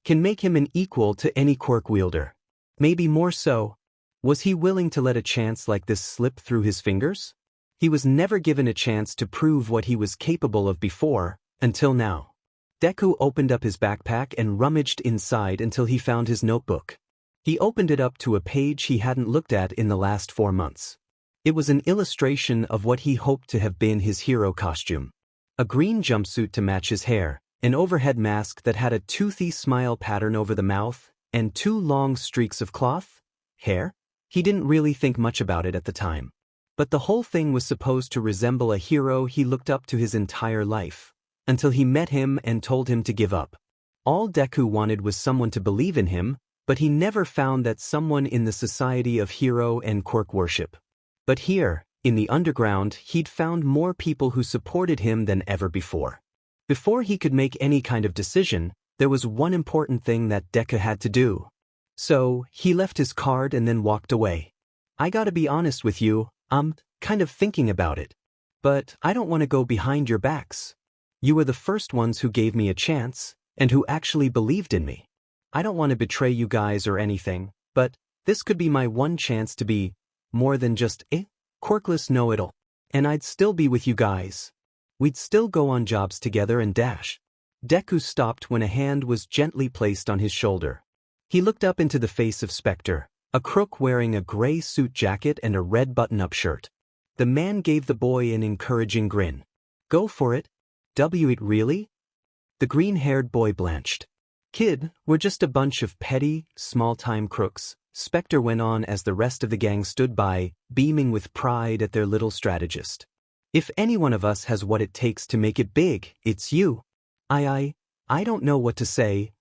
can make him an equal to any quirk wielder. Maybe more so. Was he willing to let a chance like this slip through his fingers? He was never given a chance to prove what he was capable of before, until now. Deku opened up his backpack and rummaged inside until he found his notebook. He opened it up to a page he hadn't looked at in the last 4 months. It was an illustration of what he hoped to have been his hero costume. A green jumpsuit to match his hair, an overhead mask that had a toothy smile pattern over the mouth, and 2 long streaks of cloth hair. He didn't really think much about it at the time. But the whole thing was supposed to resemble a hero he looked up to his entire life, until he met him and told him to give up. All Deku wanted was someone to believe in him, but he never found that someone in the society of hero and quirk worship. But here, in the underground, he'd found more people who supported him than ever before. Before he could make any kind of decision, there was one important thing that Deku had to do. So, he left his card and then walked away. I gotta be honest with you, I'm kind of thinking about it. But I don't want to go behind your backs. You were the first ones who gave me a chance, and who actually believed in me. I don't want to betray you guys or anything, but this could be my one chance to be more than just a quirkless know-it-all. And I'd still be with you guys. We'd still go on jobs together and dash. Deku stopped when a hand was gently placed on his shoulder. He looked up into the face of Spectre, a crook wearing a gray suit jacket and a red button-up shirt. The man gave the boy an encouraging grin. Go for it. It really? The green-haired boy blanched. Kid, we're just a bunch of petty, small-time crooks, Spectre went on as the rest of the gang stood by, beaming with pride at their little strategist. If any one of us has what it takes to make it big, it's you. I don't know what to say.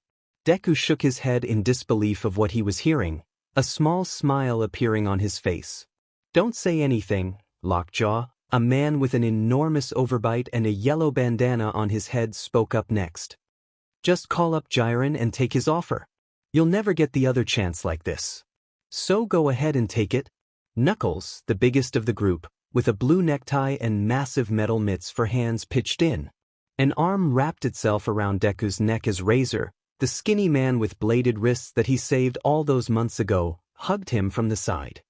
Deku shook his head in disbelief of what he was hearing, a small smile appearing on his face. Don't say anything, Lockjaw. A man with an enormous overbite and a yellow bandana on his head spoke up next. Just call up Jiren and take his offer. You'll never get the other chance like this. So go ahead and take it. Knuckles, the biggest of the group, with a blue necktie and massive metal mitts for hands pitched in. An arm wrapped itself around Deku's neck as Razor, the skinny man with bladed wrists that he saved all those months ago, hugged him from the side.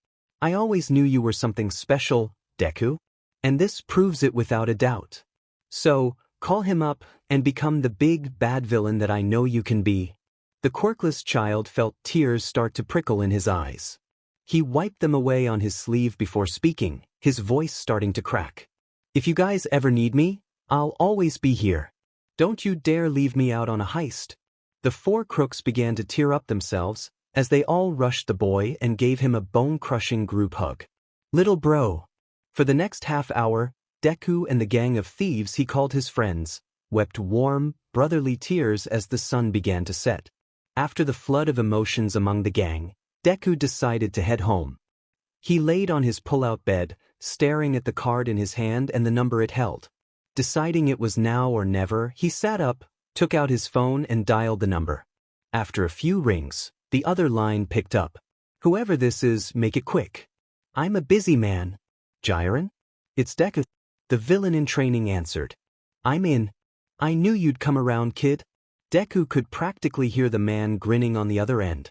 I always knew you were something special, Deku. And this proves it without a doubt. So, call him up and become the big, bad villain that I know you can be. The quirkless child felt tears start to prickle in his eyes. He wiped them away on his sleeve before speaking, his voice starting to crack. If you guys ever need me, I'll always be here. Don't you dare leave me out on a heist. The 4 crooks began to tear up themselves as they all rushed the boy and gave him a bone-crushing group hug. Little bro. For the next half hour, Deku and the gang of thieves he called his friends wept warm, brotherly tears as the sun began to set. After the flood of emotions among the gang, Deku decided to head home. He laid on his pull-out bed, staring at the card in his hand and the number it held. Deciding it was now or never, he sat up, took out his phone and dialed the number. After a few rings, the other line picked up. Whoever this is, make it quick. I'm a busy man. Jiren? It's Deku. The villain in training answered. I'm in. I knew you'd come around, kid. Deku could practically hear the man grinning on the other end.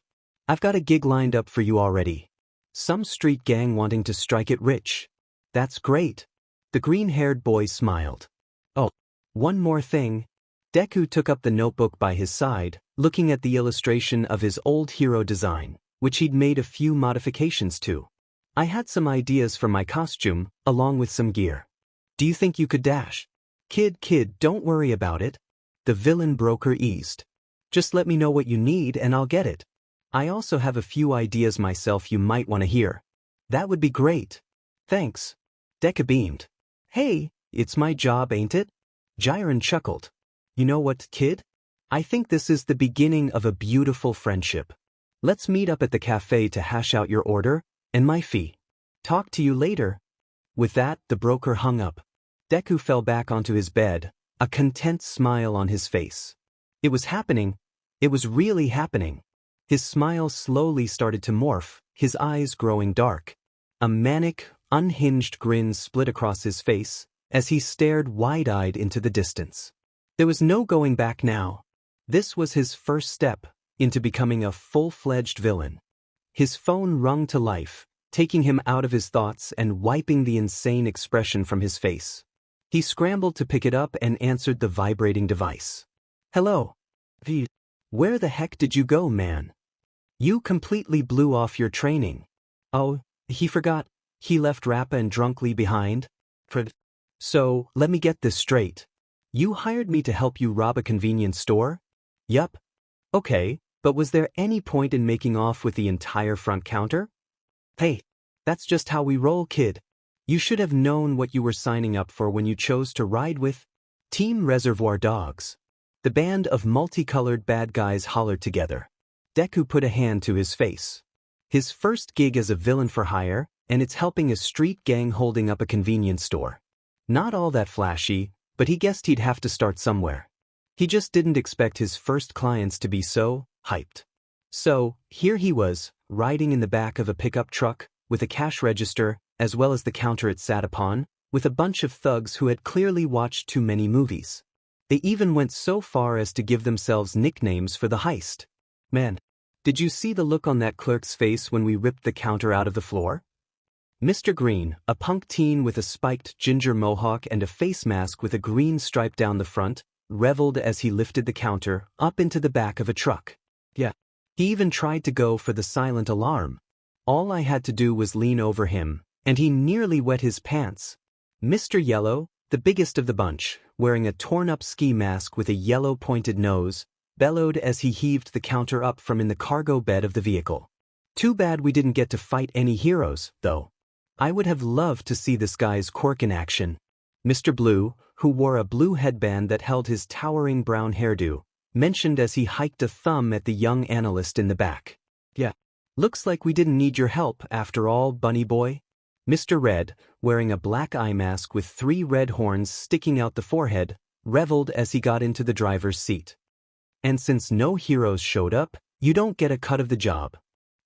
I've got a gig lined up for you already. Some street gang wanting to strike it rich. That's great. The green-haired boy smiled. Oh, one more thing. Deku took up the notebook by his side, looking at the illustration of his old hero design, which he'd made a few modifications to. I had some ideas for my costume, along with some gear. Do you think you could dash? Kid, don't worry about it. The villain broker eased. Just let me know what you need and I'll get it. I also have a few ideas myself you might want to hear. That would be great. Thanks. Deku beamed. Hey, it's my job, ain't it? Jiren chuckled. You know what, kid? I think this is the beginning of a beautiful friendship. Let's meet up at the cafe to hash out your order and my fee. Talk to you later. With that, the broker hung up. Deku fell back onto his bed, a content smile on his face. It was happening. It was really happening. His smile slowly started to morph, his eyes growing dark. A manic, unhinged grin split across his face as he stared wide-eyed into the distance. There was no going back now. This was his first step into becoming a full-fledged villain. His phone rung to life, taking him out of his thoughts and wiping the insane expression from his face. He scrambled to pick it up and answered the vibrating device. Hello. Where the heck did you go, man? You completely blew off your training. Oh, he forgot. He left Rappa and Drunkly behind? So, let me get this straight. You hired me to help you rob a convenience store? Yup. Okay, but was there any point in making off with the entire front counter? Hey, that's just how we roll, kid. You should have known what you were signing up for when you chose to ride with Team Reservoir Dogs. The band of multicolored bad guys hollered together. Deku put a hand to his face. His first gig as a villain for hire, and it's helping a street gang holding up a convenience store. Not all that flashy, but he guessed he'd have to start somewhere. He just didn't expect his first clients to be so hyped. So, here he was, riding in the back of a pickup truck, with a cash register, as well as the counter it sat upon, with a bunch of thugs who had clearly watched too many movies. They even went so far as to give themselves nicknames for the heist. Man, did you see the look on that clerk's face when we ripped the counter out of the floor? Mr. Green, a punk teen with a spiked ginger mohawk and a face mask with a green stripe down the front, reveled as he lifted the counter up into the back of a truck. Yeah. He even tried to go for the silent alarm. All I had to do was lean over him, and he nearly wet his pants. Mr. Yellow, the biggest of the bunch, wearing a torn-up ski mask with a yellow pointed nose, bellowed as he heaved the counter up from in the cargo bed of the vehicle. Too bad we didn't get to fight any heroes, though. I would have loved to see this guy's quirk in action. Mr. Blue, who wore a blue headband that held his towering brown hairdo, mentioned as he hiked a thumb at the young analyst in the back. Yeah. Looks like we didn't need your help after all, bunny boy. Mr. Red, wearing a black eye mask with 3 red horns sticking out the forehead, reveled as he got into the driver's seat. And since no heroes showed up, you don't get a cut of the job.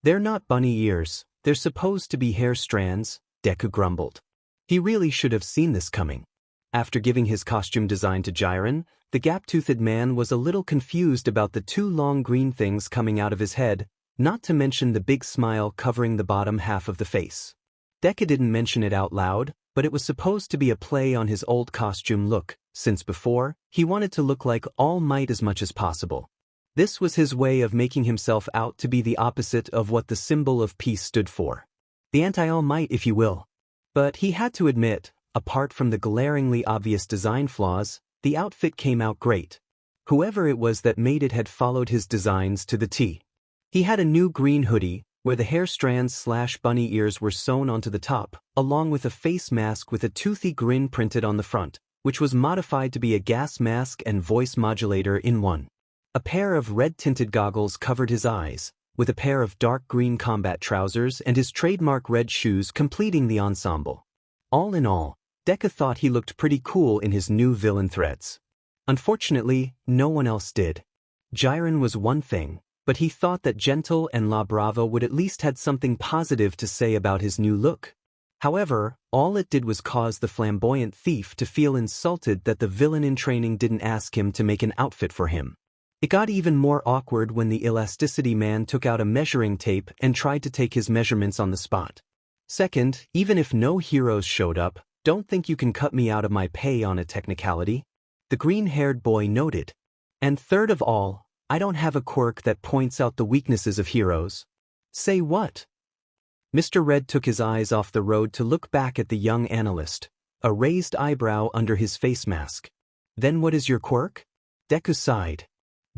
They're not bunny ears, they're supposed to be hair strands, Deku grumbled. He really should have seen this coming. After giving his costume design to Jiren, the gap-toothed man was a little confused about the 2 long green things coming out of his head, not to mention the big smile covering the bottom half of the face. Deku didn't mention it out loud, but it was supposed to be a play on his old costume look, since before, he wanted to look like All Might as much as possible. This was his way of making himself out to be the opposite of what the symbol of peace stood for. The anti-All Might, if you will. But he had to admit, apart from the glaringly obvious design flaws, the outfit came out great. Whoever it was that made it had followed his designs to the T. He had a new green hoodie, where the hair strands/bunny ears were sewn onto the top, along with a face mask with a toothy grin printed on the front, which was modified to be a gas mask and voice modulator in one. A pair of red-tinted goggles covered his eyes, with a pair of dark green combat trousers and his trademark red shoes completing the ensemble. All in all, Deku thought he looked pretty cool in his new villain threads. Unfortunately, no one else did. Jiren was one thing, but he thought that Gentle and La Brava would at least had something positive to say about his new look. However, all it did was cause the flamboyant thief to feel insulted that the villain in training didn't ask him to make an outfit for him. It got even more awkward when the elasticity man took out a measuring tape and tried to take his measurements on the spot. Second, even if no heroes showed up, don't think you can cut me out of my pay on a technicality, the green-haired boy noted. And third of all, I don't have a quirk that points out the weaknesses of heroes. Say what? Mr. Red took his eyes off the road to look back at the young analyst, a raised eyebrow under his face mask. Then what is your quirk? Deku sighed.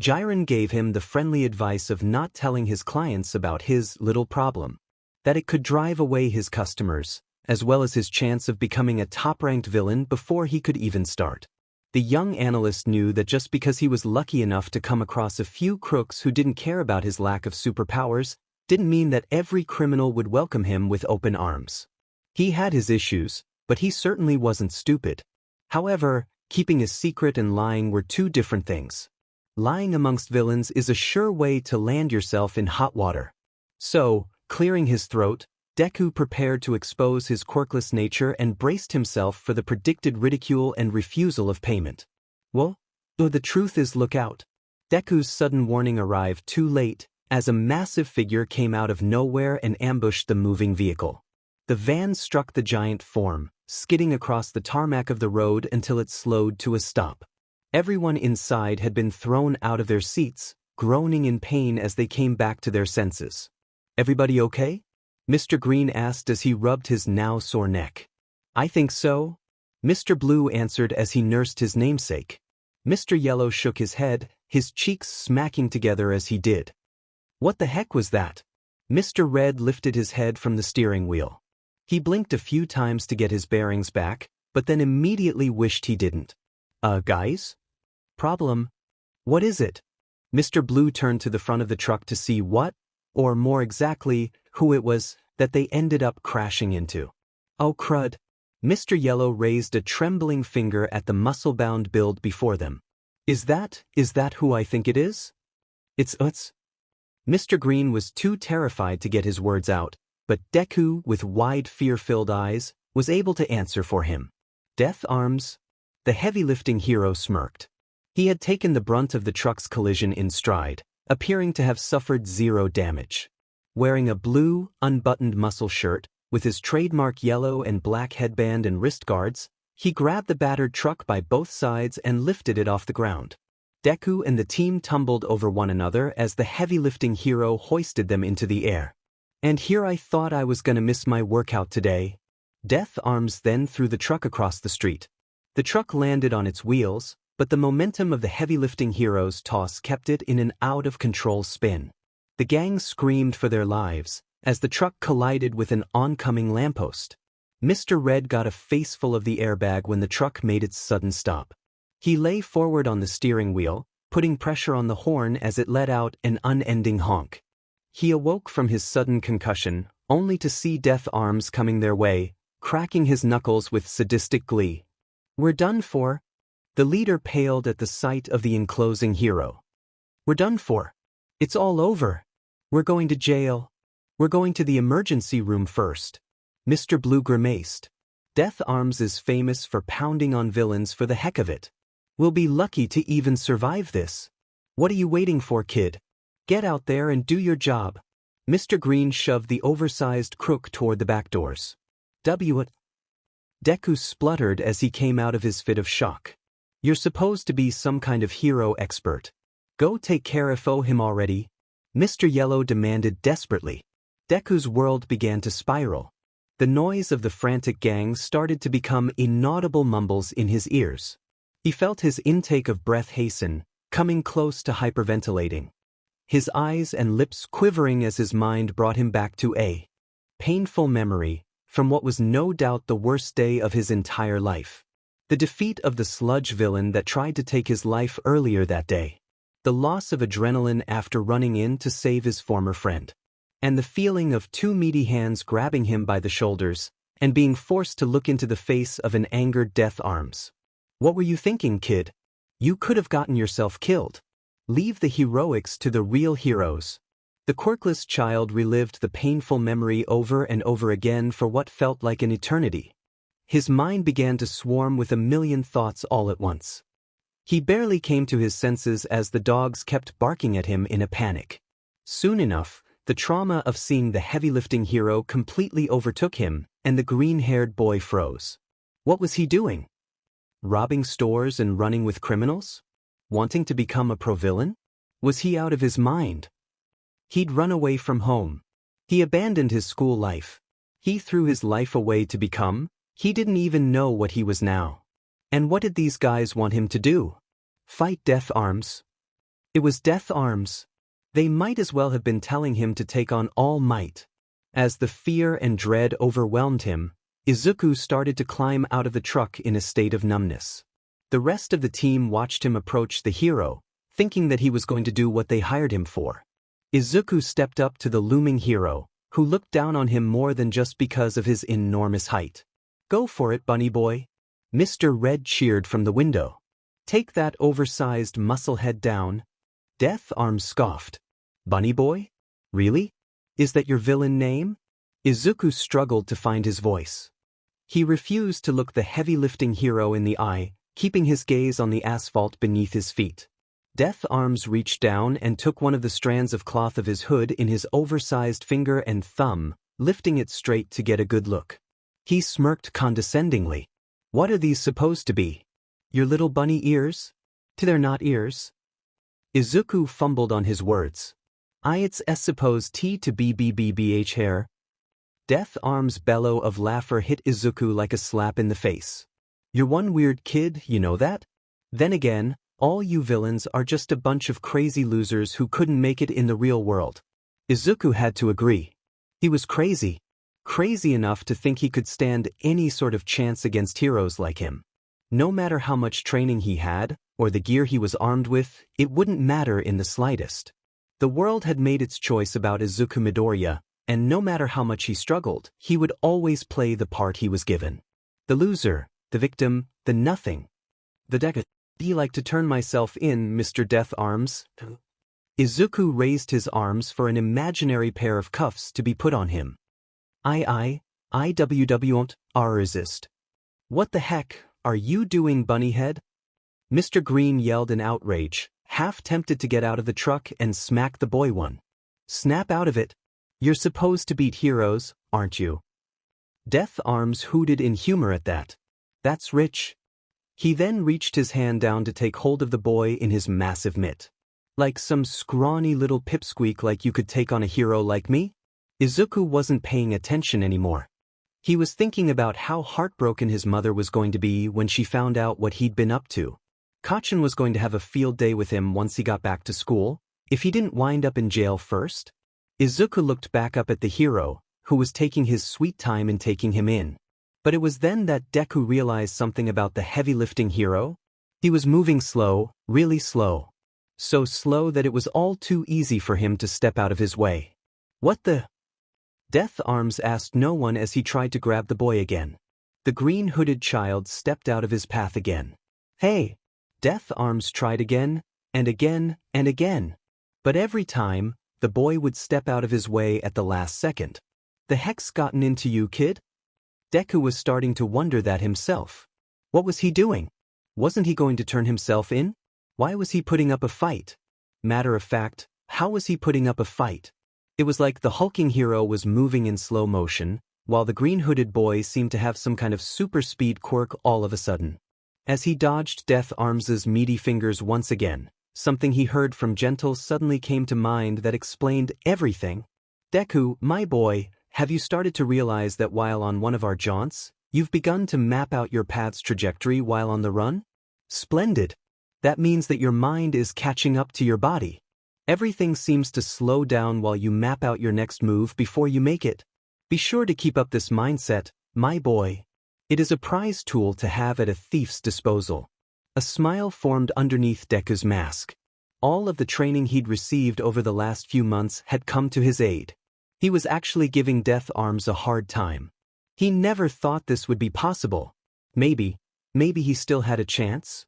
Jiren gave him the friendly advice of not telling his clients about his little problem. That it could drive away his customers, as well as his chance of becoming a top-ranked villain before he could even start. The young analyst knew that just because he was lucky enough to come across a few crooks who didn't care about his lack of superpowers, didn't mean that every criminal would welcome him with open arms. He had his issues, but he certainly wasn't stupid. However, keeping his secret and lying were two different things. Lying amongst villains is a sure way to land yourself in hot water. So, clearing his throat, Deku prepared to expose his quirkless nature and braced himself for the predicted ridicule and refusal of payment. Well, the truth is, look out. Deku's sudden warning arrived too late, as a massive figure came out of nowhere and ambushed the moving vehicle. The van struck the giant form, skidding across the tarmac of the road until it slowed to a stop. Everyone inside had been thrown out of their seats, groaning in pain as they came back to their senses. Everybody okay? Mr. Green asked as he rubbed his now sore neck. I think so, Mr. Blue answered as he nursed his namesake. Mr. Yellow shook his head, his cheeks smacking together as he did. What the heck was that? Mr. Red lifted his head from the steering wheel. He blinked a few times to get his bearings back, but then immediately wished he didn't. Guys? Problem? What is it? Mr. Blue turned to the front of the truck to see what, or more exactly, who it was, that they ended up crashing into. Oh crud. Mr. Yellow raised a trembling finger at the muscle-bound build before them. Is that who I think it is? It's Mr. Green was too terrified to get his words out, but Deku, with wide fear-filled eyes, was able to answer for him. Death Arms? The heavy-lifting hero smirked. He had taken the brunt of the truck's collision in stride, appearing to have suffered zero damage. Wearing a blue, unbuttoned muscle shirt, with his trademark yellow and black headband and wrist guards, he grabbed the battered truck by both sides and lifted it off the ground. Deku and the team tumbled over one another as the heavy-lifting hero hoisted them into the air. And here I thought I was gonna miss my workout today. Death Arms then threw the truck across the street. The truck landed on its wheels, but the momentum of the heavy-lifting hero's toss kept it in an out-of-control spin. The gang screamed for their lives as the truck collided with an oncoming lamppost. Mr. Red got a faceful of the airbag when the truck made its sudden stop. He lay forward on the steering wheel, putting pressure on the horn as it let out an unending honk. He awoke from his sudden concussion, only to see Death Arms coming their way, cracking his knuckles with sadistic glee. We're done for. The leader paled at the sight of the enclosing hero. We're done for. It's all over. We're going to jail. We're going to the emergency room first. Mr. Blue grimaced. Death Arms is famous for pounding on villains for the heck of it. We'll be lucky to even survive this. What are you waiting for, kid? Get out there and do your job. Mr. Green shoved the oversized crook toward the back doors. Deku spluttered as he came out of his fit of shock. You're supposed to be some kind of hero expert. Go take care of him already. Mr. Yellow demanded desperately. Deku's world began to spiral. The noise of the frantic gang started to become inaudible mumbles in his ears. He felt his intake of breath hasten, coming close to hyperventilating. His eyes and lips quivering as his mind brought him back to a painful memory from what was no doubt the worst day of his entire life. The defeat of the sludge villain that tried to take his life earlier that day. The loss of adrenaline after running in to save his former friend. And the feeling of two meaty hands grabbing him by the shoulders and being forced to look into the face of an angered Death Arms. What were you thinking, kid? You could have gotten yourself killed. Leave the heroics to the real heroes. The quirkless child relived the painful memory over and over again for what felt like an eternity. His mind began to swarm with a million thoughts all at once. He barely came to his senses as the dogs kept barking at him in a panic. Soon enough, the trauma of seeing the heavy-lifting hero completely overtook him, and the green-haired boy froze. What was he doing? Robbing stores and running with criminals? Wanting to become a pro-villain? Was he out of his mind? He'd run away from home. He abandoned his school life. He threw his life away to become He didn't even know what he was now. And what did these guys want him to do? Fight Death Arms? It was Death Arms. They might as well have been telling him to take on All Might. As the fear and dread overwhelmed him, Izuku started to climb out of the truck in a state of numbness. The rest of the team watched him approach the hero, thinking that he was going to do what they hired him for. Izuku stepped up to the looming hero, who looked down on him more than just because of his enormous height. "Go for it, bunny boy." Mr. Red cheered from the window. "Take that oversized muscle head down." Death Arms scoffed. "Bunny boy? Really? Is that your villain name?" Izuku struggled to find his voice. He refused to look the heavy-lifting hero in the eye, keeping his gaze on the asphalt beneath his feet. Death Arms reached down and took one of the strands of cloth of his hood in his oversized finger and thumb, lifting it straight to get a good look. He smirked condescendingly. "What are these supposed to be? Your little bunny ears? They're not ears." Izuku fumbled on his words. "It's supposed to be hair." Death Arms' bellow of laughter hit Izuku like a slap in the face. "You're one weird kid, you know that? Then again, all you villains are just a bunch of crazy losers who couldn't make it in the real world." Izuku had to agree. He was crazy. Crazy enough to think he could stand any sort of chance against heroes like him. No matter how much training he had, or the gear he was armed with, it wouldn't matter in the slightest. The world had made its choice about Izuku Midoriya, and no matter how much he struggled, he would always play the part he was given. The loser, the victim, the nothing. The Deku. "I like to turn myself in, Mr. Death Arms." Izuku raised his arms for an imaginary pair of cuffs to be put on him. "IWW't resist." "What the heck are you doing, bunnyhead?" Mr. Green yelled in outrage, half tempted to get out of the truck and smack the boy one. "Snap out of it. You're supposed to beat heroes, aren't you?" Death Arms hooted in humor at that. "That's rich." He then reached his hand down to take hold of the boy in his massive mitt. "Like some scrawny little pipsqueak like you could take on a hero like me?" Izuku wasn't paying attention anymore. He was thinking about how heartbroken his mother was going to be when she found out what he'd been up to. Kacchan was going to have a field day with him once he got back to school, if he didn't wind up in jail first. Izuku looked back up at the hero, who was taking his sweet time in taking him in. But it was then that Deku realized something about the heavy-lifting hero. He was moving slow, really slow. So slow that it was all too easy for him to step out of his way. "What the?" Death Arms asked no one as he tried to grab the boy again. The green-hooded child stepped out of his path again. "Hey!" Death Arms tried again, and again, and again. But every time, the boy would step out of his way at the last second. "The heck's gotten into you, kid?" Deku was starting to wonder that himself. What was he doing? Wasn't he going to turn himself in? Why was he putting up a fight? Matter of fact, how was he putting up a fight? It was like the hulking hero was moving in slow motion, while the green-hooded boy seemed to have some kind of super speed quirk all of a sudden. As he dodged Death Arms's meaty fingers once again, something he heard from Gentle suddenly came to mind that explained everything. "Deku, my boy, have you started to realize that while on one of our jaunts, you've begun to map out your path's trajectory while on the run? Splendid. That means that your mind is catching up to your body. Everything seems to slow down while you map out your next move before you make it. Be sure to keep up this mindset, my boy. It is a prize tool to have at a thief's disposal." A smile formed underneath Deku's mask. All of the training he'd received over the last few months had come to his aid. He was actually giving Death Arms a hard time. He never thought this would be possible. Maybe he still had a chance?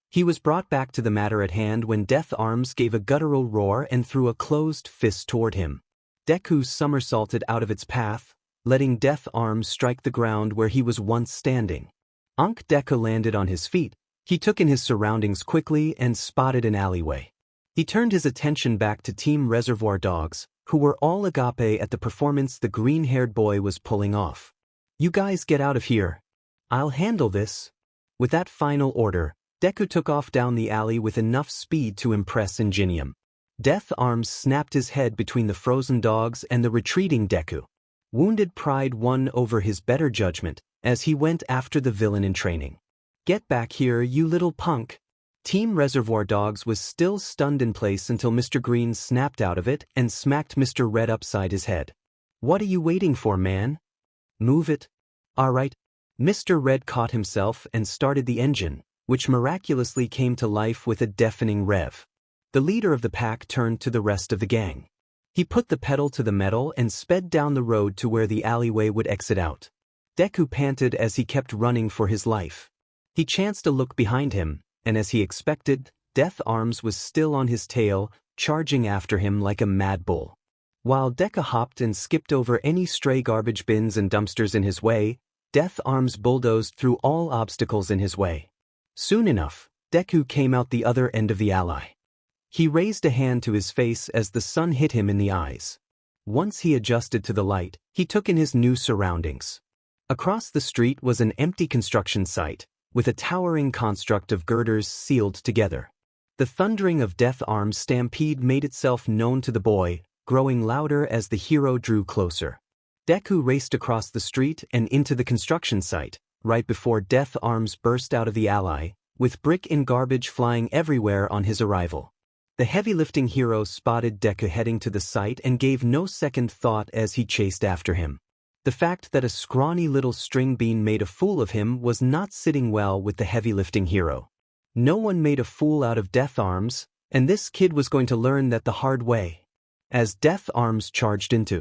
He was brought back to the matter at hand when Death Arms gave a guttural roar and threw a closed fist toward him. Deku somersaulted out of its path, letting Death Arms strike the ground where he was once standing. Deku landed on his feet. He took in his surroundings quickly and spotted an alleyway. He turned his attention back to Team Reservoir Dogs, who were all agape at the performance the green-haired boy was pulling off. "You guys get out of here. I'll handle this." With that final order, Deku took off down the alley with enough speed to impress Ingenium. Death Arms snapped his head between the frozen dogs and the retreating Deku. Wounded pride won over his better judgment as he went after the villain in training. "Get back here, you little punk!" Team Reservoir Dogs was still stunned in place until Mr. Green snapped out of it and smacked Mr. Red upside his head. "What are you waiting for, man? Move it." "Alright." Mr. Red caught himself and started the engine, which miraculously came to life with a deafening rev. The leader of the pack turned to the rest of the gang. He put the pedal to the metal and sped down the road to where the alleyway would exit out. Deku panted as he kept running for his life. He chanced a look behind him, and as he expected, Death Arms was still on his tail, charging after him like a mad bull. While Deku hopped and skipped over any stray garbage bins and dumpsters in his way, Death Arms bulldozed through all obstacles in his way. Soon enough, Deku came out the other end of the alley. He raised a hand to his face as the sun hit him in the eyes. Once he adjusted to the light, he took in his new surroundings. Across the street was an empty construction site, with a towering construct of girders sealed together. The thundering of Death Arms' stampede made itself known to the boy, growing louder as the hero drew closer. Deku raced across the street and into the construction site, right before Death Arms burst out of the alley, with brick and garbage flying everywhere on his arrival. The heavy-lifting hero spotted Deku heading to the site and gave no second thought as he chased after him. The fact that a scrawny little string bean made a fool of him was not sitting well with the heavy-lifting hero. No one made a fool out of Death Arms, and this kid was going to learn that the hard way. As Death Arms charged into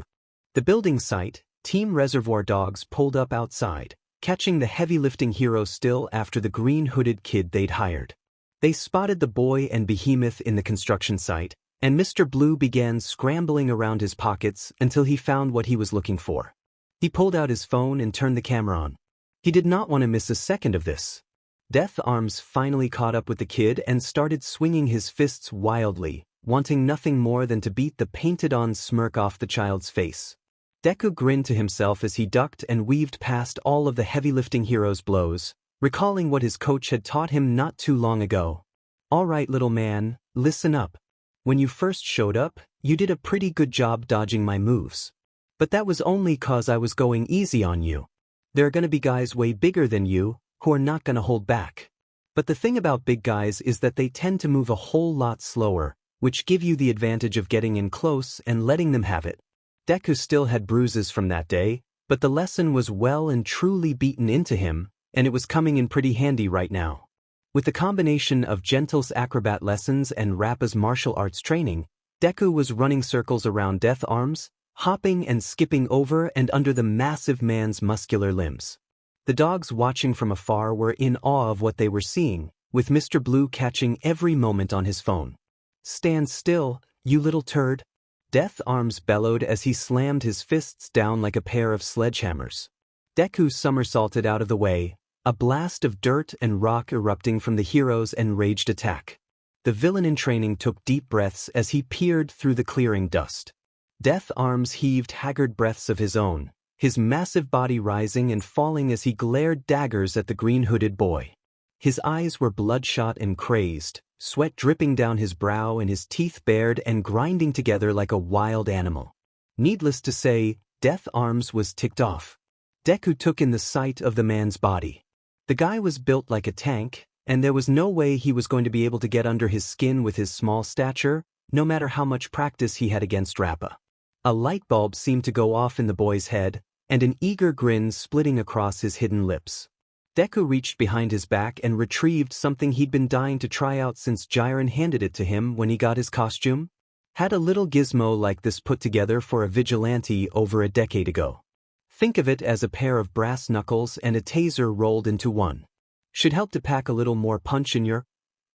the building site, Team Reservoir Dogs pulled up outside, catching the heavy-lifting hero still after the green-hooded kid they'd hired. They spotted the boy and behemoth in the construction site, and Mr. Blue began scrambling around his pockets until he found what he was looking for. He pulled out his phone and turned the camera on. He did not want to miss a second of this. Death Arms finally caught up with the kid and started swinging his fists wildly, wanting nothing more than to beat the painted-on smirk off the child's face. Deku grinned to himself as he ducked and weaved past all of the heavy-lifting hero's blows, recalling what his coach had taught him not too long ago. "All right, little man, listen up. When you first showed up, you did a pretty good job dodging my moves. But that was only 'cause I was going easy on you. There are gonna be guys way bigger than you, who are not gonna hold back. But the thing about big guys is that they tend to move a whole lot slower, which give you the advantage of getting in close and letting them have it." Deku still had bruises from that day, but the lesson was well and truly beaten into him, and it was coming in pretty handy right now. With the combination of Gentle's acrobat lessons and Rappa's martial arts training, Deku was running circles around Death Arms, hopping and skipping over and under the massive man's muscular limbs. The dogs watching from afar were in awe of what they were seeing, with Mr. Blue catching every moment on his phone. "Stand still, you little turd!" Death Arms bellowed as he slammed his fists down like a pair of sledgehammers. Deku somersaulted out of the way, a blast of dirt and rock erupting from the hero's enraged attack. The villain in training took deep breaths as he peered through the clearing dust. Death Arms heaved haggard breaths of his own, his massive body rising and falling as he glared daggers at the green-hooded boy. His eyes were bloodshot and crazed, sweat dripping down his brow and his teeth bared and grinding together like a wild animal. Needless to say, Death Arms was ticked off. Deku took in the sight of the man's body. The guy was built like a tank, and there was no way he was going to be able to get under his skin with his small stature, no matter how much practice he had against Rappa. A light bulb seemed to go off in the boy's head, and an eager grin splitting across his hidden lips. Deku reached behind his back and retrieved something he'd been dying to try out since Jiren handed it to him when he got his costume. Had a little gizmo like this put together for a vigilante over a decade ago. Think of it as a pair of brass knuckles and a taser rolled into one. Should help to pack a little more punch in your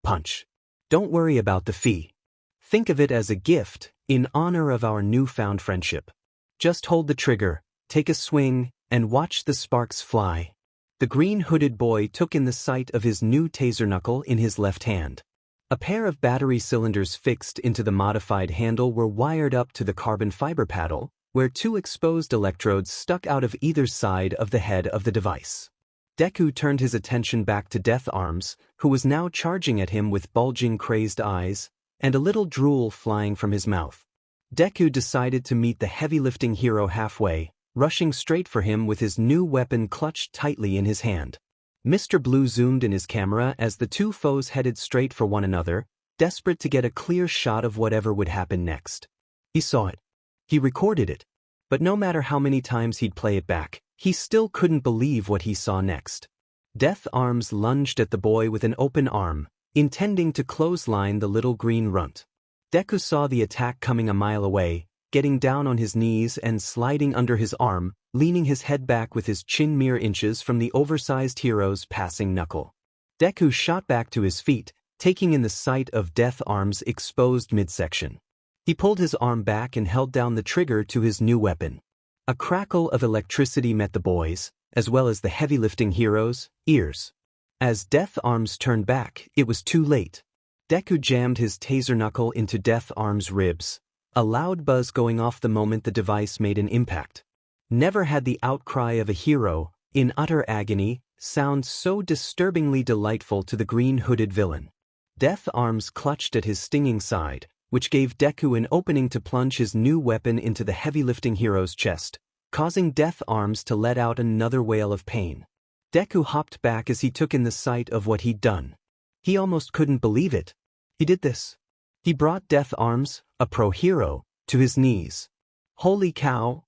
punch. Don't worry about the fee. Think of it as a gift, in honor of our newfound friendship. Just hold the trigger, take a swing, and watch the sparks fly. The green-hooded boy took in the sight of his new taser knuckle in his left hand. A pair of battery cylinders fixed into the modified handle were wired up to the carbon fiber paddle, where two exposed electrodes stuck out of either side of the head of the device. Deku turned his attention back to Death Arms, who was now charging at him with bulging crazed eyes, and a little drool flying from his mouth. Deku decided to meet the heavy-lifting hero halfway, rushing straight for him with his new weapon clutched tightly in his hand. Mr. Blue zoomed in his camera as the two foes headed straight for one another, desperate to get a clear shot of whatever would happen next. He saw it. He recorded it. But no matter how many times he'd play it back, he still couldn't believe what he saw next. Death Arms lunged at the boy with an open arm, intending to clothesline the little green runt. Deku saw the attack coming a mile away, getting down on his knees and sliding under his arm, leaning his head back with his chin mere inches from the oversized hero's passing knuckle. Deku shot back to his feet, taking in the sight of Death Arm's exposed midsection. He pulled his arm back and held down the trigger to his new weapon. A crackle of electricity met the boys, as well as the heavy-lifting hero's, ears. As Death Arms turned back, it was too late. Deku jammed his taser knuckle into Death Arms' ribs, a loud buzz going off the moment the device made an impact. Never had the outcry of a hero, in utter agony, sound so disturbingly delightful to the green-hooded villain. Death Arms clutched at his stinging side, which gave Deku an opening to plunge his new weapon into the heavy-lifting hero's chest, causing Death Arms to let out another wail of pain. Deku hopped back as he took in the sight of what he'd done. He almost couldn't believe it. He did this. He brought Death Arms, a pro-hero, to his knees. Holy cow!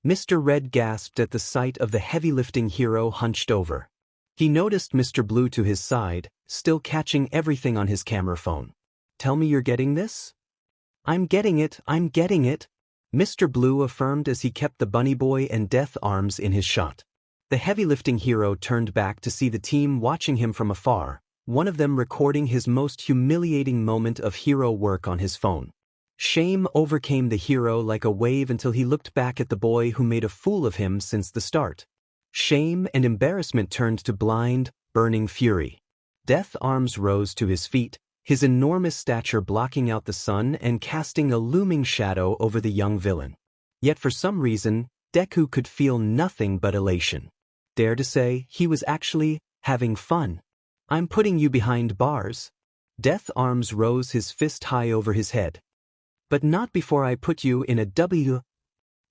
Mr. Red gasped at the sight of the heavy-lifting hero hunched over. He noticed Mr. Blue to his side, still catching everything on his camera phone. Tell me you're getting this? I'm getting it, I'm getting it, Mr. Blue affirmed as he kept the bunny boy and Death Arms in his shot. The heavy-lifting hero turned back to see the team watching him from afar, one of them recording his most humiliating moment of hero work on his phone. Shame overcame the hero like a wave until he looked back at the boy who made a fool of him since the start. Shame and embarrassment turned to blind, burning fury. Death Arms rose to his feet, his enormous stature blocking out the sun and casting a looming shadow over the young villain. Yet for some reason, Deku could feel nothing but elation. Dare to say, he was actually having fun. I'm putting you behind bars. Death Arms rose his fist high over his head. But not before I put you in a W.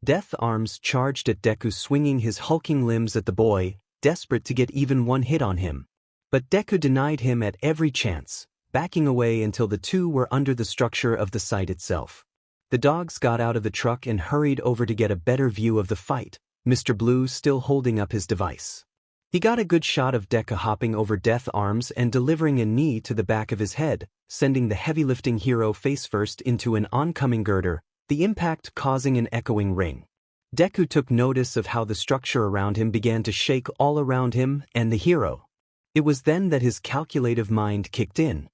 Death Arms charged at Deku, swinging his hulking limbs at the boy, desperate to get even one hit on him. But Deku denied him at every chance, backing away until the two were under the structure of the site itself. The dogs got out of the truck and hurried over to get a better view of the fight, Mr. Blue still holding up his device. He got a good shot of Deku hopping over Death Arms and delivering a knee to the back of his head, sending the heavy-lifting hero face-first into an oncoming girder, the impact causing an echoing ring. Deku took notice of how the structure around him began to shake all around him and the hero. It was then that his calculative mind kicked in.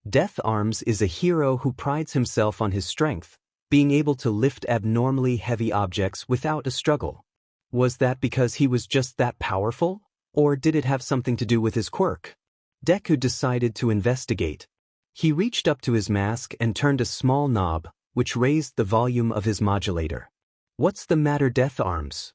Death Arms is a hero who prides himself on his strength, being able to lift abnormally heavy objects without a struggle. Was that because he was just that powerful? Or did it have something to do with his quirk? Deku decided to investigate. He reached up to his mask and turned a small knob, which raised the volume of his modulator. What's the matter, Death Arms?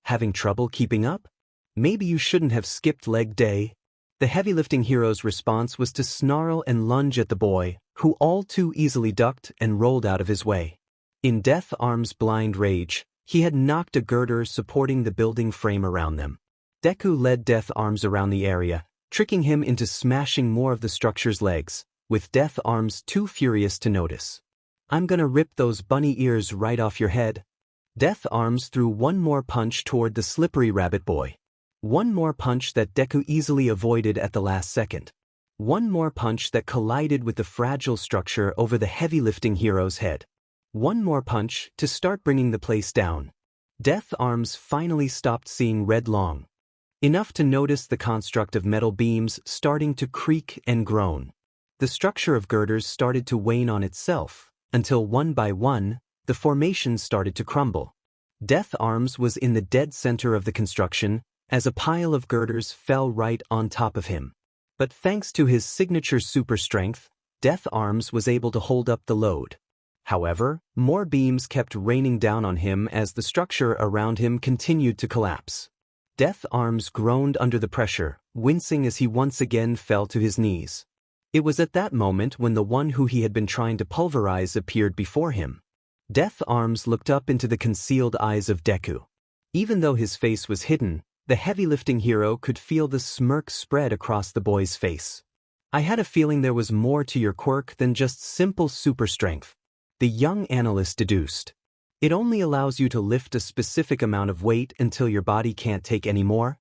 Having trouble keeping up? Maybe you shouldn't have skipped leg day. The heavy-lifting hero's response was to snarl and lunge at the boy, who all too easily ducked and rolled out of his way. In Death Arms' blind rage, he had knocked a girder supporting the building frame around them. Deku led Death Arms around the area, tricking him into smashing more of the structure's legs, with Death Arms too furious to notice. I'm gonna rip those bunny ears right off your head. Death Arms threw one more punch toward the slippery rabbit boy. One more punch that Deku easily avoided at the last second. One more punch that collided with the fragile structure over the heavy-lifting hero's head. One more punch to start bringing the place down. Death Arms finally stopped seeing red long. Enough to notice the construct of metal beams starting to creak and groan. The structure of girders started to wane on itself, until one by one, the formation started to crumble. Death Arms was in the dead center of the construction, as a pile of girders fell right on top of him. But thanks to his signature super strength, Death Arms was able to hold up the load. However, more beams kept raining down on him as the structure around him continued to collapse. Death Arms groaned under the pressure, wincing as he once again fell to his knees. It was at that moment when the one who he had been trying to pulverize appeared before him. Death Arms looked up into the concealed eyes of Deku. Even though his face was hidden, the heavy-lifting hero could feel the smirk spread across the boy's face. I had a feeling there was more to your quirk than just simple super strength. The young analyst deduced. It only allows you to lift a specific amount of weight until your body can't take any more.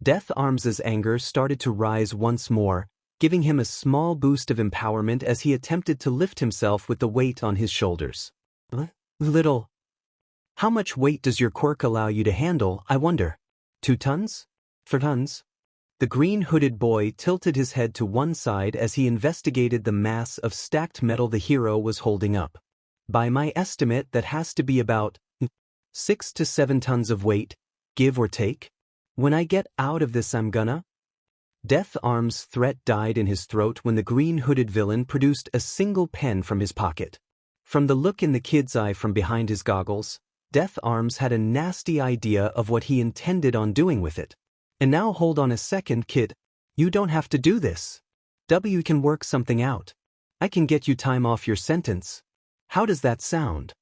Death Arms's anger started to rise once more, giving him a small boost of empowerment as he attempted to lift himself with the weight on his shoulders. Little. How much weight does your quirk allow you to handle, I wonder? 2 tons? 4 tons? The green-hooded boy tilted his head to one side as he investigated the mass of stacked metal the hero was holding up. By my estimate, that has to be about 6 to 7 tons of weight, give or take. When I get out of this, I'm gonna. Death Arm's threat died in his throat when the green-hooded villain produced a single pen from his pocket. From the look in the kid's eye from behind his goggles, Death Arms had a nasty idea of what he intended on doing with it. And now hold on a second, kid. You don't have to do this. W can work something out. I can get you time off your sentence. How does that sound?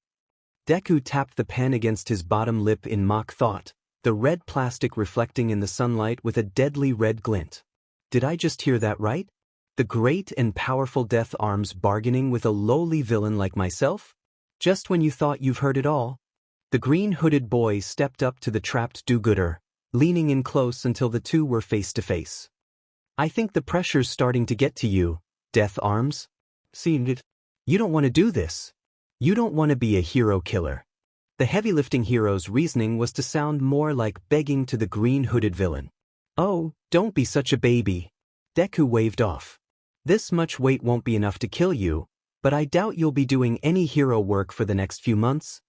Deku tapped the pen against his bottom lip in mock thought, the red plastic reflecting in the sunlight with a deadly red glint. Did I just hear that right? The great and powerful Death Arms bargaining with a lowly villain like myself? Just when you thought you've heard it all? The green-hooded boy stepped up to the trapped do-gooder, leaning in close until the two were face to face. I think the pressure's starting to get to you, Death Arms. Seemed it. You don't want to do this. You don't want to be a hero killer. The heavy-lifting hero's reasoning was to sound more like begging to the green-hooded villain. Oh, don't be such a baby. Deku waved off. This much weight won't be enough to kill you, but I doubt you'll be doing any hero work for the next few months.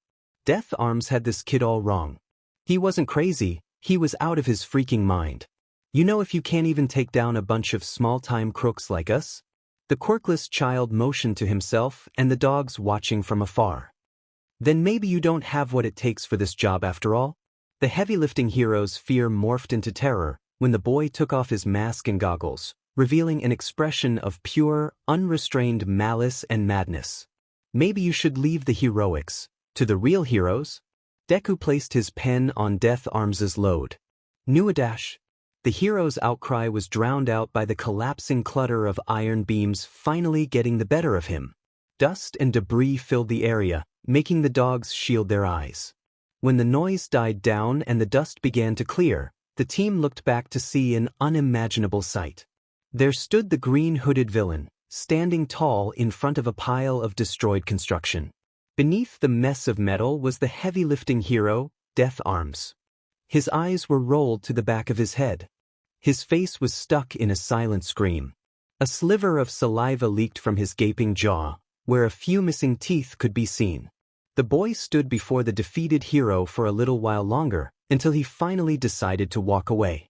Death Arms had this kid all wrong. He wasn't crazy, he was out of his freaking mind. You know, if you can't even take down a bunch of small-time crooks like us? The quirkless child motioned to himself and the dogs watching from afar. Then maybe you don't have what it takes for this job after all? The heavy-lifting hero's fear morphed into terror when the boy took off his mask and goggles, revealing an expression of pure, unrestrained malice and madness. Maybe you should leave the heroics to the real heroes? Deku placed his pen on Death Arms's load. Nuadash. The hero's outcry was drowned out by the collapsing clutter of iron beams finally getting the better of him. Dust and debris filled the area, making the dogs shield their eyes. When the noise died down and the dust began to clear, the team looked back to see an unimaginable sight. There stood the green-hooded villain, standing tall in front of a pile of destroyed construction. Beneath the mess of metal was the heavy-lifting hero, Death Arms. His eyes were rolled to the back of his head. His face was stuck in a silent scream. A sliver of saliva leaked from his gaping jaw, where a few missing teeth could be seen. The boy stood before the defeated hero for a little while longer, until he finally decided to walk away.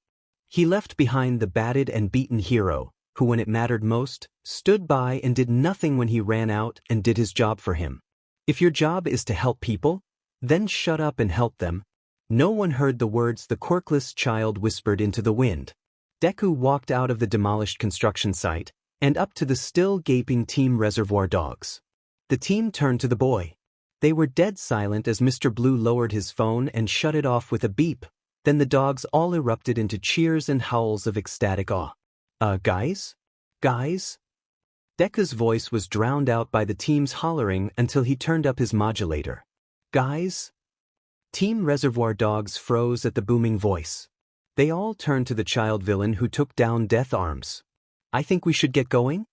He left behind the battered and beaten hero, who when it mattered most, stood by and did nothing when he ran out and did his job for him. If your job is to help people, then shut up and help them. No one heard the words the quirkless child whispered into the wind. Deku walked out of the demolished construction site and up to the still gaping Team Reservoir dogs. The team turned to the boy. They were dead silent as Mr. Blue lowered his phone and shut it off with a beep. Then the dogs all erupted into cheers and howls of ecstatic awe. Guys? Guys? Deku's voice was drowned out by the team's hollering until he turned up his modulator. Guys? Team Reservoir dogs froze at the booming voice. They all turned to the child villain who took down Death Arms. I think we should get going?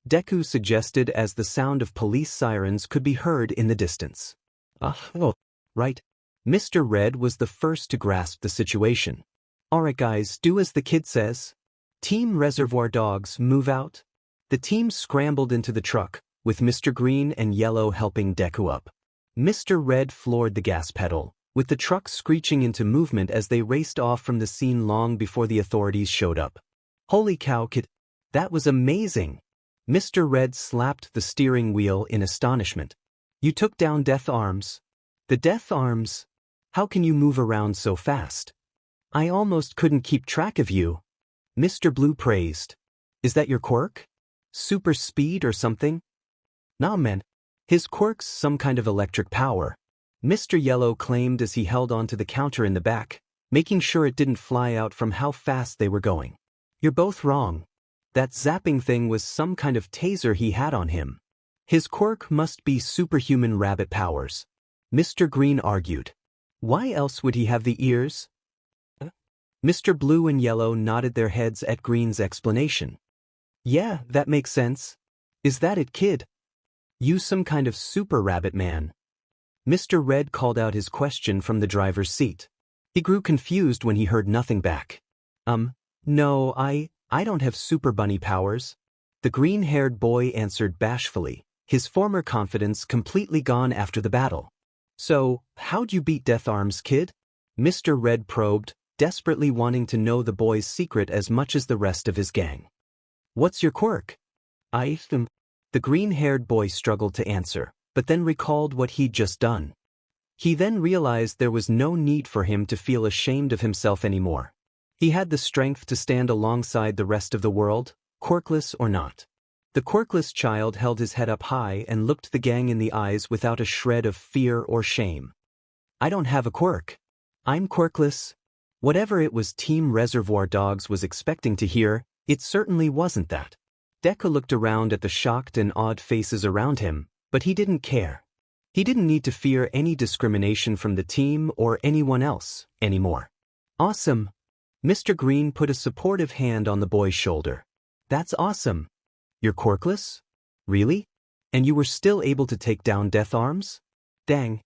Deku suggested as the sound of police sirens could be heard in the distance. Oh, right. Mr. Red was the first to grasp the situation. Alright guys, do as the kid says. Team Reservoir dogs, move out. The team scrambled into the truck, with Mr. Green and Yellow helping Deku up. Mr. Red floored the gas pedal, with the truck screeching into movement as they raced off from the scene long before the authorities showed up. Holy cow, kid. That was amazing. Mr. Red slapped the steering wheel in astonishment. You took down Death Arms. The Death Arms? How can you move around so fast? I almost couldn't keep track of you. Mr. Blue praised. Is that your quirk? Super speed or something? Nah man. His quirk's some kind of electric power. Mr. Yellow claimed as he held onto the counter in the back, making sure it didn't fly out from how fast they were going. You're both wrong. That zapping thing was some kind of taser he had on him. His quirk must be superhuman rabbit powers. Mr. Green argued. Why else would he have the ears? Mr. Blue and Yellow nodded their heads at Green's explanation. Yeah, that makes sense. Is that it, kid? You some kind of super rabbit man? Mr. Red called out his question from the driver's seat. He grew confused when he heard nothing back. No, I don't have super bunny powers. The green-haired boy answered bashfully, his former confidence completely gone after the battle. So, how'd you beat Death Arms, kid? Mr. Red probed, desperately wanting to know the boy's secret as much as the rest of his gang. What's your quirk? The green-haired boy struggled to answer, but then recalled what he'd just done. He then realized there was no need for him to feel ashamed of himself anymore. He had the strength to stand alongside the rest of the world, quirkless or not. The quirkless child held his head up high and looked the gang in the eyes without a shred of fear or shame. I don't have a quirk. I'm quirkless. Whatever it was Team Reservoir Dogs was expecting to hear, it certainly wasn't that. Deku looked around at the shocked and awed faces around him, but he didn't care. He didn't need to fear any discrimination from the team or anyone else anymore. Awesome. Mr. Green put a supportive hand on the boy's shoulder. That's awesome. You're quirkless? Really? And you were still able to take down Death Arms? Dang.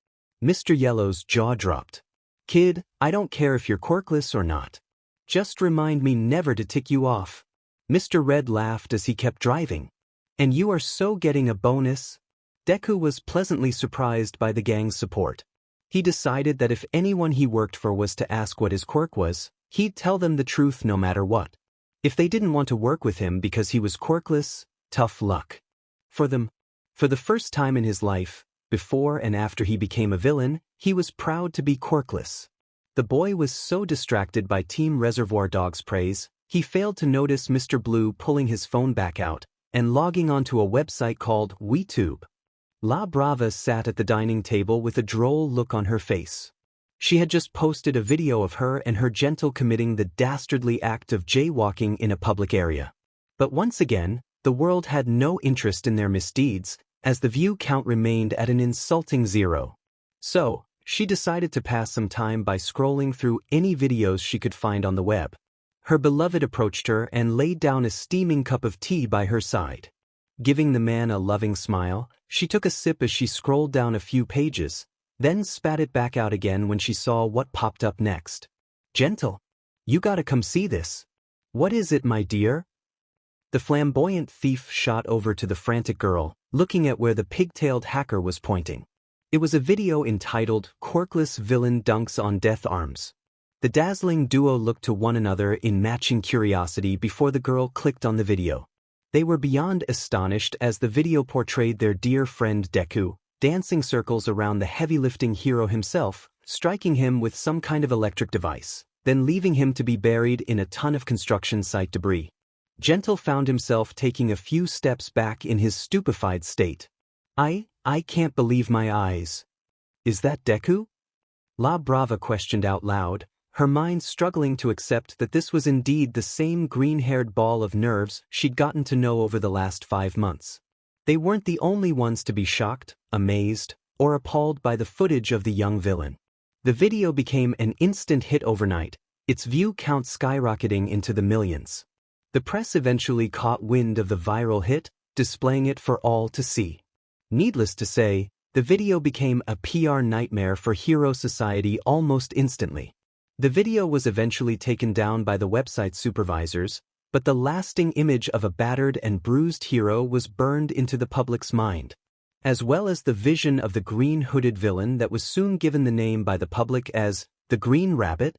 Mr. Yellow's jaw dropped. Kid, I don't care if you're quirkless or not. Just remind me never to tick you off. Mr. Red laughed as he kept driving. And you are so getting a bonus? Deku was pleasantly surprised by the gang's support. He decided that if anyone he worked for was to ask what his quirk was, he'd tell them the truth no matter what. If they didn't want to work with him because he was quirkless, tough luck. For them, for the first time in his life, before and after he became a villain, he was proud to be quirkless. The boy was so distracted by Team Reservoir Dogs' praise, he failed to notice Mr. Blue pulling his phone back out and logging onto a website called WeTube. La Brava sat at the dining table with a droll look on her face. She had just posted a video of her and her gentle committing the dastardly act of jaywalking in a public area. But once again, the world had no interest in their misdeeds, as the view count remained at an insulting 0. So, she decided to pass some time by scrolling through any videos she could find on the web. Her beloved approached her and laid down a steaming cup of tea by her side. Giving the man a loving smile, she took a sip as she scrolled down a few pages, then spat it back out again when she saw what popped up next. Gentle. You gotta come see this. What is it, my dear? The flamboyant thief shot over to the frantic girl, looking at where the pigtailed hacker was pointing. It was a video entitled Quirkless Villain Dunks on Death Arms. The dazzling duo looked to one another in matching curiosity before the girl clicked on the video. They were beyond astonished as the video portrayed their dear friend Deku, dancing circles around the heavy-lifting hero himself, striking him with some kind of electric device, then leaving him to be buried in a ton of construction site debris. Gentle found himself taking a few steps back in his stupefied state. I can't believe my eyes. Is that Deku? La Brava questioned out loud, her mind struggling to accept that this was indeed the same green-haired ball of nerves she'd gotten to know over the last 5 months. They weren't the only ones to be shocked, amazed, or appalled by the footage of the young villain. The video became an instant hit overnight, its view count skyrocketing into the millions. The press eventually caught wind of the viral hit, displaying it for all to see. Needless to say, the video became a PR nightmare for Hero Society almost instantly. The video was eventually taken down by the website's supervisors, but the lasting image of a battered and bruised hero was burned into the public's mind, as well as the vision of the green-hooded villain that was soon given the name by the public as the Green Rabbit.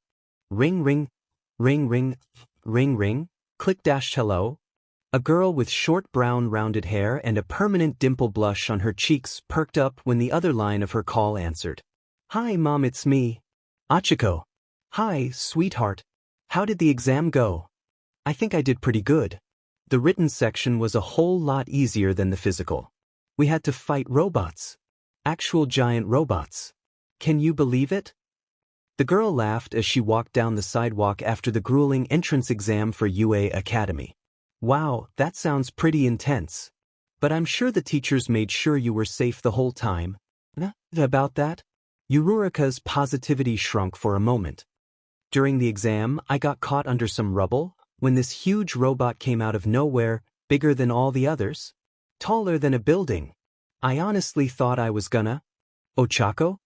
Ring ring, ring ring, ring ring, click-hello. A girl with short brown rounded hair and a permanent dimple blush on her cheeks perked up when the other line of her call answered. Hi Mom, it's me. Achiko. Hi, sweetheart. How did the exam go? I think I did pretty good. The written section was a whole lot easier than the physical. We had to fight robots. Actual giant robots. Can you believe it? The girl laughed as she walked down the sidewalk after the grueling entrance exam for UA Academy. Wow, that sounds pretty intense. But I'm sure the teachers made sure you were safe the whole time. About that? Yururika's positivity shrunk for a moment. During the exam, I got caught under some rubble, when this huge robot came out of nowhere, bigger than all the others. Taller than a building. I honestly thought I was gonna. Ochako?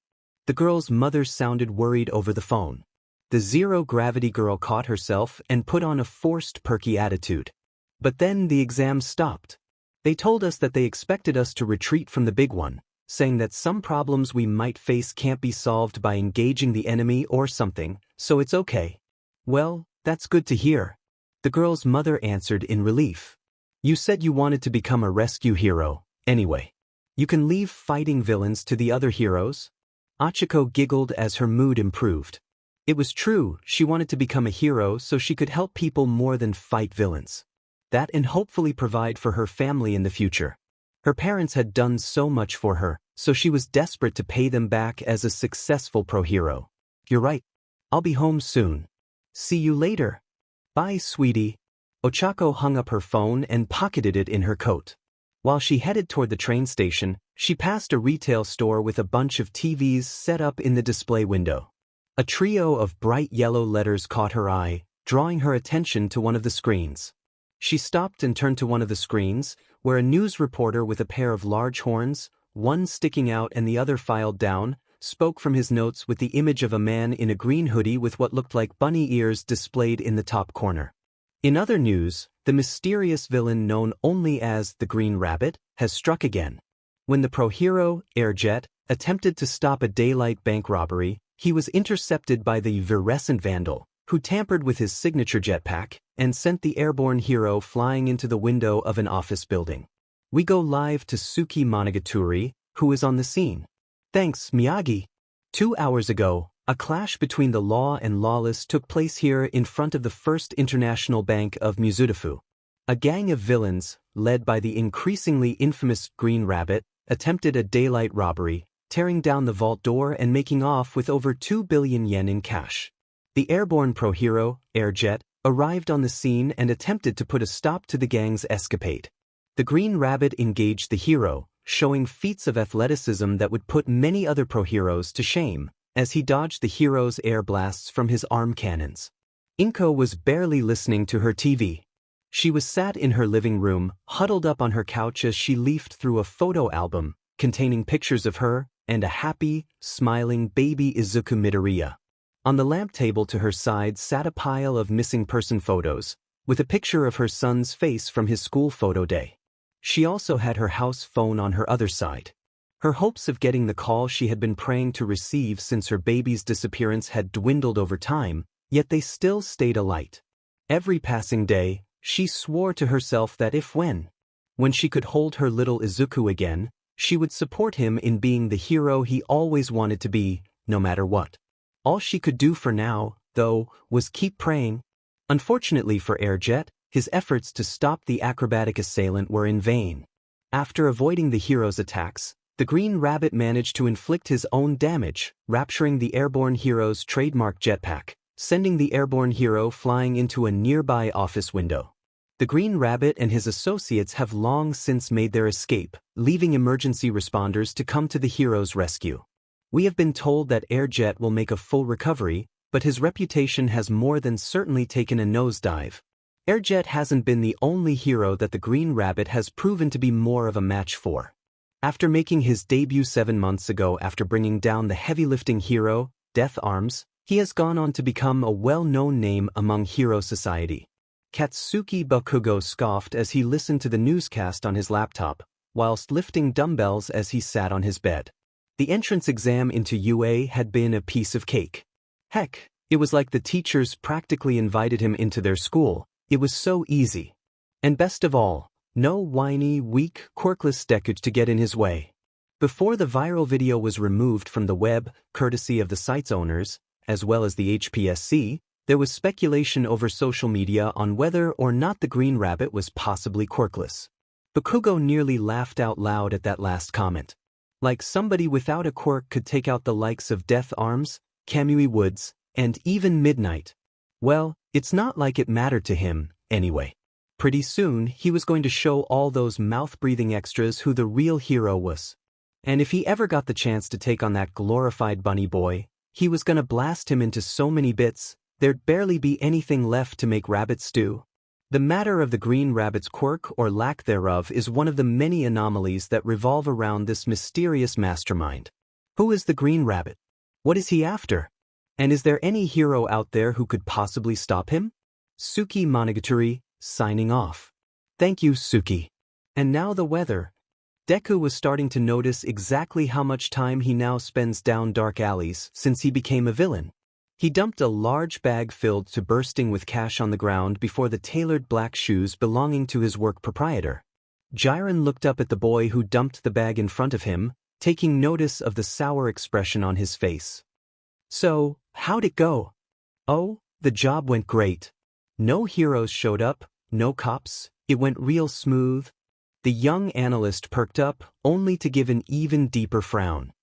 The girl's mother sounded worried over the phone. The zero-gravity girl caught herself and put on a forced perky attitude. But then the exam stopped. They told us that they expected us to retreat from the big one, saying that some problems we might face can't be solved by engaging the enemy or something, so it's okay. Well, that's good to hear. The girl's mother answered in relief. You said you wanted to become a rescue hero, anyway. You can leave fighting villains to the other heroes. Ochako giggled as her mood improved. It was true, she wanted to become a hero so she could help people more than fight villains. That and hopefully provide for her family in the future. Her parents had done so much for her, so she was desperate to pay them back as a successful pro-hero. You're right. I'll be home soon. See you later. Bye, sweetie. Ochako hung up her phone and pocketed it in her coat. While she headed toward the train station, she passed a retail store with a bunch of TVs set up in the display window. A trio of bright yellow letters caught her eye, drawing her attention to one of the screens. She stopped and turned to one of the screens, where a news reporter with a pair of large horns, one sticking out and the other filed down, spoke from his notes with the image of a man in a green hoodie with what looked like bunny ears displayed in the top corner. In other news, the mysterious villain known only as the Green Rabbit has struck again. When the pro-hero, Airjet, attempted to stop a daylight bank robbery, he was intercepted by the virescent vandal, who tampered with his signature jetpack and sent the airborne hero flying into the window of an office building. We go live to Suki Monogatari, who is on the scene. Thanks, Miyagi. 2 hours ago, a clash between the law and lawless took place here in front of the First International Bank of Mizudafu. A gang of villains, led by the increasingly infamous Green Rabbit, attempted a daylight robbery, tearing down the vault door and making off with over 2 billion yen in cash. The airborne pro-hero, Airjet, arrived on the scene and attempted to put a stop to the gang's escapade. The Green Rabbit engaged the hero, showing feats of athleticism that would put many other pro-heroes to shame, as he dodged the hero's air blasts from his arm cannons. Inko was barely listening to her TV. She was sat in her living room, huddled up on her couch as she leafed through a photo album containing pictures of her and a happy, smiling baby Izuku Midoriya. On the lamp table to her side sat a pile of missing person photos, with a picture of her son's face from his school photo day. She also had her house phone on her other side. Her hopes of getting the call she had been praying to receive since her baby's disappearance had dwindled over time, yet they still stayed alight. Every passing day, she swore to herself that when she could hold her little Izuku again, she would support him in being the hero he always wanted to be, no matter what. All she could do for now, though, was keep praying. Unfortunately for Airjet, his efforts to stop the acrobatic assailant were in vain. After avoiding the hero's attacks, the Green Rabbit managed to inflict his own damage, rapturing the airborne hero's trademark jetpack, sending the airborne hero flying into a nearby office window. The Green Rabbit and his associates have long since made their escape, leaving emergency responders to come to the hero's rescue. We have been told that Airjet will make a full recovery, but his reputation has more than certainly taken a nosedive. Airjet hasn't been the only hero that the Green Rabbit has proven to be more of a match for. After making his debut 7 months ago after bringing down the heavy-lifting hero, Death Arms, he has gone on to become a well-known name among hero society. Katsuki Bakugo scoffed as he listened to the newscast on his laptop, whilst lifting dumbbells as he sat on his bed. The entrance exam into UA had been a piece of cake. Heck, it was like the teachers practically invited him into their school. It was so easy. And best of all, no whiny, weak, quirkless Deku to get in his way. Before the viral video was removed from the web, courtesy of the site's owners, as well as the HPSC, there was speculation over social media on whether or not the Green Rabbit was possibly quirkless. Bakugo nearly laughed out loud at that last comment. Like somebody without a quirk could take out the likes of Death Arms, Kamui Woods, and even Midnight. Well, it's not like it mattered to him, anyway. Pretty soon, he was going to show all those mouth-breathing extras who the real hero was. And if he ever got the chance to take on that glorified bunny boy, he was gonna blast him into so many bits, there'd barely be anything left to make rabbit stew. The matter of the Green Rabbit's quirk or lack thereof is one of the many anomalies that revolve around this mysterious mastermind. Who is the Green Rabbit? What is he after? And is there any hero out there who could possibly stop him? Suki Monogatari, signing off. Thank you, Suki. And now the weather. Deku was starting to notice exactly how much time he now spends down dark alleys since he became a villain. He dumped a large bag filled to bursting with cash on the ground before the tailored black shoes belonging to his work proprietor. Jiren looked up at the boy who dumped the bag in front of him, taking notice of the sour expression on his face. So, how'd it go? Oh, the job went great. No heroes showed up, no cops, it went real smooth. The young analyst perked up, only to give an even deeper frown.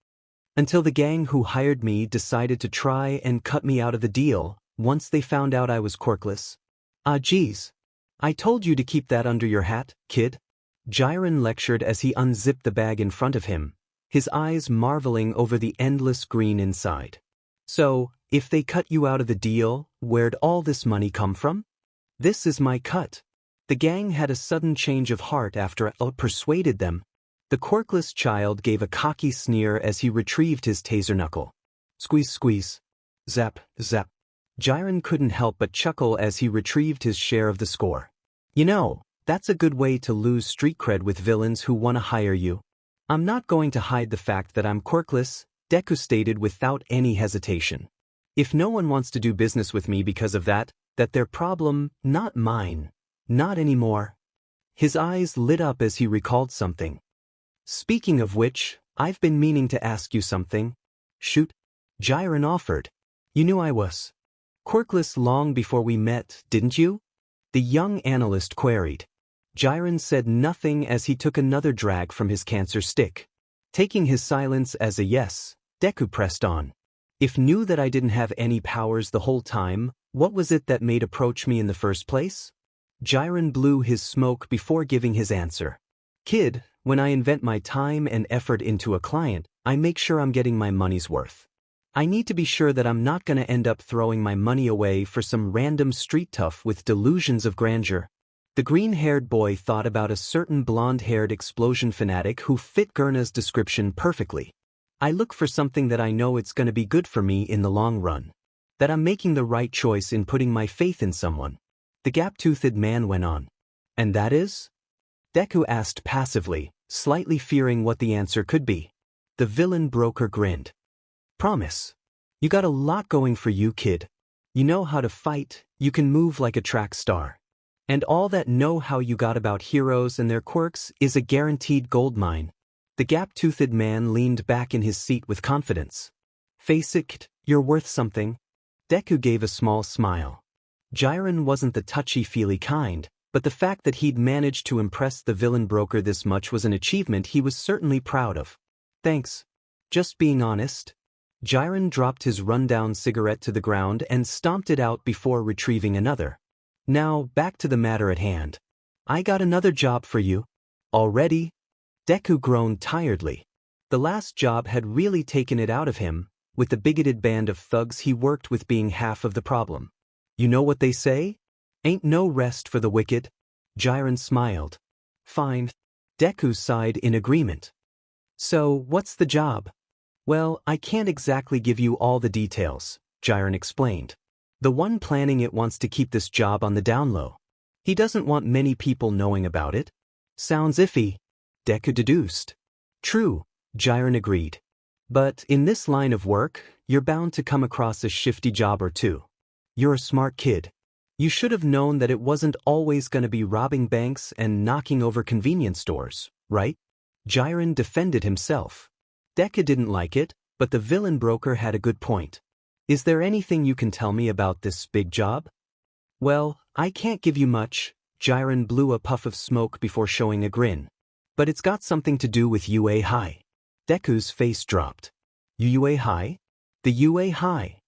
Until the gang who hired me decided to try and cut me out of the deal, once they found out I was quirkless. Ah geez. I told you to keep that under your hat, kid. Jiren lectured as he unzipped the bag in front of him, his eyes marveling over the endless green inside. So, if they cut you out of the deal, where'd all this money come from? This is my cut. The gang had a sudden change of heart after I persuaded them. The quirkless child gave a cocky sneer as he retrieved his taser knuckle. Squeeze, squeeze. Zap, zap. Jiren couldn't help but chuckle as he retrieved his share of the score. You know, that's a good way to lose street cred with villains who want to hire you. I'm not going to hide the fact that I'm quirkless, Deku stated without any hesitation. If no one wants to do business with me because of that, that's their problem, not mine. Not anymore. His eyes lit up as he recalled something. Speaking of which, I've been meaning to ask you something. Shoot. Jiren offered. You knew I was quirkless long before we met, didn't you? The young analyst queried. Jiren said nothing as he took another drag from his cancer stick. Taking his silence as a yes, Deku pressed on. If knew that I didn't have any powers the whole time, what was it that made approach me in the first place? Jiren blew his smoke before giving his answer. Kid, when I invent my time and effort into a client, I make sure I'm getting my money's worth. I need to be sure that I'm not gonna end up throwing my money away for some random street tough with delusions of grandeur. The green-haired boy thought about a certain blonde-haired explosion fanatic who fit Gurna's description perfectly. I look for something that I know it's gonna be good for me in the long run. That I'm making the right choice in putting my faith in someone. The gap-toothed man went on. And that is? Deku asked passively, slightly fearing what the answer could be. The villain broker grinned. Promise. You got a lot going for you, kid. You know how to fight, you can move like a track star. And all that know-how you got about heroes and their quirks is a guaranteed goldmine. The gap-toothed man leaned back in his seat with confidence. Face it, you're worth something. Deku gave a small smile. Jiren wasn't the touchy-feely kind, but the fact that he'd managed to impress the villain broker this much was an achievement he was certainly proud of. Thanks. Just being honest. Jiren dropped his rundown cigarette to the ground and stomped it out before retrieving another. Now, back to the matter at hand. I got another job for you. Already? Deku groaned tiredly. The last job had really taken it out of him, with the bigoted band of thugs he worked with being half of the problem. You know what they say? Ain't no rest for the wicked. Jiren smiled. Fine. Deku sighed in agreement. So, what's the job? Well, I can't exactly give you all the details, Jiren explained. The one planning it wants to keep this job on the down low. He doesn't want many people knowing about it. Sounds iffy, Deku deduced. True, Jiren agreed. But in this line of work, you're bound to come across a shifty job or two. You're a smart kid. You should have known that it wasn't always going to be robbing banks and knocking over convenience stores, right? Jiren defended himself. Deku didn't like it, but the villain broker had a good point. Is there anything you can tell me about this big job? Well, I can't give you much. Jiren blew a puff of smoke before showing a grin. But it's got something to do with UA High. Deku's face dropped. UA high? The UA high?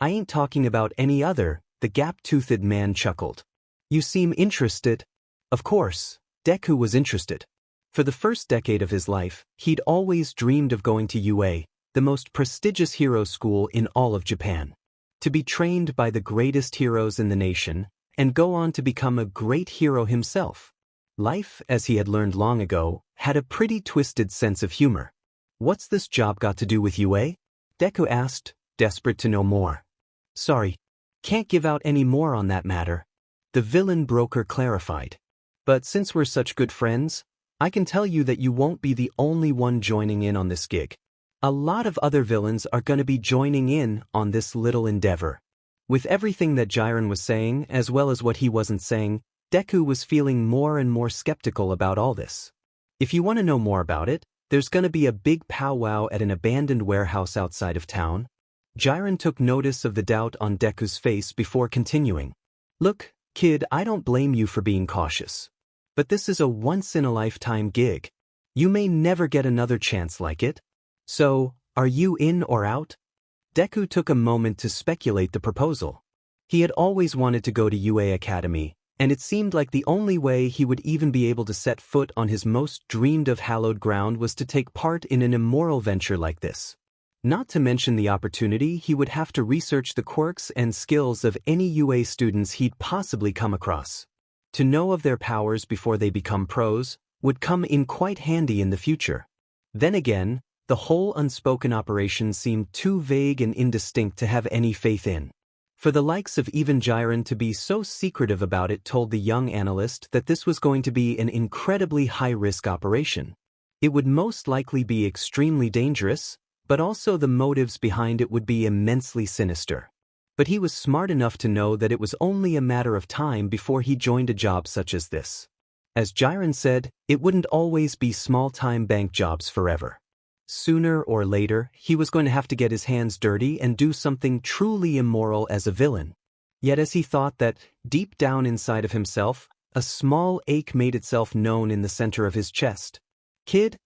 I ain't talking about any other, the gap-toothed man chuckled. You seem interested. Of course, Deku was interested. For the first decade of his life, he'd always dreamed of going to UA, the most prestigious hero school in all of Japan. To be trained by the greatest heroes in the nation, and go on to become a great hero himself. Life, as he had learned long ago, had a pretty twisted sense of humor. What's this job got to do with UA? Deku asked, desperate to know more. Sorry, can't give out any more on that matter. The villain broker clarified. But since we're such good friends, I can tell you that you won't be the only one joining in on this gig. A lot of other villains are going to be joining in on this little endeavor. With everything that Jiren was saying, as well as what he wasn't saying, Deku was feeling more and more skeptical about all this. If you want to know more about it, there's going to be a big powwow at an abandoned warehouse outside of town. Jiren took notice of the doubt on Deku's face before continuing. Look, kid, I don't blame you for being cautious. But this is a once-in-a-lifetime gig. You may never get another chance like it. So, are you in or out? Deku took a moment to speculate the proposal. He had always wanted to go to UA Academy, and it seemed like the only way he would even be able to set foot on his most dreamed-of hallowed ground was to take part in an immoral venture like this. Not to mention the opportunity, he would have to research the quirks and skills of any UA students he'd possibly come across. To know of their powers before they become pros would come in quite handy in the future. Then again, the whole unspoken operation seemed too vague and indistinct to have any faith in. For the likes of even Jiren to be so secretive about it told the young analyst that this was going to be an incredibly high-risk operation. It would most likely be extremely dangerous, but also the motives behind it would be immensely sinister. But he was smart enough to know that it was only a matter of time before he joined a job such as this. As Jiren said, it wouldn't always be small-time bank jobs forever. Sooner or later, he was going to have to get his hands dirty and do something truly immoral as a villain. Yet as he thought that, deep down inside of himself, a small ache made itself known in the center of his chest. Kid,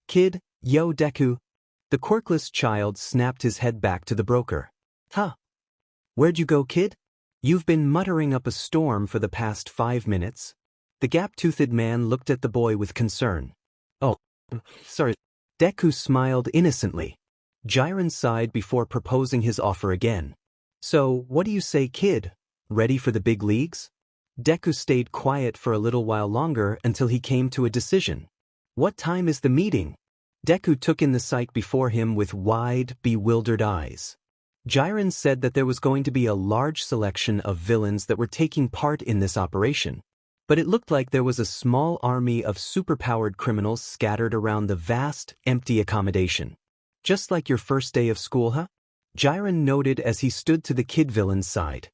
yo Deku. The quirkless child snapped his head back to the broker. Huh? Where'd you go, kid? You've been muttering up a storm for the past 5 minutes. The gap-toothed man looked at the boy with concern. Oh, sorry. Deku smiled innocently. Jiren sighed before proposing his offer again. So, what do you say, kid? Ready for the big leagues? Deku stayed quiet for a little while longer until he came to a decision. What time is the meeting? Deku took in the sight before him with wide, bewildered eyes. Jiren said that there was going to be a large selection of villains that were taking part in this operation. But it looked like there was a small army of superpowered criminals scattered around the vast, empty accommodation. Just like your first day of school, huh? Jiren noted as he stood to the kid villain's side.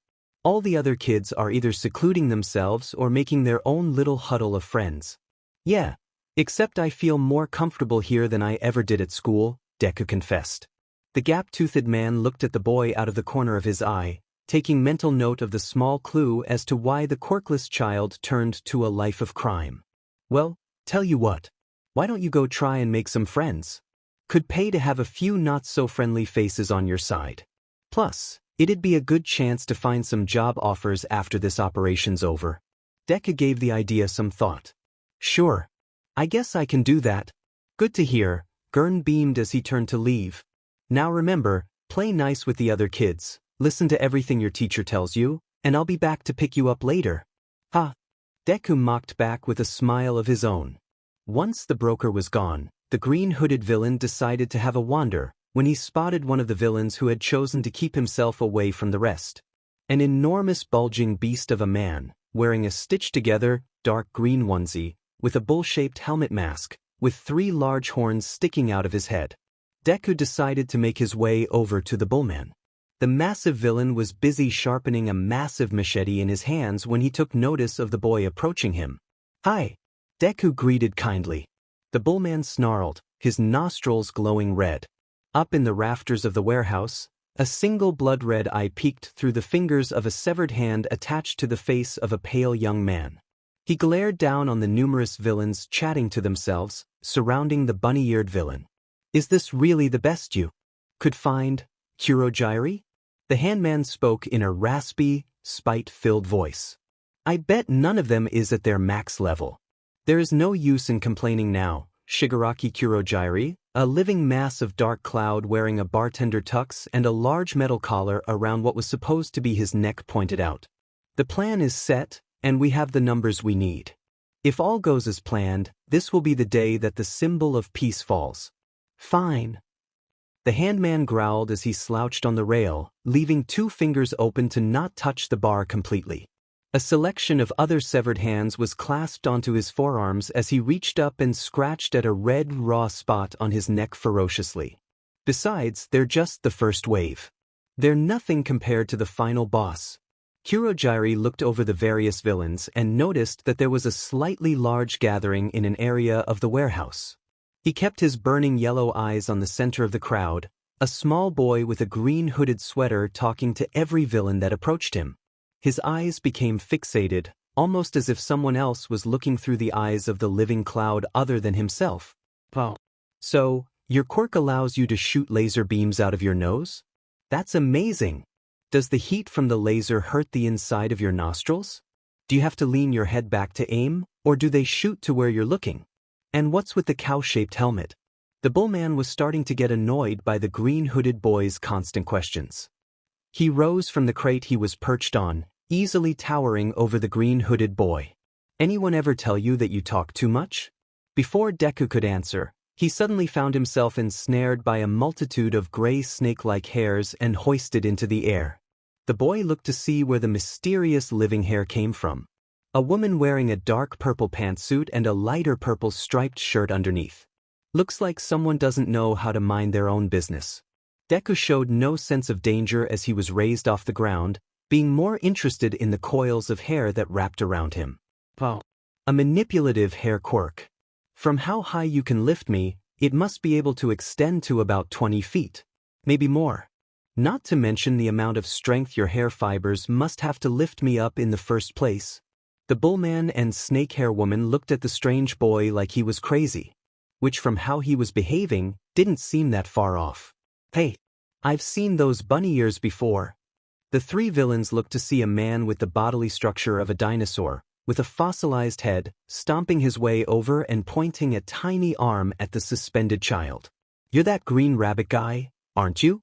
All the other kids are either secluding themselves or making their own little huddle of friends. Yeah, except I feel more comfortable here than I ever did at school, Deku confessed. The gap-toothed man looked at the boy out of the corner of his eye, taking mental note of the small clue as to why the quirkless child turned to a life of crime. Well, tell you what. Why don't you go try and make some friends? Could pay to have a few not-so-friendly faces on your side. Plus, it'd be a good chance to find some job offers after this operation's over. Deku gave the idea some thought. Sure. I guess I can do that. Good to hear, Gurn beamed as he turned to leave. Now remember, play nice with the other kids, listen to everything your teacher tells you, and I'll be back to pick you up later. Ha! Deku mocked back with a smile of his own. Once the broker was gone, the green-hooded villain decided to have a wander when he spotted one of the villains who had chosen to keep himself away from the rest. An enormous bulging beast of a man, wearing a stitched-together, dark green onesie, with a bull-shaped helmet mask, with 3 large horns sticking out of his head. Deku decided to make his way over to the bullman. The massive villain was busy sharpening a massive machete in his hands when he took notice of the boy approaching him. Hi! Deku greeted kindly. The bullman snarled, his nostrils glowing red. Up in the rafters of the warehouse, a single blood-red eye peeked through the fingers of a severed hand attached to the face of a pale young man. He glared down on the numerous villains chatting to themselves, surrounding the bunny-eared villain. Is this really the best you could find, Kurogyri? The handman spoke in a raspy, spite-filled voice. I bet none of them is at their max level. There is no use in complaining now, Shigaraki Kurogyri, a living mass of dark cloud wearing a bartender tux and a large metal collar around what was supposed to be his neck, pointed out. The plan is set, and we have the numbers we need. If all goes as planned, this will be the day that the symbol of peace falls. Fine. The handman growled as he slouched on the rail, leaving 2 fingers open to not touch the bar completely. A selection of other severed hands was clasped onto his forearms as he reached up and scratched at a red, raw spot on his neck ferociously. Besides, they're just the first wave. They're nothing compared to the final boss. Kurogyri looked over the various villains and noticed that there was a slightly large gathering in an area of the warehouse. He kept his burning yellow eyes on the center of the crowd, a small boy with a green hooded sweater talking to every villain that approached him. His eyes became fixated, almost as if someone else was looking through the eyes of the living cloud other than himself. Oh. So, your quirk allows you to shoot laser beams out of your nose? That's amazing! Does the heat from the laser hurt the inside of your nostrils? Do you have to lean your head back to aim, or do they shoot to where you're looking? And what's with the cow-shaped helmet? The bullman was starting to get annoyed by the green-hooded boy's constant questions. He rose from the crate he was perched on, easily towering over the green-hooded boy. Anyone ever tell you that you talk too much? Before Deku could answer, he suddenly found himself ensnared by a multitude of gray snake-like hairs and hoisted into the air. The boy looked to see where the mysterious living hair came from. A woman wearing a dark purple pantsuit and a lighter purple striped shirt underneath. Looks like someone doesn't know how to mind their own business. Deku showed no sense of danger as he was raised off the ground, being more interested in the coils of hair that wrapped around him. Oh. A manipulative hair quirk. From how high you can lift me, it must be able to extend to about 20 feet. Maybe more. Not to mention the amount of strength your hair fibers must have to lift me up in the first place. The bullman and snake hair woman looked at the strange boy like he was crazy, which from how he was behaving, didn't seem that far off. Hey, I've seen those bunny ears before. The 3 villains looked to see a man with the bodily structure of a dinosaur, with a fossilized head, stomping his way over and pointing a tiny arm at the suspended child. You're that green rabbit guy, aren't you?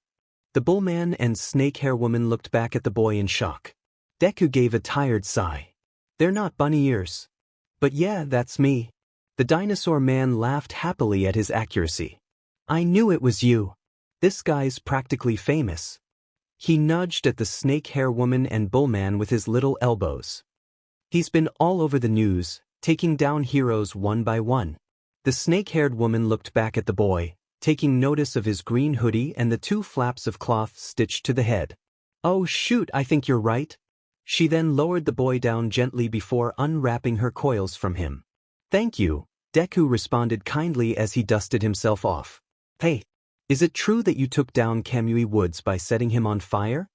The bullman and snake hair woman looked back at the boy in shock. Deku gave a tired sigh. They're not bunny ears. But yeah, that's me. The dinosaur man laughed happily at his accuracy. I knew it was you. This guy's practically famous. He nudged at the snake hair woman and bullman with his little elbows. He's been all over the news, taking down heroes one by one. The snake-haired woman looked back at the boy, taking notice of his green hoodie and the 2 flaps of cloth stitched to the head. Oh shoot, I think you're right. She then lowered the boy down gently before unwrapping her coils from him. Thank you, Deku responded kindly as he dusted himself off. Hey, is it true that you took down Kamui Woods by setting him on fire?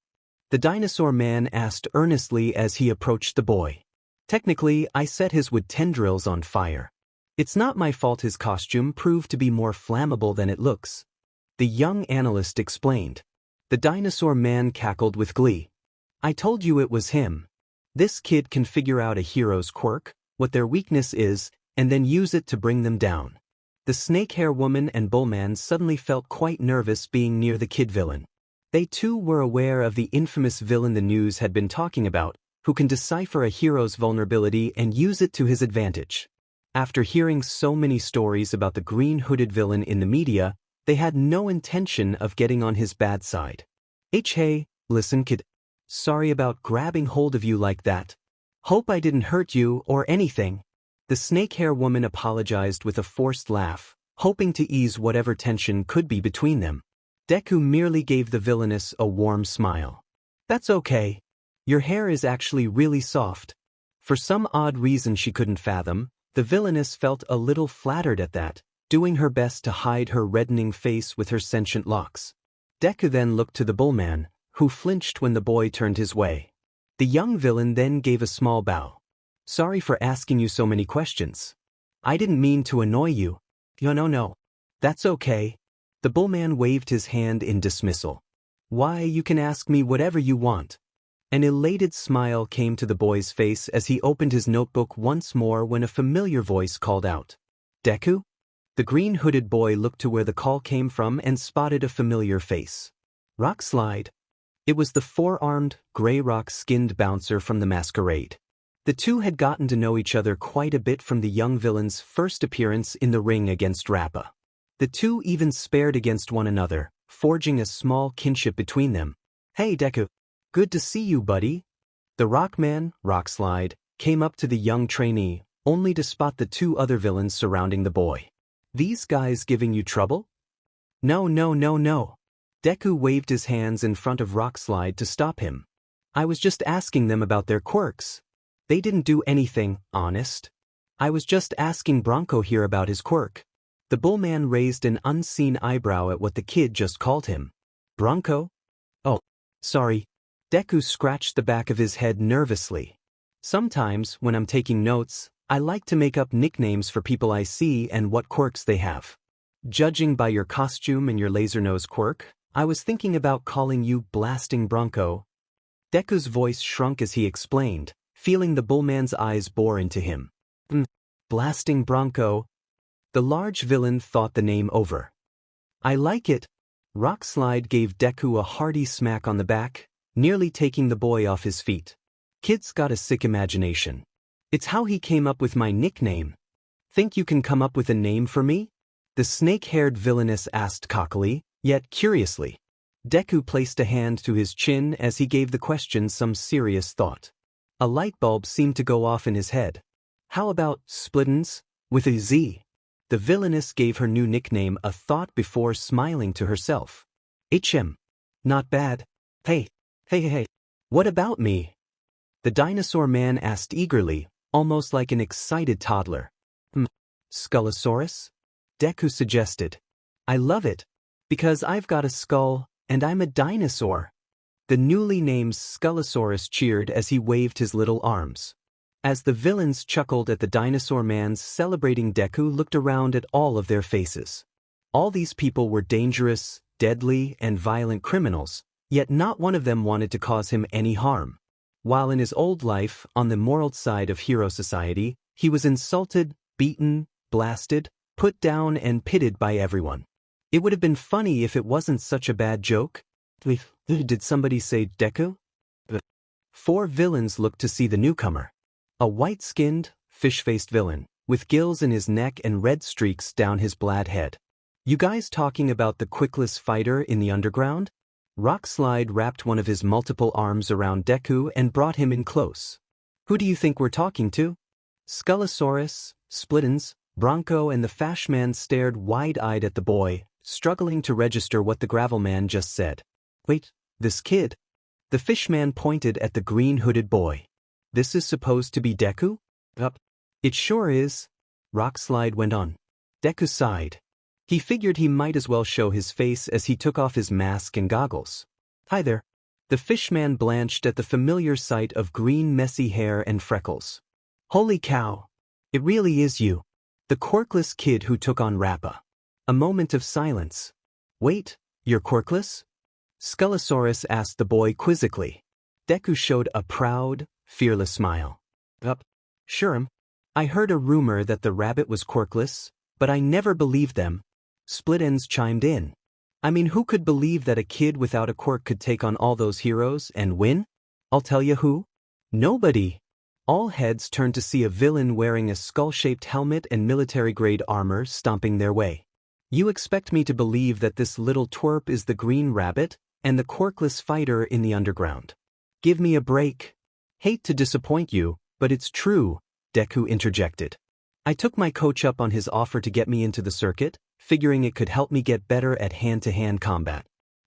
The dinosaur man asked earnestly as he approached the boy. Technically, I set his wood tendrils on fire. It's not my fault his costume proved to be more flammable than it looks. The young analyst explained. The dinosaur man cackled with glee. I told you it was him. This kid can figure out a hero's quirk, what their weakness is, and then use it to bring them down. The snake-hair woman and bullman suddenly felt quite nervous being near the kid villain. They too were aware of the infamous villain the news had been talking about, who can decipher a hero's vulnerability and use it to his advantage. After hearing so many stories about the green-hooded villain in the media, they had no intention of getting on his bad side. Hey, listen kid. Sorry about grabbing hold of you like that. Hope I didn't hurt you or anything. The snake-hair woman apologized with a forced laugh, hoping to ease whatever tension could be between them. Deku merely gave the villainess a warm smile. That's okay. Your hair is actually really soft. For some odd reason she couldn't fathom, the villainess felt a little flattered at that, doing her best to hide her reddening face with her sentient locks. Deku then looked to the bullman, who flinched when the boy turned his way. The young villain then gave a small bow. Sorry for asking you so many questions. I didn't mean to annoy you. No. That's okay. The bullman waved his hand in dismissal. Why, you can ask me whatever you want. An elated smile came to the boy's face as he opened his notebook once more when a familiar voice called out. Deku? The green-hooded boy looked to where the call came from and spotted a familiar face. Rockslide. It was the four-armed, gray rock-skinned bouncer from the masquerade. The two had gotten to know each other quite a bit from the young villain's first appearance in the ring against Rappa. The two even spared against one another, forging a small kinship between them. Hey Deku. Good to see you, buddy. The Rockman, Rockslide, came up to the young trainee, only to spot the two other villains surrounding the boy. These guys giving you trouble? No. Deku waved his hands in front of Rockslide to stop him. I was just asking them about their quirks. They didn't do anything, honest. I was just asking Bronco here about his quirk. The bullman raised an unseen eyebrow at what the kid just called him. Bronco? Oh, sorry. Deku scratched the back of his head nervously. Sometimes, when I'm taking notes, I like to make up nicknames for people I see and what quirks they have. Judging by your costume and your laser nose quirk, I was thinking about calling you Blasting Bronco. Deku's voice shrunk as he explained, feeling the bullman's eyes bore into him. Blasting Bronco. The large villain thought the name over. I like it. Rockslide gave Deku a hearty smack on the back, nearly taking the boy off his feet. Kid's got a sick imagination. It's how he came up with my nickname. Think you can come up with a name for me? The snake-haired villainess asked cockily, yet curiously. Deku placed a hand to his chin as he gave the question some serious thought. A light bulb seemed to go off in his head. How about Splittins, with a Z? The villainess gave her new nickname a thought before smiling to herself. HM. Not bad. Hey. What about me? The dinosaur man asked eagerly, almost like an excited toddler. Skullosaurus? Deku suggested. I love it. Because I've got a skull, and I'm a dinosaur. The newly named Skullosaurus cheered as he waved his little arms. As the villains chuckled at the dinosaur man's celebrating, Deku looked around at all of their faces. All these people were dangerous, deadly, and violent criminals, yet not one of them wanted to cause him any harm. While in his old life, on the moral side of hero society, he was insulted, beaten, blasted, put down and pitted by everyone. It would have been funny if it wasn't such a bad joke. Did somebody say Deku? Four villains looked to see the newcomer. A white-skinned, fish-faced villain, with gills in his neck and red streaks down his blad head. You guys talking about the quickless fighter in the underground? Rockslide wrapped one of his multiple arms around Deku and brought him in close. Who do you think we're talking to? Skullosaurus, Splittins, Bronco and the Fashman stared wide-eyed at the boy, struggling to register what the Gravelman just said. Wait, this kid? The Fishman pointed at the green-hooded boy. This is supposed to be Deku? It sure is. Rockslide went on. Deku sighed. He figured he might as well show his face as he took off his mask and goggles. Hi there. The Fishman blanched at the familiar sight of green messy hair and freckles. Holy cow. It really is you. The quirkless kid who took on Rappa. A moment of silence. Wait, you're quirkless? Skullosaurus asked the boy quizzically. Deku showed a proud, fearless smile. Sure. I heard a rumor that the rabbit was quirkless, but I never believed them. Split Ends chimed in. I mean, who could believe that a kid without a quirk could take on all those heroes and win? I'll tell you who. Nobody. All heads turned to see a villain wearing a skull-shaped helmet and military-grade armor stomping their way. You expect me to believe that this little twerp is the Green Rabbit and the quirkless fighter in the underground? Give me a break. Hate to disappoint you, but it's true, Deku interjected. I took my coach up on his offer to get me into the circuit, figuring it could help me get better at hand-to-hand combat.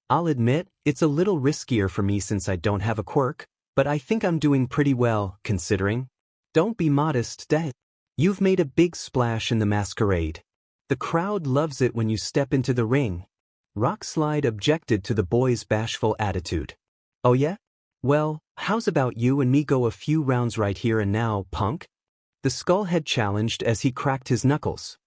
I'll admit, it's a little riskier for me since I don't have a quirk, but I think I'm doing pretty well, considering. Don't be modest, Dad. You've made a big splash in the masquerade. The crowd loves it when you step into the ring. Rockslide objected to the boy's bashful attitude. Oh yeah? Well, how's about you and me go a few rounds right here and now, punk? The Skullhead challenged as he cracked his knuckles.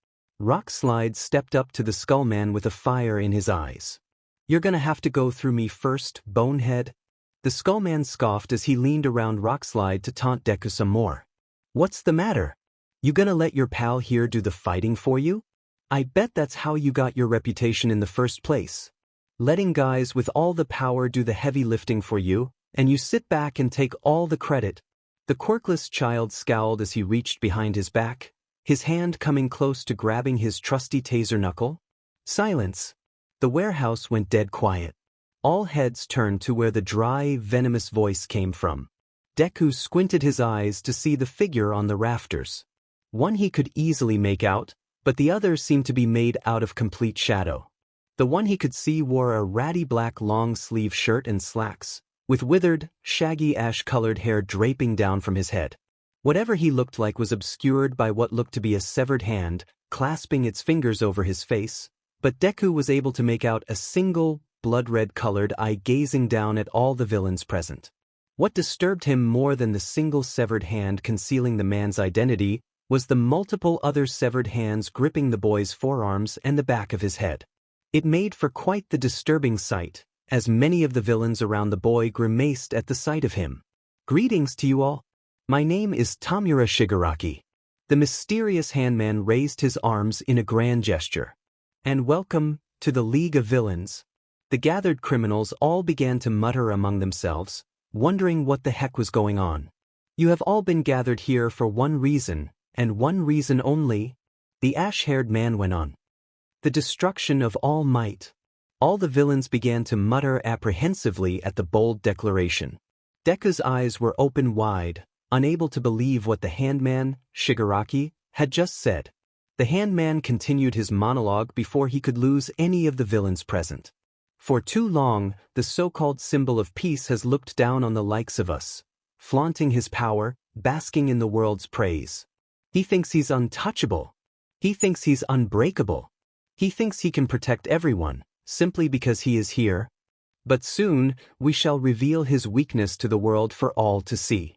Rockslide stepped up to the Skullman with a fire in his eyes. "You're gonna have to go through me first, bonehead." The Skullman scoffed as he leaned around Rockslide to taunt Deku some more. "What's the matter? You gonna let your pal here do the fighting for you? I bet that's how you got your reputation in the first place. Letting guys with all the power do the heavy lifting for you, and you sit back and take all the credit." The quirkless child scowled as he reached behind his back, his hand coming close to grabbing his trusty taser knuckle. Silence. The warehouse went dead quiet. All heads turned to where the dry, venomous voice came from. Deku squinted his eyes to see the figure on the rafters. One he could easily make out, but the other seemed to be made out of complete shadow. The one he could see wore a ratty black long-sleeve shirt and slacks, with withered, shaggy ash-colored hair draping down from his head. Whatever he looked like was obscured by what looked to be a severed hand, clasping its fingers over his face, but Deku was able to make out a single, blood-red-colored eye gazing down at all the villains present. What disturbed him more than the single severed hand concealing the man's identity was the multiple other severed hands gripping the boy's forearms and the back of his head. It made for quite the disturbing sight, as many of the villains around the boy grimaced at the sight of him. "Greetings to you all. My name is Tamura Shigaraki." The mysterious handman raised his arms in a grand gesture. "And welcome to the League of Villains." The gathered criminals all began to mutter among themselves, wondering what the heck was going on. "You have all been gathered here for one reason, and one reason only," the ash-haired man went on. "The destruction of All Might." All the villains began to mutter apprehensively at the bold declaration. Deku's eyes were open wide, unable to believe what the handman, Shigaraki, had just said. The handman continued his monologue before he could lose any of the villains present. "For too long, the so-called symbol of peace has looked down on the likes of us, flaunting his power, basking in the world's praise. He thinks he's untouchable. He thinks he's unbreakable. He thinks he can protect everyone, simply because he is here. But soon, we shall reveal his weakness to the world for all to see.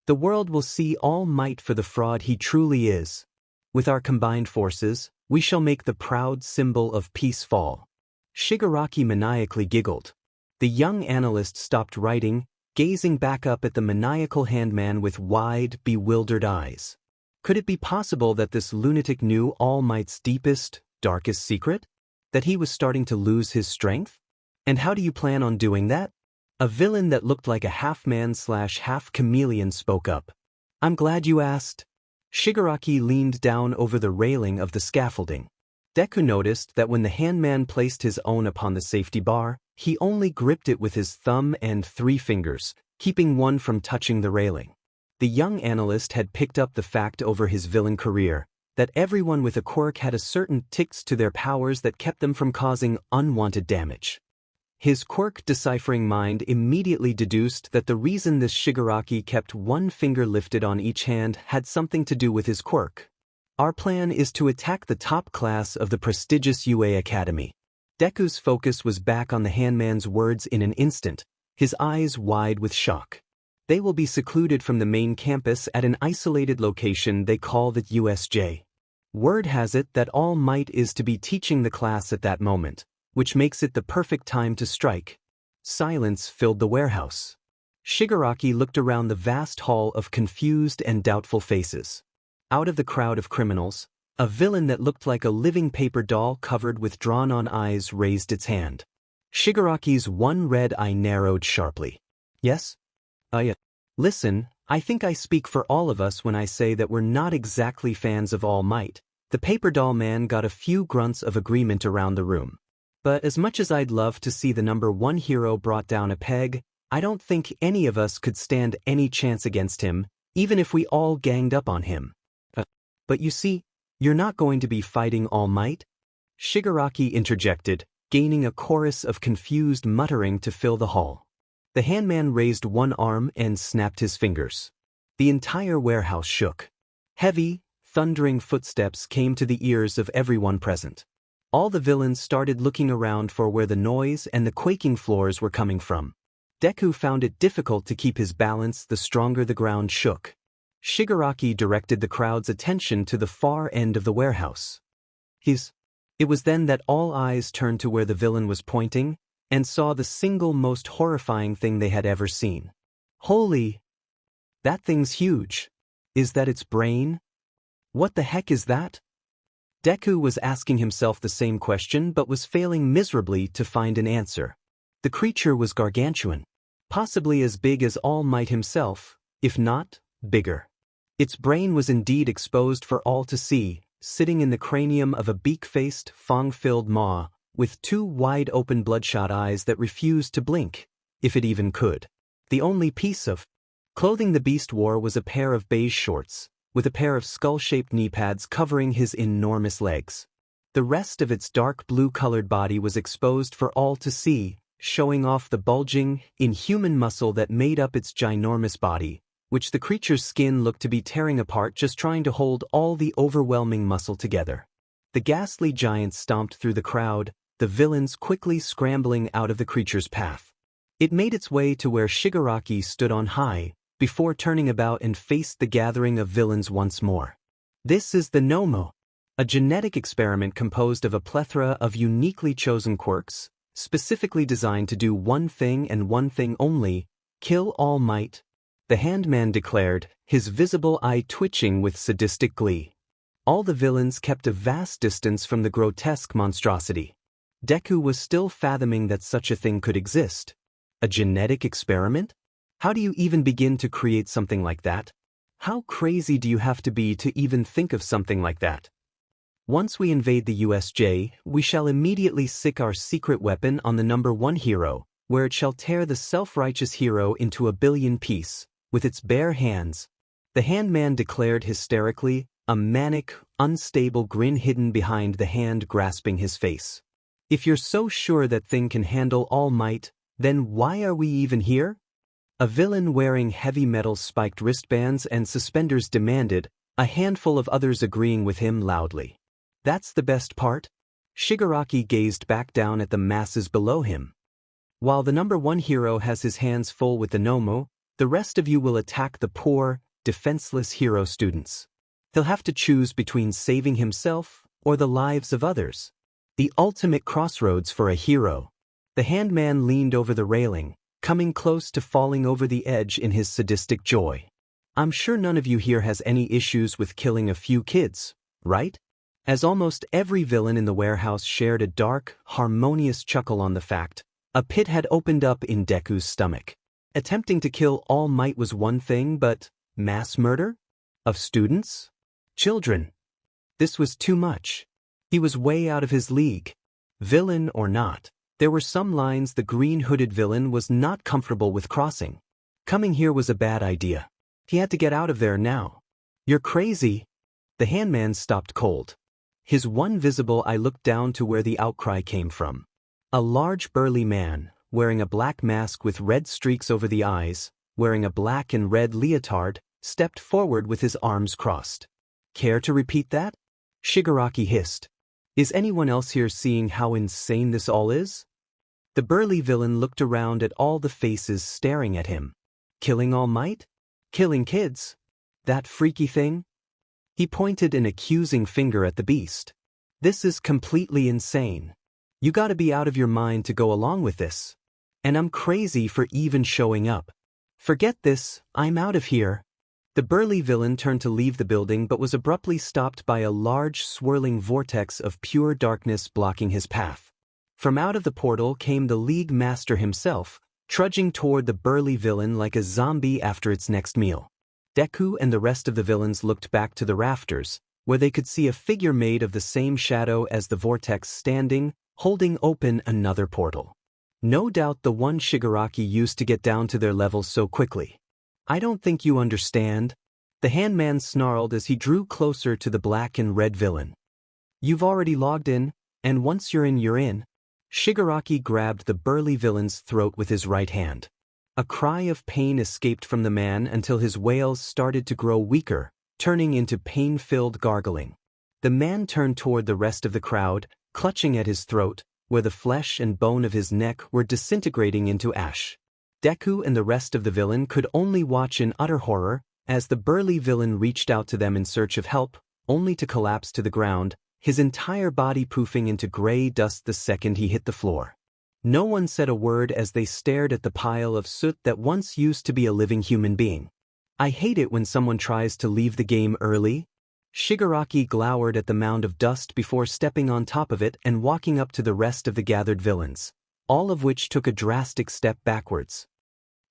The world will see All Might for the fraud he truly is. With our combined forces, we shall make the proud symbol of peace fall." Shigaraki maniacally giggled. The young analyst stopped writing, gazing back up at the maniacal handman with wide, bewildered eyes. Could it be possible that this lunatic knew All Might's deepest, darkest secret? That he was starting to lose his strength? And how do you plan on doing that? A villain that looked like a half-man/half-chameleon spoke up. "I'm glad you asked." Shigaraki leaned down over the railing of the scaffolding. Deku noticed that when the handman placed his own upon the safety bar, he only gripped it with his thumb and 3 fingers, keeping one from touching the railing. The young analyst had picked up the fact over his villain career, that everyone with a quirk had a certain tics to their powers that kept them from causing unwanted damage. His quirk-deciphering mind immediately deduced that the reason this Shigaraki kept one finger lifted on each hand had something to do with his quirk. "Our plan is to attack the top class of the prestigious UA Academy." Deku's focus was back on the handman's words in an instant, his eyes wide with shock. "They will be secluded from the main campus at an isolated location they call the USJ. Word has it that All Might is to be teaching the class at that moment, which makes it the perfect time to strike." Silence filled the warehouse. Shigaraki looked around the vast hall of confused and doubtful faces. Out of the crowd of criminals, a villain that looked like a living paper doll covered with drawn-on eyes raised its hand. Shigaraki's one red eye narrowed sharply. "Yes? Yeah. Listen, I think I speak for all of us when I say that we're not exactly fans of All Might." The paper doll man got a few grunts of agreement around the room. "But as much as I'd love to see the #1 hero brought down a peg, I don't think any of us could stand any chance against him, even if we all ganged up on him." But you see, you're not going to be fighting All Might?" Shigaraki interjected, gaining a chorus of confused muttering to fill the hall. The handman raised one arm and snapped his fingers. The entire warehouse shook. Heavy, thundering footsteps came to the ears of everyone present. All the villains started looking around for where the noise and the quaking floors were coming from. Deku found it difficult to keep his balance the stronger the ground shook. Shigaraki directed the crowd's attention to the far end of the warehouse. It was then that all eyes turned to where the villain was pointing, and saw the single most horrifying thing they had ever seen. Holy! That thing's huge. Is that its brain? What the heck is that? Deku was asking himself the same question but was failing miserably to find an answer. The creature was gargantuan, possibly as big as All Might himself, if not bigger. Its brain was indeed exposed for all to see, sitting in the cranium of a beak-faced, fang-filled maw, with two wide-open bloodshot eyes that refused to blink, if it even could. The only piece of clothing the beast wore was a pair of beige shorts, with a pair of skull-shaped knee pads covering his enormous legs. The rest of its dark blue-colored body was exposed for all to see, showing off the bulging, inhuman muscle that made up its ginormous body, which the creature's skin looked to be tearing apart just trying to hold all the overwhelming muscle together. The ghastly giant stomped through the crowd, the villains quickly scrambling out of the creature's path. It made its way to where Shigaraki stood on high, before turning about and faced the gathering of villains once more. This is the Nomo, a genetic experiment composed of a plethora of uniquely chosen quirks, specifically designed to do one thing and one thing only: kill All Might, the Handman declared, his visible eye twitching with sadistic glee. All the villains kept a vast distance from the grotesque monstrosity. Deku was still fathoming that such a thing could exist. A genetic experiment? How do you even begin to create something like that? How crazy do you have to be to even think of something like that? Once we invade the USJ, we shall immediately sick our secret weapon on the #1 hero, where it shall tear the self-righteous hero into a billion pieces, with its bare hands. The Handman declared hysterically, a manic, unstable grin hidden behind the hand grasping his face. If you're so sure that thing can handle All Might, then why are we even here? A villain wearing heavy metal spiked wristbands and suspenders demanded, a handful of others agreeing with him loudly. That's the best part? Shigaraki gazed back down at the masses below him. While the #1 hero has his hands full with the Nomo, the rest of you will attack the poor, defenseless hero students. He'll have to choose between saving himself or the lives of others. The ultimate crossroads for a hero. The Handman leaned over the railing, coming close to falling over the edge in his sadistic joy. I'm sure none of you here has any issues with killing a few kids, right? As almost every villain in the warehouse shared a dark, harmonious chuckle on the fact, a pit had opened up in Deku's stomach. Attempting to kill All Might was one thing, but mass murder? Of students? Children? This was too much. He was way out of his league. Villain or not, there were some lines the green-hooded villain was not comfortable with crossing. Coming here was a bad idea. He had to get out of there now. You're crazy. The Handman stopped cold. His one visible eye looked down to where the outcry came from. A large burly man, wearing a black mask with red streaks over the eyes, wearing a black and red leotard, stepped forward with his arms crossed. Care to repeat that? Shigaraki hissed. Is anyone else here seeing how insane this all is? The burly villain looked around at all the faces staring at him. Killing All Might? Killing kids? That freaky thing? He pointed an accusing finger at the beast. This is completely insane. You gotta be out of your mind to go along with this. And I'm crazy for even showing up. Forget this, I'm out of here. The burly villain turned to leave the building but was abruptly stopped by a large swirling vortex of pure darkness blocking his path. From out of the portal came the League Master himself, trudging toward the burly villain like a zombie after its next meal. Deku and the rest of the villains looked back to the rafters, where they could see a figure made of the same shadow as the vortex standing, holding open another portal. No doubt the one Shigaraki used to get down to their level so quickly. I don't think you understand. The Handman snarled as he drew closer to the black and red villain. You've already logged in, and once you're in, you're in. Shigaraki grabbed the burly villain's throat with his right hand. A cry of pain escaped from the man until his wails started to grow weaker, turning into pain-filled gargling. The man turned toward the rest of the crowd, clutching at his throat, where the flesh and bone of his neck were disintegrating into ash. Deku and the rest of the villain could only watch in utter horror as the burly villain reached out to them in search of help, only to collapse to the ground, his entire body poofing into gray dust the second he hit the floor. No one said a word as they stared at the pile of soot that once used to be a living human being. I hate it when someone tries to leave the game early. Shigaraki glowered at the mound of dust before stepping on top of it and walking up to the rest of the gathered villains, all of which took a drastic step backwards.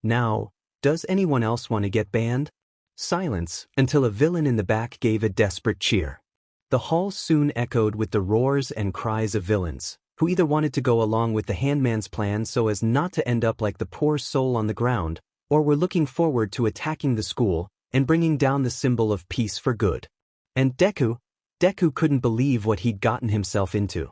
Now, does anyone else want to get banned? Silence, until a villain in the back gave a desperate cheer. The hall soon echoed with the roars and cries of villains, who either wanted to go along with the handman's plan so as not to end up like the poor soul on the ground, or were looking forward to attacking the school and bringing down the symbol of peace for good. And Deku couldn't believe what he'd gotten himself into.